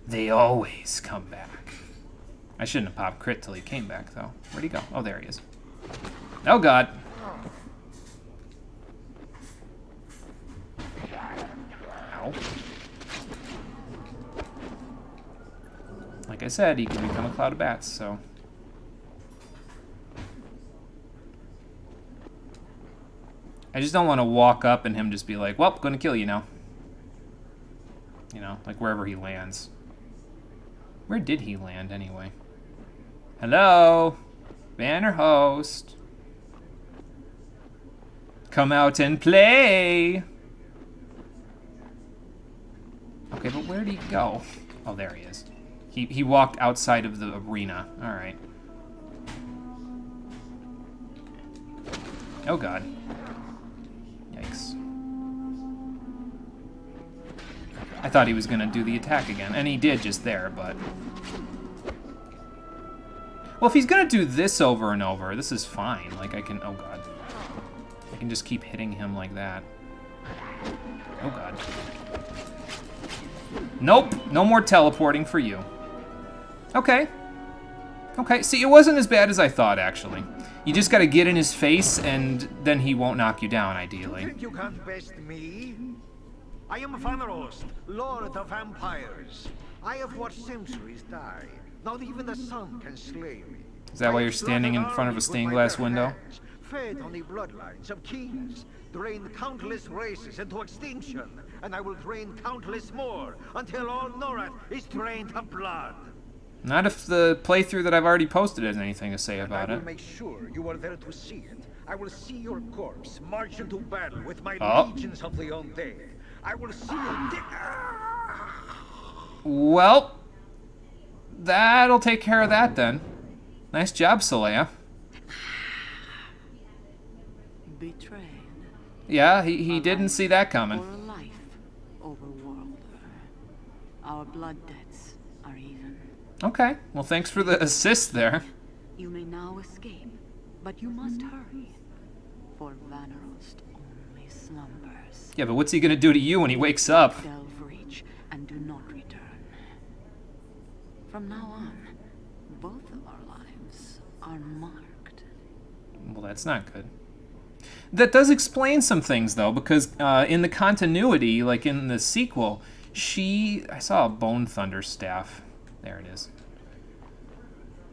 They always come back. I shouldn't have popped crit till he came back, though. Where'd he go? Oh, there he is. Oh, God. Ow. Like I said, he can become a cloud of bats, so... I just don't want to walk up and him just be like, well, gonna kill you now. You know, like wherever he lands. Where did he land, anyway? Hello? Banner host. Come out and play! Okay, but where'd he go? Oh, there he is. He walked outside of the arena. Alright. Oh, God. Yikes. I thought he was gonna do the attack again, and he did just there, but... Well, if he's gonna do this over and over, this is fine. Like, I can... Oh, God. I can just keep hitting him like that. Oh, God. Nope! No more teleporting for you. Okay. Okay, see, it wasn't as bad as I thought, actually. You just gotta get in his face, and then he won't knock you down, ideally. Think you can't best me? I am Vanrost, Lord of Vampires. I have watched centuries die. Not even the sun can slay me. Is that why you're standing in front of a stained glass window? Fed on the bloodlines of kings, drained countless races into extinction, and I will drain countless more until all Norrath is drained of blood. Not if the playthrough that I've already posted has anything to say about I it. will make sure you are there to see it. I will see your corpse march into battle with my legions of the undead. I will see you. Well, that'll take care of that then. Nice job, Solea. Betrayed. Yeah, he didn't see that coming. For a life, overworlder. Our blood debts are even. Okay, well thanks for the assist there. You may now escape, but you must hurry. For Vanrost only slumbers. Yeah, but what's he gonna do to you when he wakes up? Delve reach and do not return. From now on, both of our lives are marked. Well, that's not good. That does explain some things, though, because in the continuity, like in the sequel, I saw a Bone Thunder staff. There it is.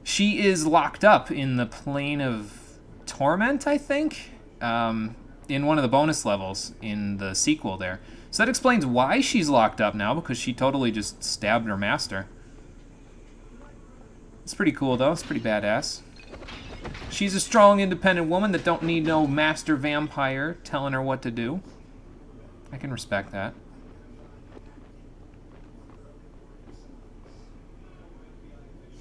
She is locked up in the plane of torment, I think. in one of the bonus levels in the sequel there. So that explains why she's locked up now, because she totally just stabbed her master. It's pretty cool, though. It's pretty badass. She's a strong, independent woman that don't need no master vampire telling her what to do. I can respect that.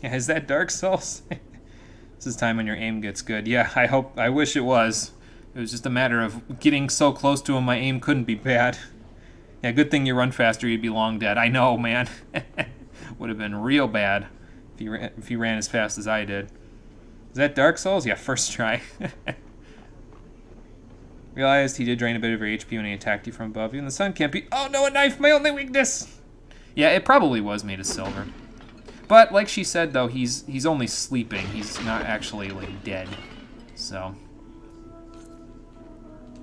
Yeah, is that Dark Souls? This is time when your aim gets good. Yeah, I wish it was. It was just a matter of getting so close to him, my aim couldn't be bad. Yeah, good thing you run faster, you'd be long dead. I know, man. Would have been real bad if he ran as fast as I did. Is that Dark Souls? Yeah, first try. Realized he did drain a bit of your HP when he attacked you from above you, and the sun can't be... Oh no, a knife! My only weakness! Yeah, it probably was made of silver. But, like she said, though, he's only sleeping. He's not actually, like, dead. So...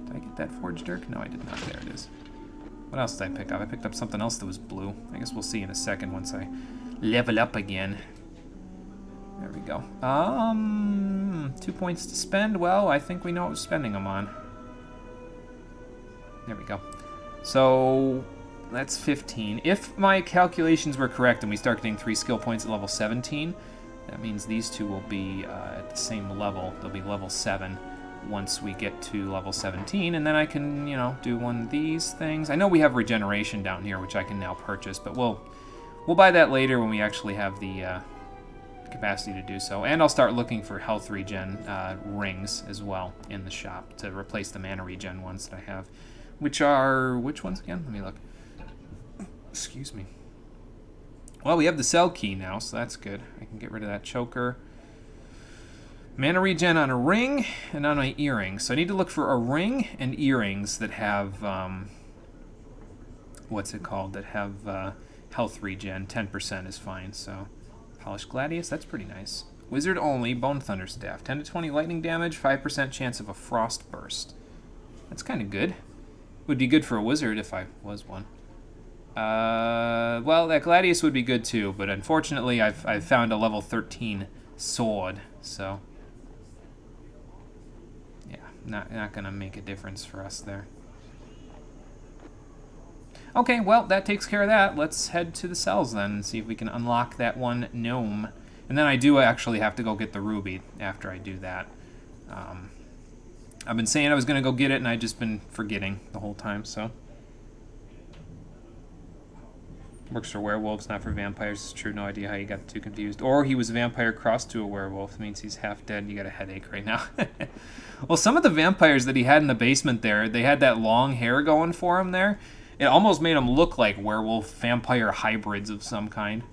Did I get that forged dirk? No, I did not. There it is. What else did I pick up? I picked up something else that was blue. I guess we'll see in a second once I level up again. There we go. 2 points to spend. Well, I think we know what we're spending them on. There we go. So, that's 15. If my calculations were correct and we start getting 3 skill points at level 17, that means these two will be at the same level. They'll be level 7 once we get to level 17, and then I can, you know, do one of these things. I know we have regeneration down here, which I can now purchase, but we'll buy that later when we actually have the capacity to do so. And I'll start looking for health regen rings as well in the shop to replace the mana regen ones that I have. Which are... which ones again? Let me look. Excuse me. Well, we have the cell key now, so that's good. I can get rid of that choker. Mana regen on a ring and on my earring. So I need to look for a ring and earrings that have... what's it called? That have health regen. 10% is fine, so... Polished Gladius, that's pretty nice. Wizard only, Bone Thunder Staff. 10 to 20 lightning damage, 5% chance of a frost burst. That's kind of good. Would be good for a wizard if I was one. Well, that Gladius would be good too, but unfortunately I've found a level 13 sword, so... Yeah, not gonna make a difference for us there. Okay, well, that takes care of that. Let's head to the cells then and see if we can unlock that one gnome. And then I do actually have to go get the ruby after I do that. I've been saying I was going to go get it, and I've just been forgetting the whole time, so. Works for werewolves, not for vampires. It's true, no idea how you got the two confused. Or he was a vampire crossed to a werewolf. It means he's half dead and you got a headache right now. Well, some of the vampires that he had in the basement there, they had that long hair going for him there. It almost made them look like werewolf-vampire hybrids of some kind.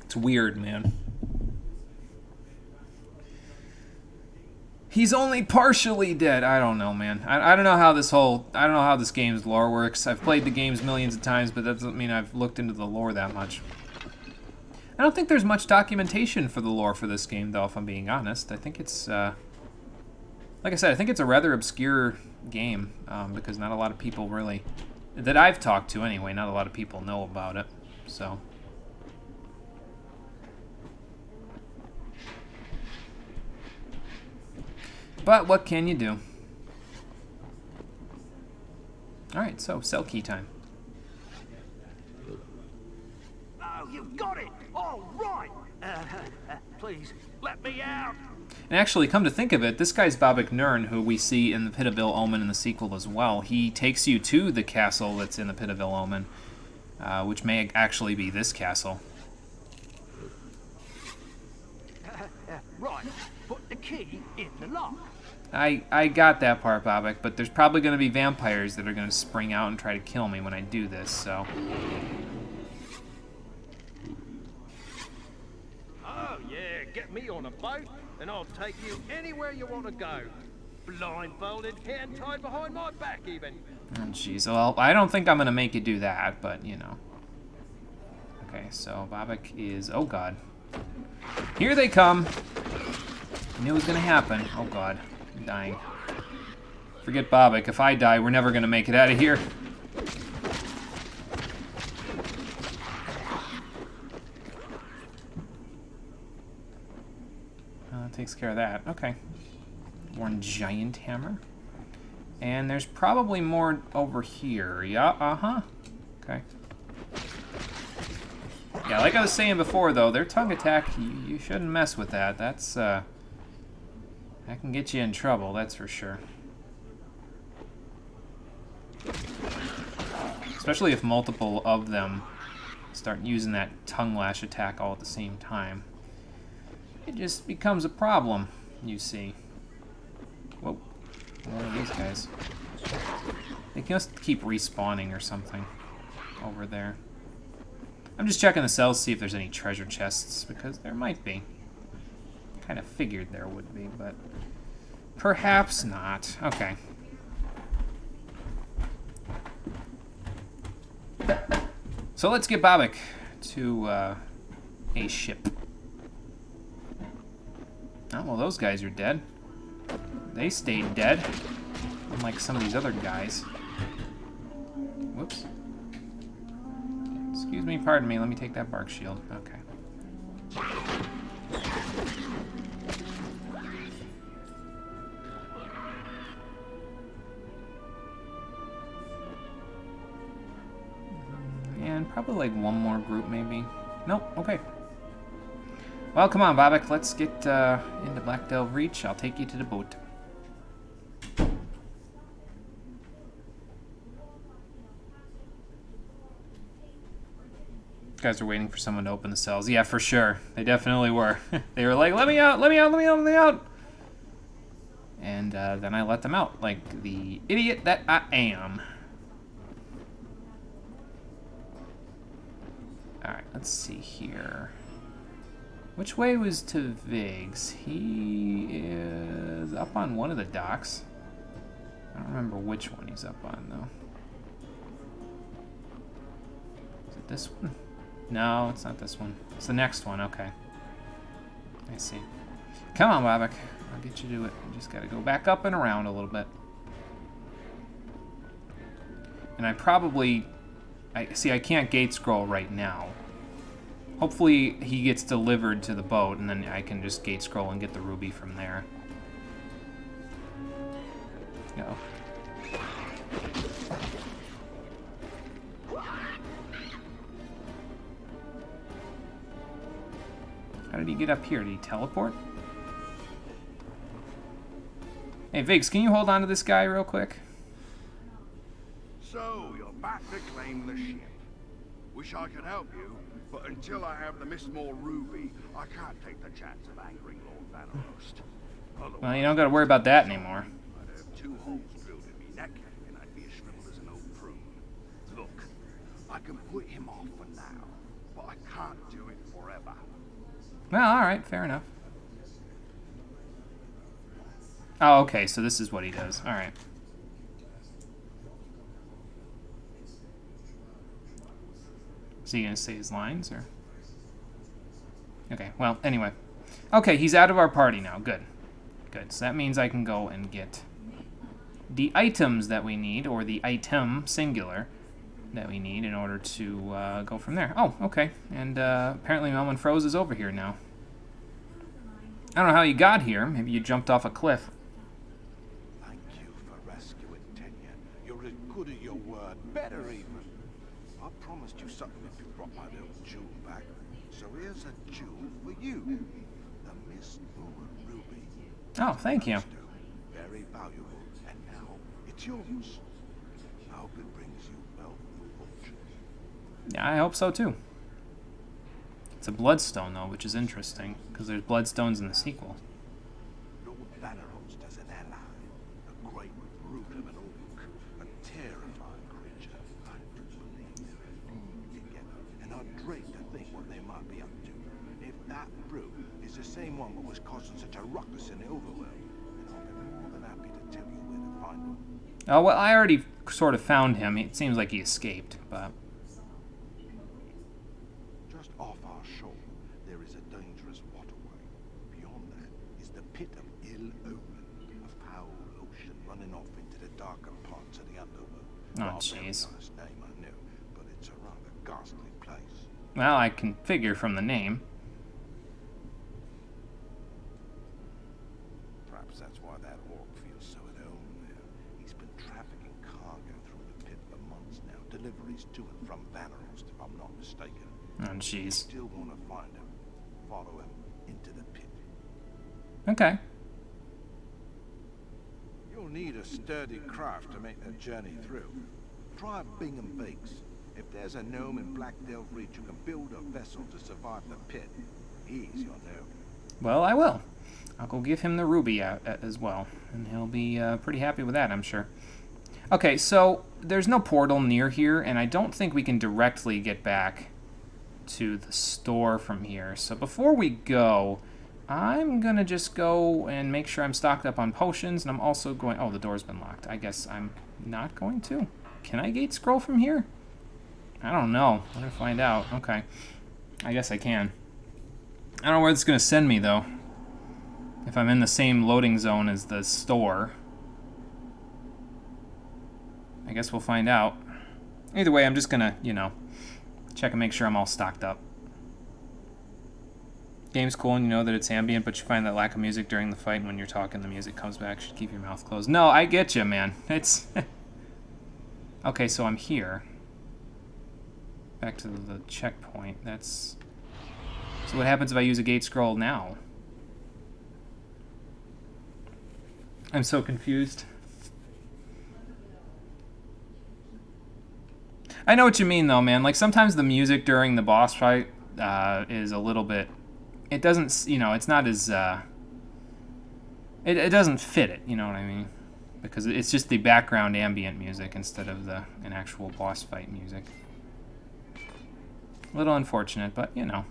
It's weird, man. He's only partially dead. I don't know, man. I don't know how this game's lore works. I've played the games millions of times, but that doesn't mean I've looked into the lore that much. I don't think there's much documentation for the lore for this game, though, if I'm being honest. I think it's, like I said, I think it's a rather obscure game, because not a lot of people really, that I've talked to anyway, not a lot of people know about it, so... But what can you do? Alright, so cell key time. Oh, you've got it! All right! Please, let me out! And actually, come to think of it, this guy's Babak Nern, who we see in the Pit of Ill Omen in the sequel as well. He takes you to the castle that's in the Pit of Ill Omen, which may actually be this castle. Right, put the key in the lock. I got that part, Babak, but there's probably going to be vampires that are going to spring out and try to kill me when I do this, so... Oh, yeah, get me on a boat, and I'll take you anywhere you want to go. Blindfolded, hand tied behind my back, even. Oh, jeez. Well, I don't think I'm going to make you do that, but, you know. Okay, so Babak is... Oh, God. Here they come. I knew it was going to happen. Oh, God. I'm dying. Forget Babak. If I die, we're never going to make it out of here. Takes care of that. Okay. Worn giant hammer. And there's probably more over here. Yeah, uh-huh. Okay. Yeah, like I was saying before, though, their tongue attack, you shouldn't mess with that. That's, that can get you in trouble, that's for sure. Especially if multiple of them start using that tongue lash attack all at the same time. It just becomes a problem, you see. Whoa. What are these guys? They must keep respawning or something over there. I'm just checking the cells to see if there's any treasure chests, because there might be. Kind of figured there would be, but perhaps not. Okay. So let's get Babak to a ship. Oh, well, those guys are dead. They stayed dead, unlike some of these other guys. Whoops. Excuse me, pardon me, let me take that bark shield. Okay. And probably like one more group, maybe. Nope, okay. Well, come on, Babak, let's get into Black Delve Reach. I'll take you to the boat. Guys are waiting for someone to open the cells. Yeah, for sure. They definitely were. They were like, let me out, let me out, let me out, let me out. And then I let them out, like the idiot that I am. Alright, let's see here. Which way was to Viggs? He is up on one of the docks. I don't remember which one he's up on, though. Is it this one? No, it's not this one. It's the next one, okay. I see. Come on, Babak. I'll get you to it. You just gotta go back up and around a little bit. And I probably... I can't gate scroll right now. Hopefully he gets delivered to the boat, and then I can just gate scroll and get the ruby from there. No. How did he get up here? Did he teleport? Hey, Viggs, can you hold on to this guy real quick? So, you're back to claim the ship. Wish I could help you, but until I have the Miss Moore ruby, I can't take the chance of angering Lord Vannerost. Well, you don't gotta worry about that anymore. I'd have 2 holes drilled in me neck, and I'd be as shriveled as an old prune. Look, I can put him off for now, but I can't do it forever. Well, alright, fair enough. Oh, okay, so this is what he does. Alright. Is he gonna say his lines, or? Okay, well, anyway. Okay, he's out of our party now. Good. Good. So that means I can go and get the items that we need, or the item, singular, that we need in order to go from there. Oh, okay. And apparently Melman Froze is over here now. I don't know how you got here. Maybe you jumped off a cliff. Thank you for rescuing Tenya. You're as good at your word, better even. I promised you something if you brought my little jewel back. So here's a jewel for you. The Miss Moore ruby. Oh, thank you. Very valuable. And now it's yours. I hope it brings you wealth and fortune. Yeah, I hope so too. It's a bloodstone though, which is interesting, because there's bloodstones in the sequel. Lord Vannerost as an ally. A great brute of an orc. A terrifying creature. I do believe they're together. And I dread to think what they might be up to. If that brute is the same one that was causing such a ruckus in the overworld, then I'll be more than happy to tell you where to find him. Oh, well, I already sort of found him. It seems like he escaped, but... Just off our shore, there is a dangerous waterway. Beyond that is the pit of ill omen, a foul ocean running off into the darker parts of the underworld. Oh, Not a very jeez. nice name, I know, but it's a rather ghastly place. Well, I can figure from the name. Perhaps Perhaps that's why that orc feels so at home there. He's been trafficking cargo through the pit for months now. Deliveries to and from Vannerost, if I'm not mistaken. Oh, jeez. Still want to find him. Follow him into the pit. Okay. You'll need a sturdy craft to make that journey through. Try Bingham Bakes. If there's a gnome in Black Delve Reach who can build a vessel to survive the pit, he's your gnome. Well, I will. I'll go give him the ruby as well, and he'll be pretty happy with that, I'm sure. Okay, so there's no portal near here, and I don't think we can directly get back to the store from here. So before we go, I'm going to just go and make sure I'm stocked up on potions, and I'm also going... Oh, the door's been locked. I guess I'm not going to. Can I gate scroll from here? I don't know. We're going to find out. Okay. I guess I can. I don't know where this is going to send me, though. If I'm in the same loading zone as the store. I guess we'll find out. Either way, I'm just going to, you know, check and make sure I'm all stocked up. Game's cool and you know that it's ambient, but you find that lack of music during the fight, and when you're talking, the music comes back. Should keep your mouth closed. No, I get you, man. It's... Okay, so I'm here. Back to the checkpoint. That's... So what happens if I use a gate scroll now? I'm so confused. I know what you mean, though, man. Like, sometimes the music during the boss fight is a little bit... It doesn't, you know, it's not as... It doesn't fit it, you know what I mean? Because it's just the background ambient music instead of an actual boss fight music. A little unfortunate, but, you know.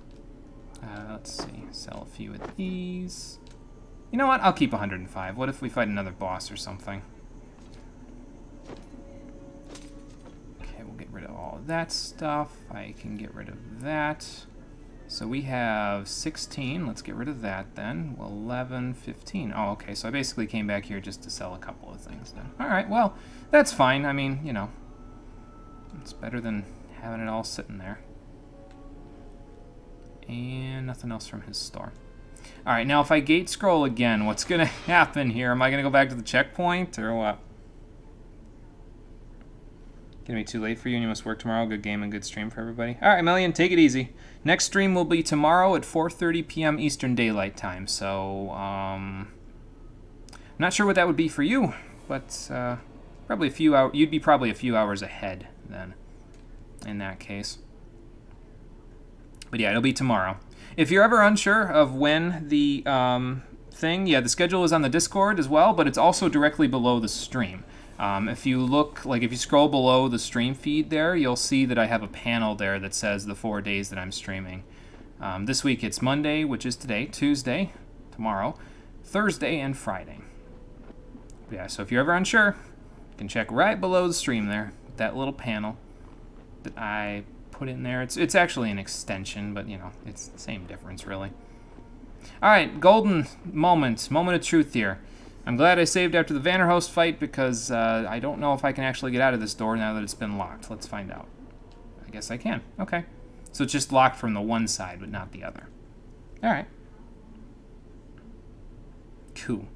Let's see. Sell a few of these. You know what? I'll keep 105. What if we fight another boss or something? Okay, we'll get rid of all of that stuff. I can get rid of that. So we have 16. Let's get rid of that then. 11, 15. Oh, okay. So I basically came back here just to sell a couple of things then. All right. Well, that's fine. I mean, you know, it's better than having it all sitting there. And nothing else from his store. All right. Now, if I gate scroll again, what's going to happen here? Am I going to go back to the checkpoint or what? Gonna be too late for you and you must work tomorrow. Good game and good stream for everybody. All right, Million, take it easy. Next stream will be tomorrow at 4:30 p.m. Eastern Daylight Time. So, I'm not sure what that would be for you, but probably a few hours. You'd be probably a few hours ahead then, in that case. But yeah, it'll be tomorrow. If you're ever unsure of when the thing, yeah, the schedule is on the Discord as well, but it's also directly below the stream. If you look, like if you scroll below the stream feed there, you'll see that I have a panel there that says the 4 days that I'm streaming. This week it's Monday, which is today, Tuesday, tomorrow, Thursday, and Friday. Yeah, so if you're ever unsure, you can check right below the stream there, that little panel that I put in there. It's actually an extension, but you know, it's the same difference really. All right, golden moment of truth here. I'm glad I saved after the Vannerost fight because I don't know if I can actually get out of this door now that it's been locked. Let's find out. I guess I can. Okay. So it's just locked from the one side, but not the other. All right. Cool.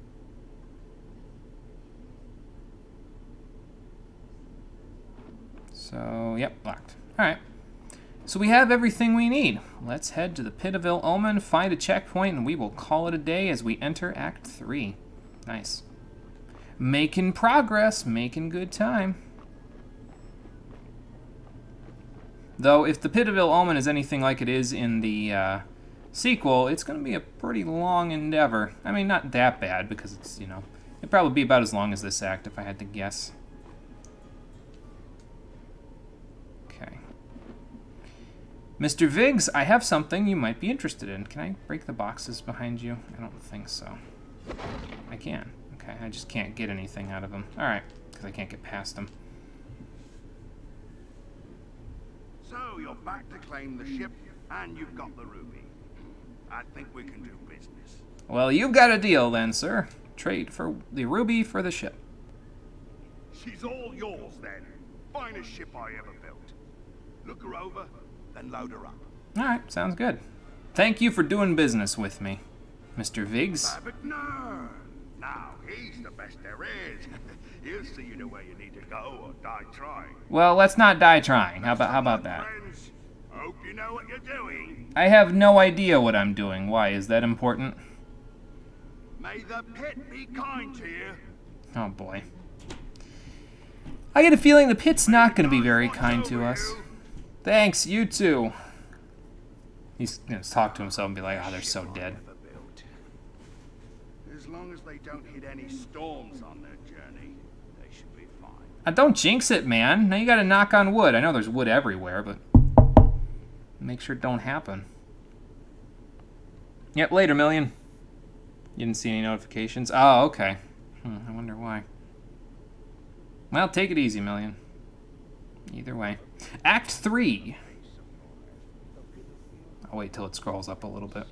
So, yep, locked. All right. So we have everything we need. Let's head to the Pit of Ill Omen, find a checkpoint, and we will call it a day as we enter Act 3. Nice. Making progress, making good time. Though, if the Pit of Ill Omen is anything like it is in the sequel, it's going to be a pretty long endeavor. I mean, not that bad, because it's, you know, it'd probably be about as long as this act, if I had to guess. Okay. Mr. Viggs, I have something you might be interested in. Can I break the boxes behind you? I don't think so. I can. Okay, I just can't get anything out of them. All right, because I can't get past them. So you're back to claim the ship, and you've got the ruby. I think we can do business. Well, you've got a deal then, sir. Trade for the ruby for the ship. She's all yours then. Finest ship I ever built. Look her over, then load her up. All right, sounds good. Thank you for doing business with me, Mr. Viggs. But no. Now, Yes, there is. He'll see you the way you need to go or die trying. Well, let's not die trying. How about that? Friends, hope you know what you're doing. I have no idea what I'm doing. Why? Is that important? May the pit be kind to you. Oh, boy. I get a feeling the pit's not going to be very kind to us. Thanks, you too. He's going to talk to himself and be like, oh, they're so dead. As long as they don't hit any storms on their journey, they should be fine. Don't jinx it, man. Now you got to knock on wood. I know there's wood everywhere, but make sure it don't happen. Yep, later, Million. You didn't see any notifications? Oh, okay. I wonder why. Well, take it easy, Million. Either way. Act 3. I'll wait till it scrolls up a little bit.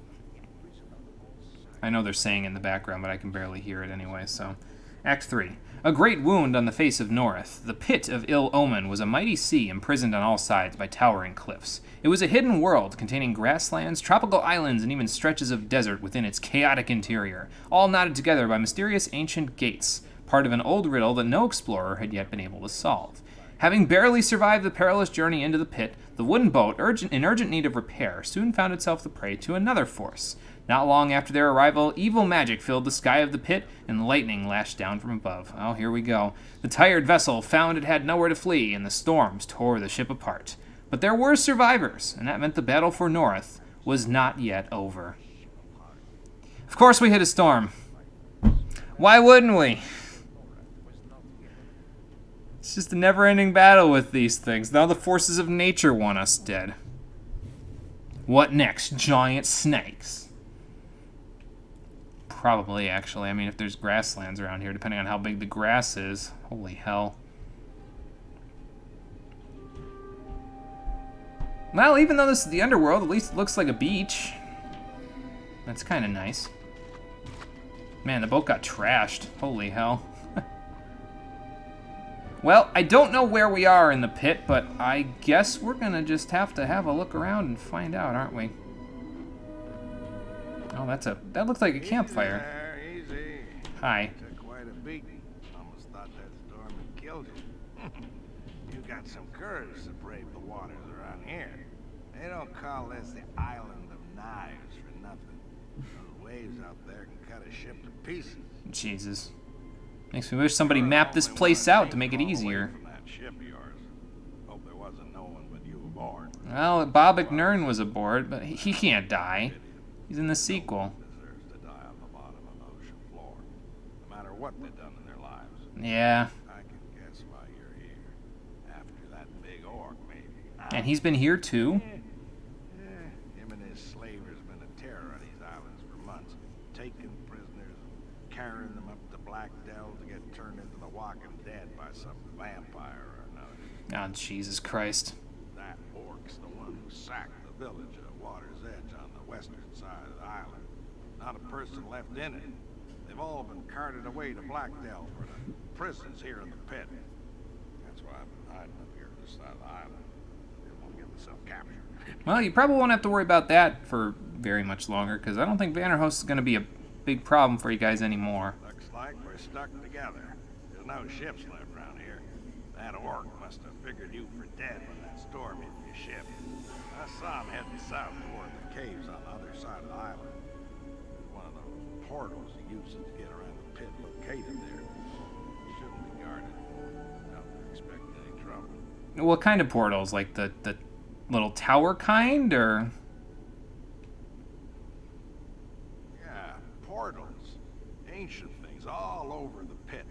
I know they're saying in the background, but I can barely hear it anyway, so. Act 3. A great wound on the face of Norrath. The pit of ill omen was a mighty sea imprisoned on all sides by towering cliffs. It was a hidden world containing grasslands, tropical islands, and even stretches of desert within its chaotic interior, all knotted together by mysterious ancient gates, part of an old riddle that no explorer had yet been able to solve. Having barely survived the perilous journey into the pit, the wooden boat, in urgent need of repair, soon found itself the prey to another force. Not long after their arrival, evil magic filled the sky of the pit, and lightning lashed down from above. Oh, here we go. The tired vessel found it had nowhere to flee, and the storms tore the ship apart. But there were survivors, and that meant the battle for Norrath was not yet over. Of course we hit a storm. Why wouldn't we? It's just a never-ending battle with these things. Now the forces of nature want us dead. What next? Giant snakes. Probably, actually. I mean, if there's grasslands around here, depending on how big the grass is. Holy hell. Well, even though this is the underworld, at least it looks like a beach. That's kind of nice. Man, the boat got trashed. Holy hell. Well, I don't know where we are in the pit, but I guess we're gonna just have to have a look around and find out, aren't we? Oh, that looks like a campfire. Easy. Hi. Took quite a beating. Almost thought that storm had killed you. You got some courage to brave the waters around here. They don't call this the Island of Knives for nothing. Those waves out there can cut a ship to pieces. Jesus. Makes me wish somebody mapped this place out to make it easier. From that ship of yours. Hope there wasn't no one but you aboard. Well, Bob McNern was aboard, but he can't die. He's in the sequel. Deserves to die on the bottom of the ocean floor, no matter what they've done in their lives. Yeah. I can guess why you're here. After that big orc, maybe. And he's been here too? Him and his slavers been a terror on these islands for months, taking prisoners and carrying them up to Black Dells to get turned into the Walking Dead by some vampire or another. Oh, Jesus Christ. That orc's the one who sacked the village of Water's Edge on the western side of the island. Not a person left in it. They've all been carted away to Blackdell for the prisons here in the pit. That's why I've been hiding up here this side of the island. Didn't want to get myself captured. Well, you probably won't have to worry about that for very much longer, because I don't think Vanderhost is going to be a big problem for you guys anymore. Looks like we're stuck together. There's no ships left around here. That orc must have figured you for dead when that storm hit your ship. I saw him heading south toward the caves on the other side of the island. There's one of those portals he uses to get around the pit located there. Shouldn't be guarded. Don't expect any trouble. What kind of portals? Like the little tower kind, or? Yeah, portals. Ancient things all over the pit.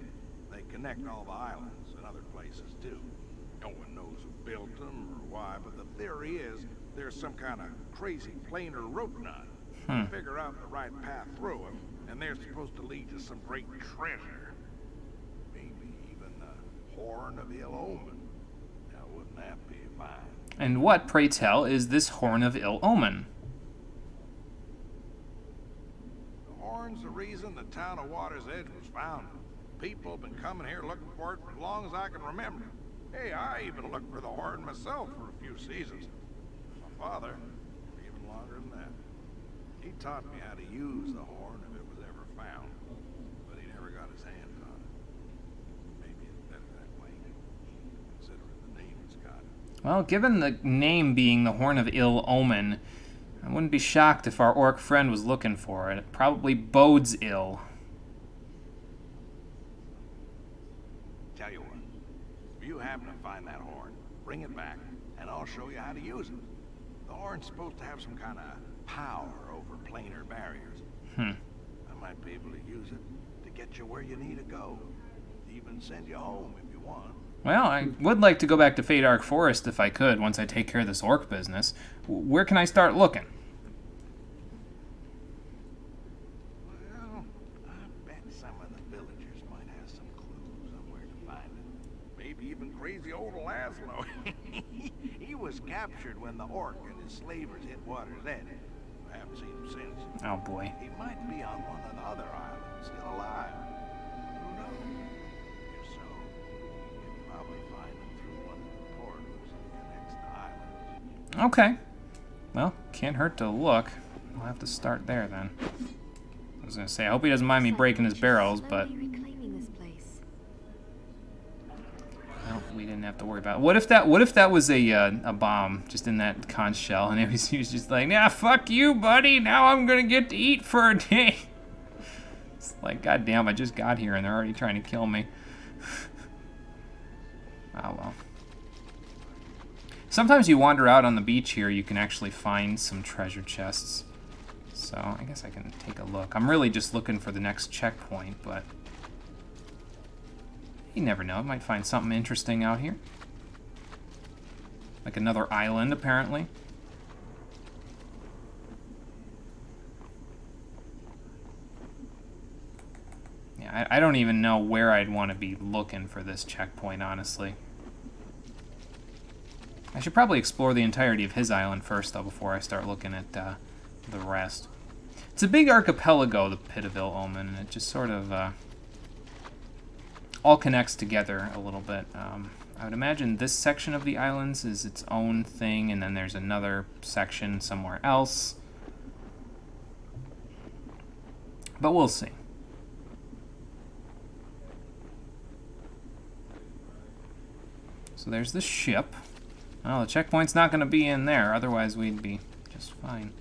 They connect all the islands and other places too. No one knows who built them or why, but the theory is there's some kind of crazy planar route knot. You figure out the right path through them, and they're supposed to lead to some great treasure. Maybe even the Horn of Ill Omen. Now, wouldn't that be fine? And what, pray tell, is this Horn of Ill Omen? The Horn's the reason the town of Water's Edge was founded. People have been coming here looking for it for as long as I can remember. Hey, I even looked for the Horn myself for a few seasons. My father, even longer than that. He taught me how to use the Horn if it was ever found, but he never got his hands on Well, given the name being the Horn of Ill Omen, I wouldn't be shocked if our orc friend was looking for it. It probably bodes ill. Tell you what, if you happen to find that horn, bring it back, and I'll show you how to use it. The horn's supposed to have some kind of power over planar barriers. I might be able to use it to get you where you need to go. Even send you home if you want. Well, I would like to go back to Fadark Forest if I could, once I take care of this orc business. Where can I start looking? Well, I bet some of the villagers might have some clues on where to find it. Maybe even crazy old Laszlo. He was captured when the orc and his slavers hit Water's Edge. I haven't seen him since. Oh boy. He might be on one of the other islands, still alive. Who knows? If so, you'll probably find him through one of the portals that connects the islands. Okay. Well, can't hurt to look. I'll have to start there then. I was gonna say, I hope he doesn't mind me breaking his barrels, but Reclaiming this place. well, we didn't have to worry about it. What if that was a bomb just in that conch shell, and he was just like, "Yeah, fuck you, buddy. Now I'm gonna get to eat for a day." It's like, goddamn, I just got here and they're already trying to kill me. Oh well. Sometimes you wander out on the beach here, you can actually find some treasure chests. So I guess I can take a look. I'm really just looking for the next checkpoint, but you never know. I might find something interesting out here. Like another island, apparently. Yeah, I don't even know where I'd want to be looking for this checkpoint, honestly. I should probably explore the entirety of his island first, though, before I start looking at the rest. It's a big archipelago, the Pit of Ill Omen, and it just sort of all connects together a little bit. I would imagine this section of the islands is its own thing, and then there's another section somewhere else. But we'll see. So there's the ship. Well, the checkpoint's not going to be in there, otherwise we'd be just fine.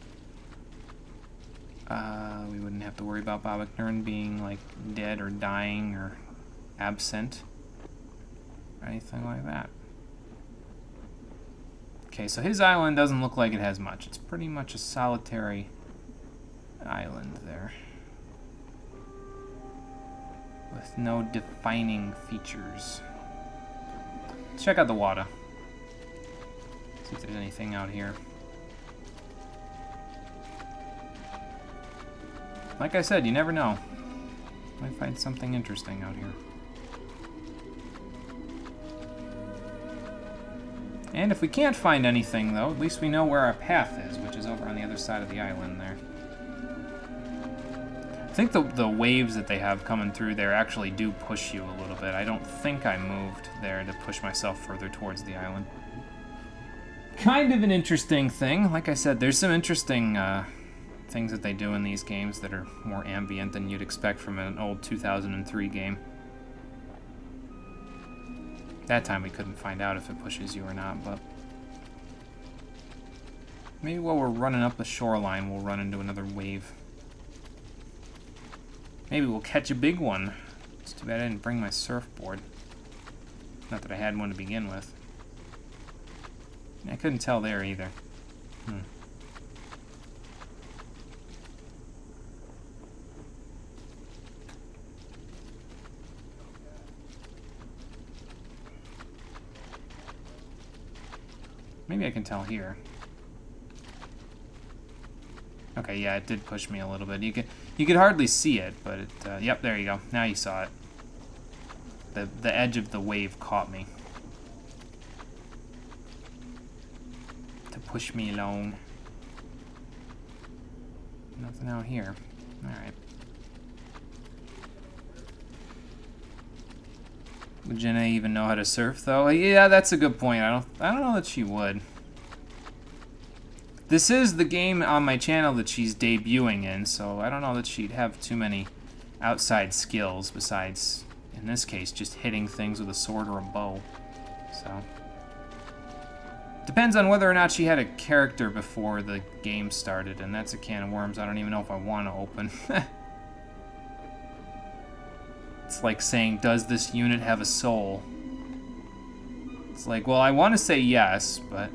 We wouldn't have to worry about Babaknern being, like, dead or dying or absent or anything like that. Okay, so his island doesn't look like it has much. It's pretty much a solitary island there, with no defining features. Let's check out the water. See if there's anything out here. Like I said, you never know. Might find something interesting out here. And if we can't find anything, though, at least we know where our path is, which is over on the other side of the island there. I think the waves that they have coming through there actually do push you a little bit. I don't think I moved there to push myself further towards the island. Kind of an interesting thing. Like I said, there's some interesting things that they do in these games that are more ambient than you'd expect from an old 2003 game. That time we couldn't find out if it pushes you or not, but maybe while we're running up the shoreline, we'll run into another wave. Maybe we'll catch a big one. It's too bad I didn't bring my surfboard. Not that I had one to begin with. I couldn't tell there either. Maybe I can tell here. Okay, yeah, it did push me a little bit. You could hardly see it, but it. Yep, there you go. Now you saw it. The edge of the wave caught me. To push me along. Nothing out here. All right. Would Jenna even know how to surf, though? Yeah, that's a good point. I don't know that she would. This is the game on my channel that she's debuting in, so I don't know that she'd have too many outside skills besides, in this case, just hitting things with a sword or a bow. So Depends on whether or not she had a character before the game started, and that's a can of worms I don't even know if I want to open. It's like saying, does this unit have a soul? It's like, well, I want to say yes, but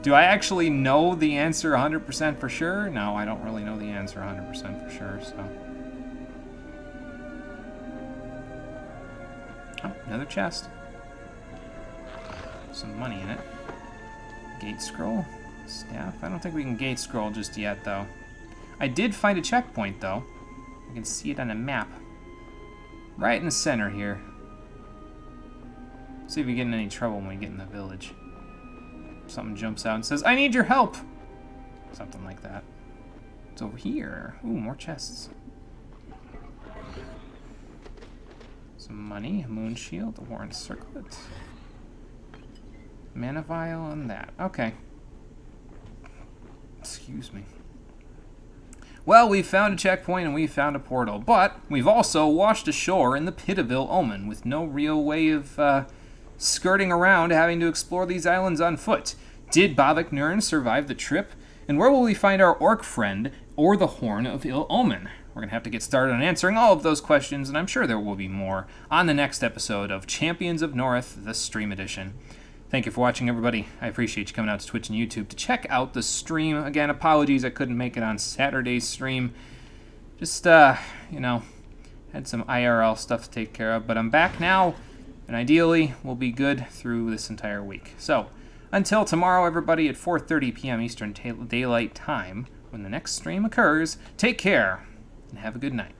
do I actually know the answer 100% for sure? No, I don't really know the answer 100% for sure, so. Oh, another chest. Some money in it. Gate scroll. Staff. I don't think we can gate scroll just yet, though. I did find a checkpoint, though. I can see it on a map. Right in the center here. See if we get in any trouble when we get in the village. Something jumps out and says, I need your help! Something like that. It's over here. Ooh, more chests. Some money, a moon shield, a worn circlet. Mana vial and that. Okay. Excuse me. Well, we found a checkpoint and we found a portal, but we've also washed ashore in the Pit of Ill Omen with no real way of skirting around having to explore these islands on foot. Did Bavik Nurin survive the trip? And where will we find our orc friend or the Horn of Ill Omen? We're going to have to get started on answering all of those questions, and I'm sure there will be more on the next episode of Champions of Norrath, the Stream Edition. Thank you for watching, everybody. I appreciate you coming out to Twitch and YouTube to check out the stream. Again, apologies I couldn't make it on Saturday's stream. Just, you know, had some IRL stuff to take care of, but I'm back now, and ideally we'll be good through this entire week. So, until tomorrow, everybody, at 4:30 p.m. Eastern Daylight Time, when the next stream occurs, take care, and have a good night.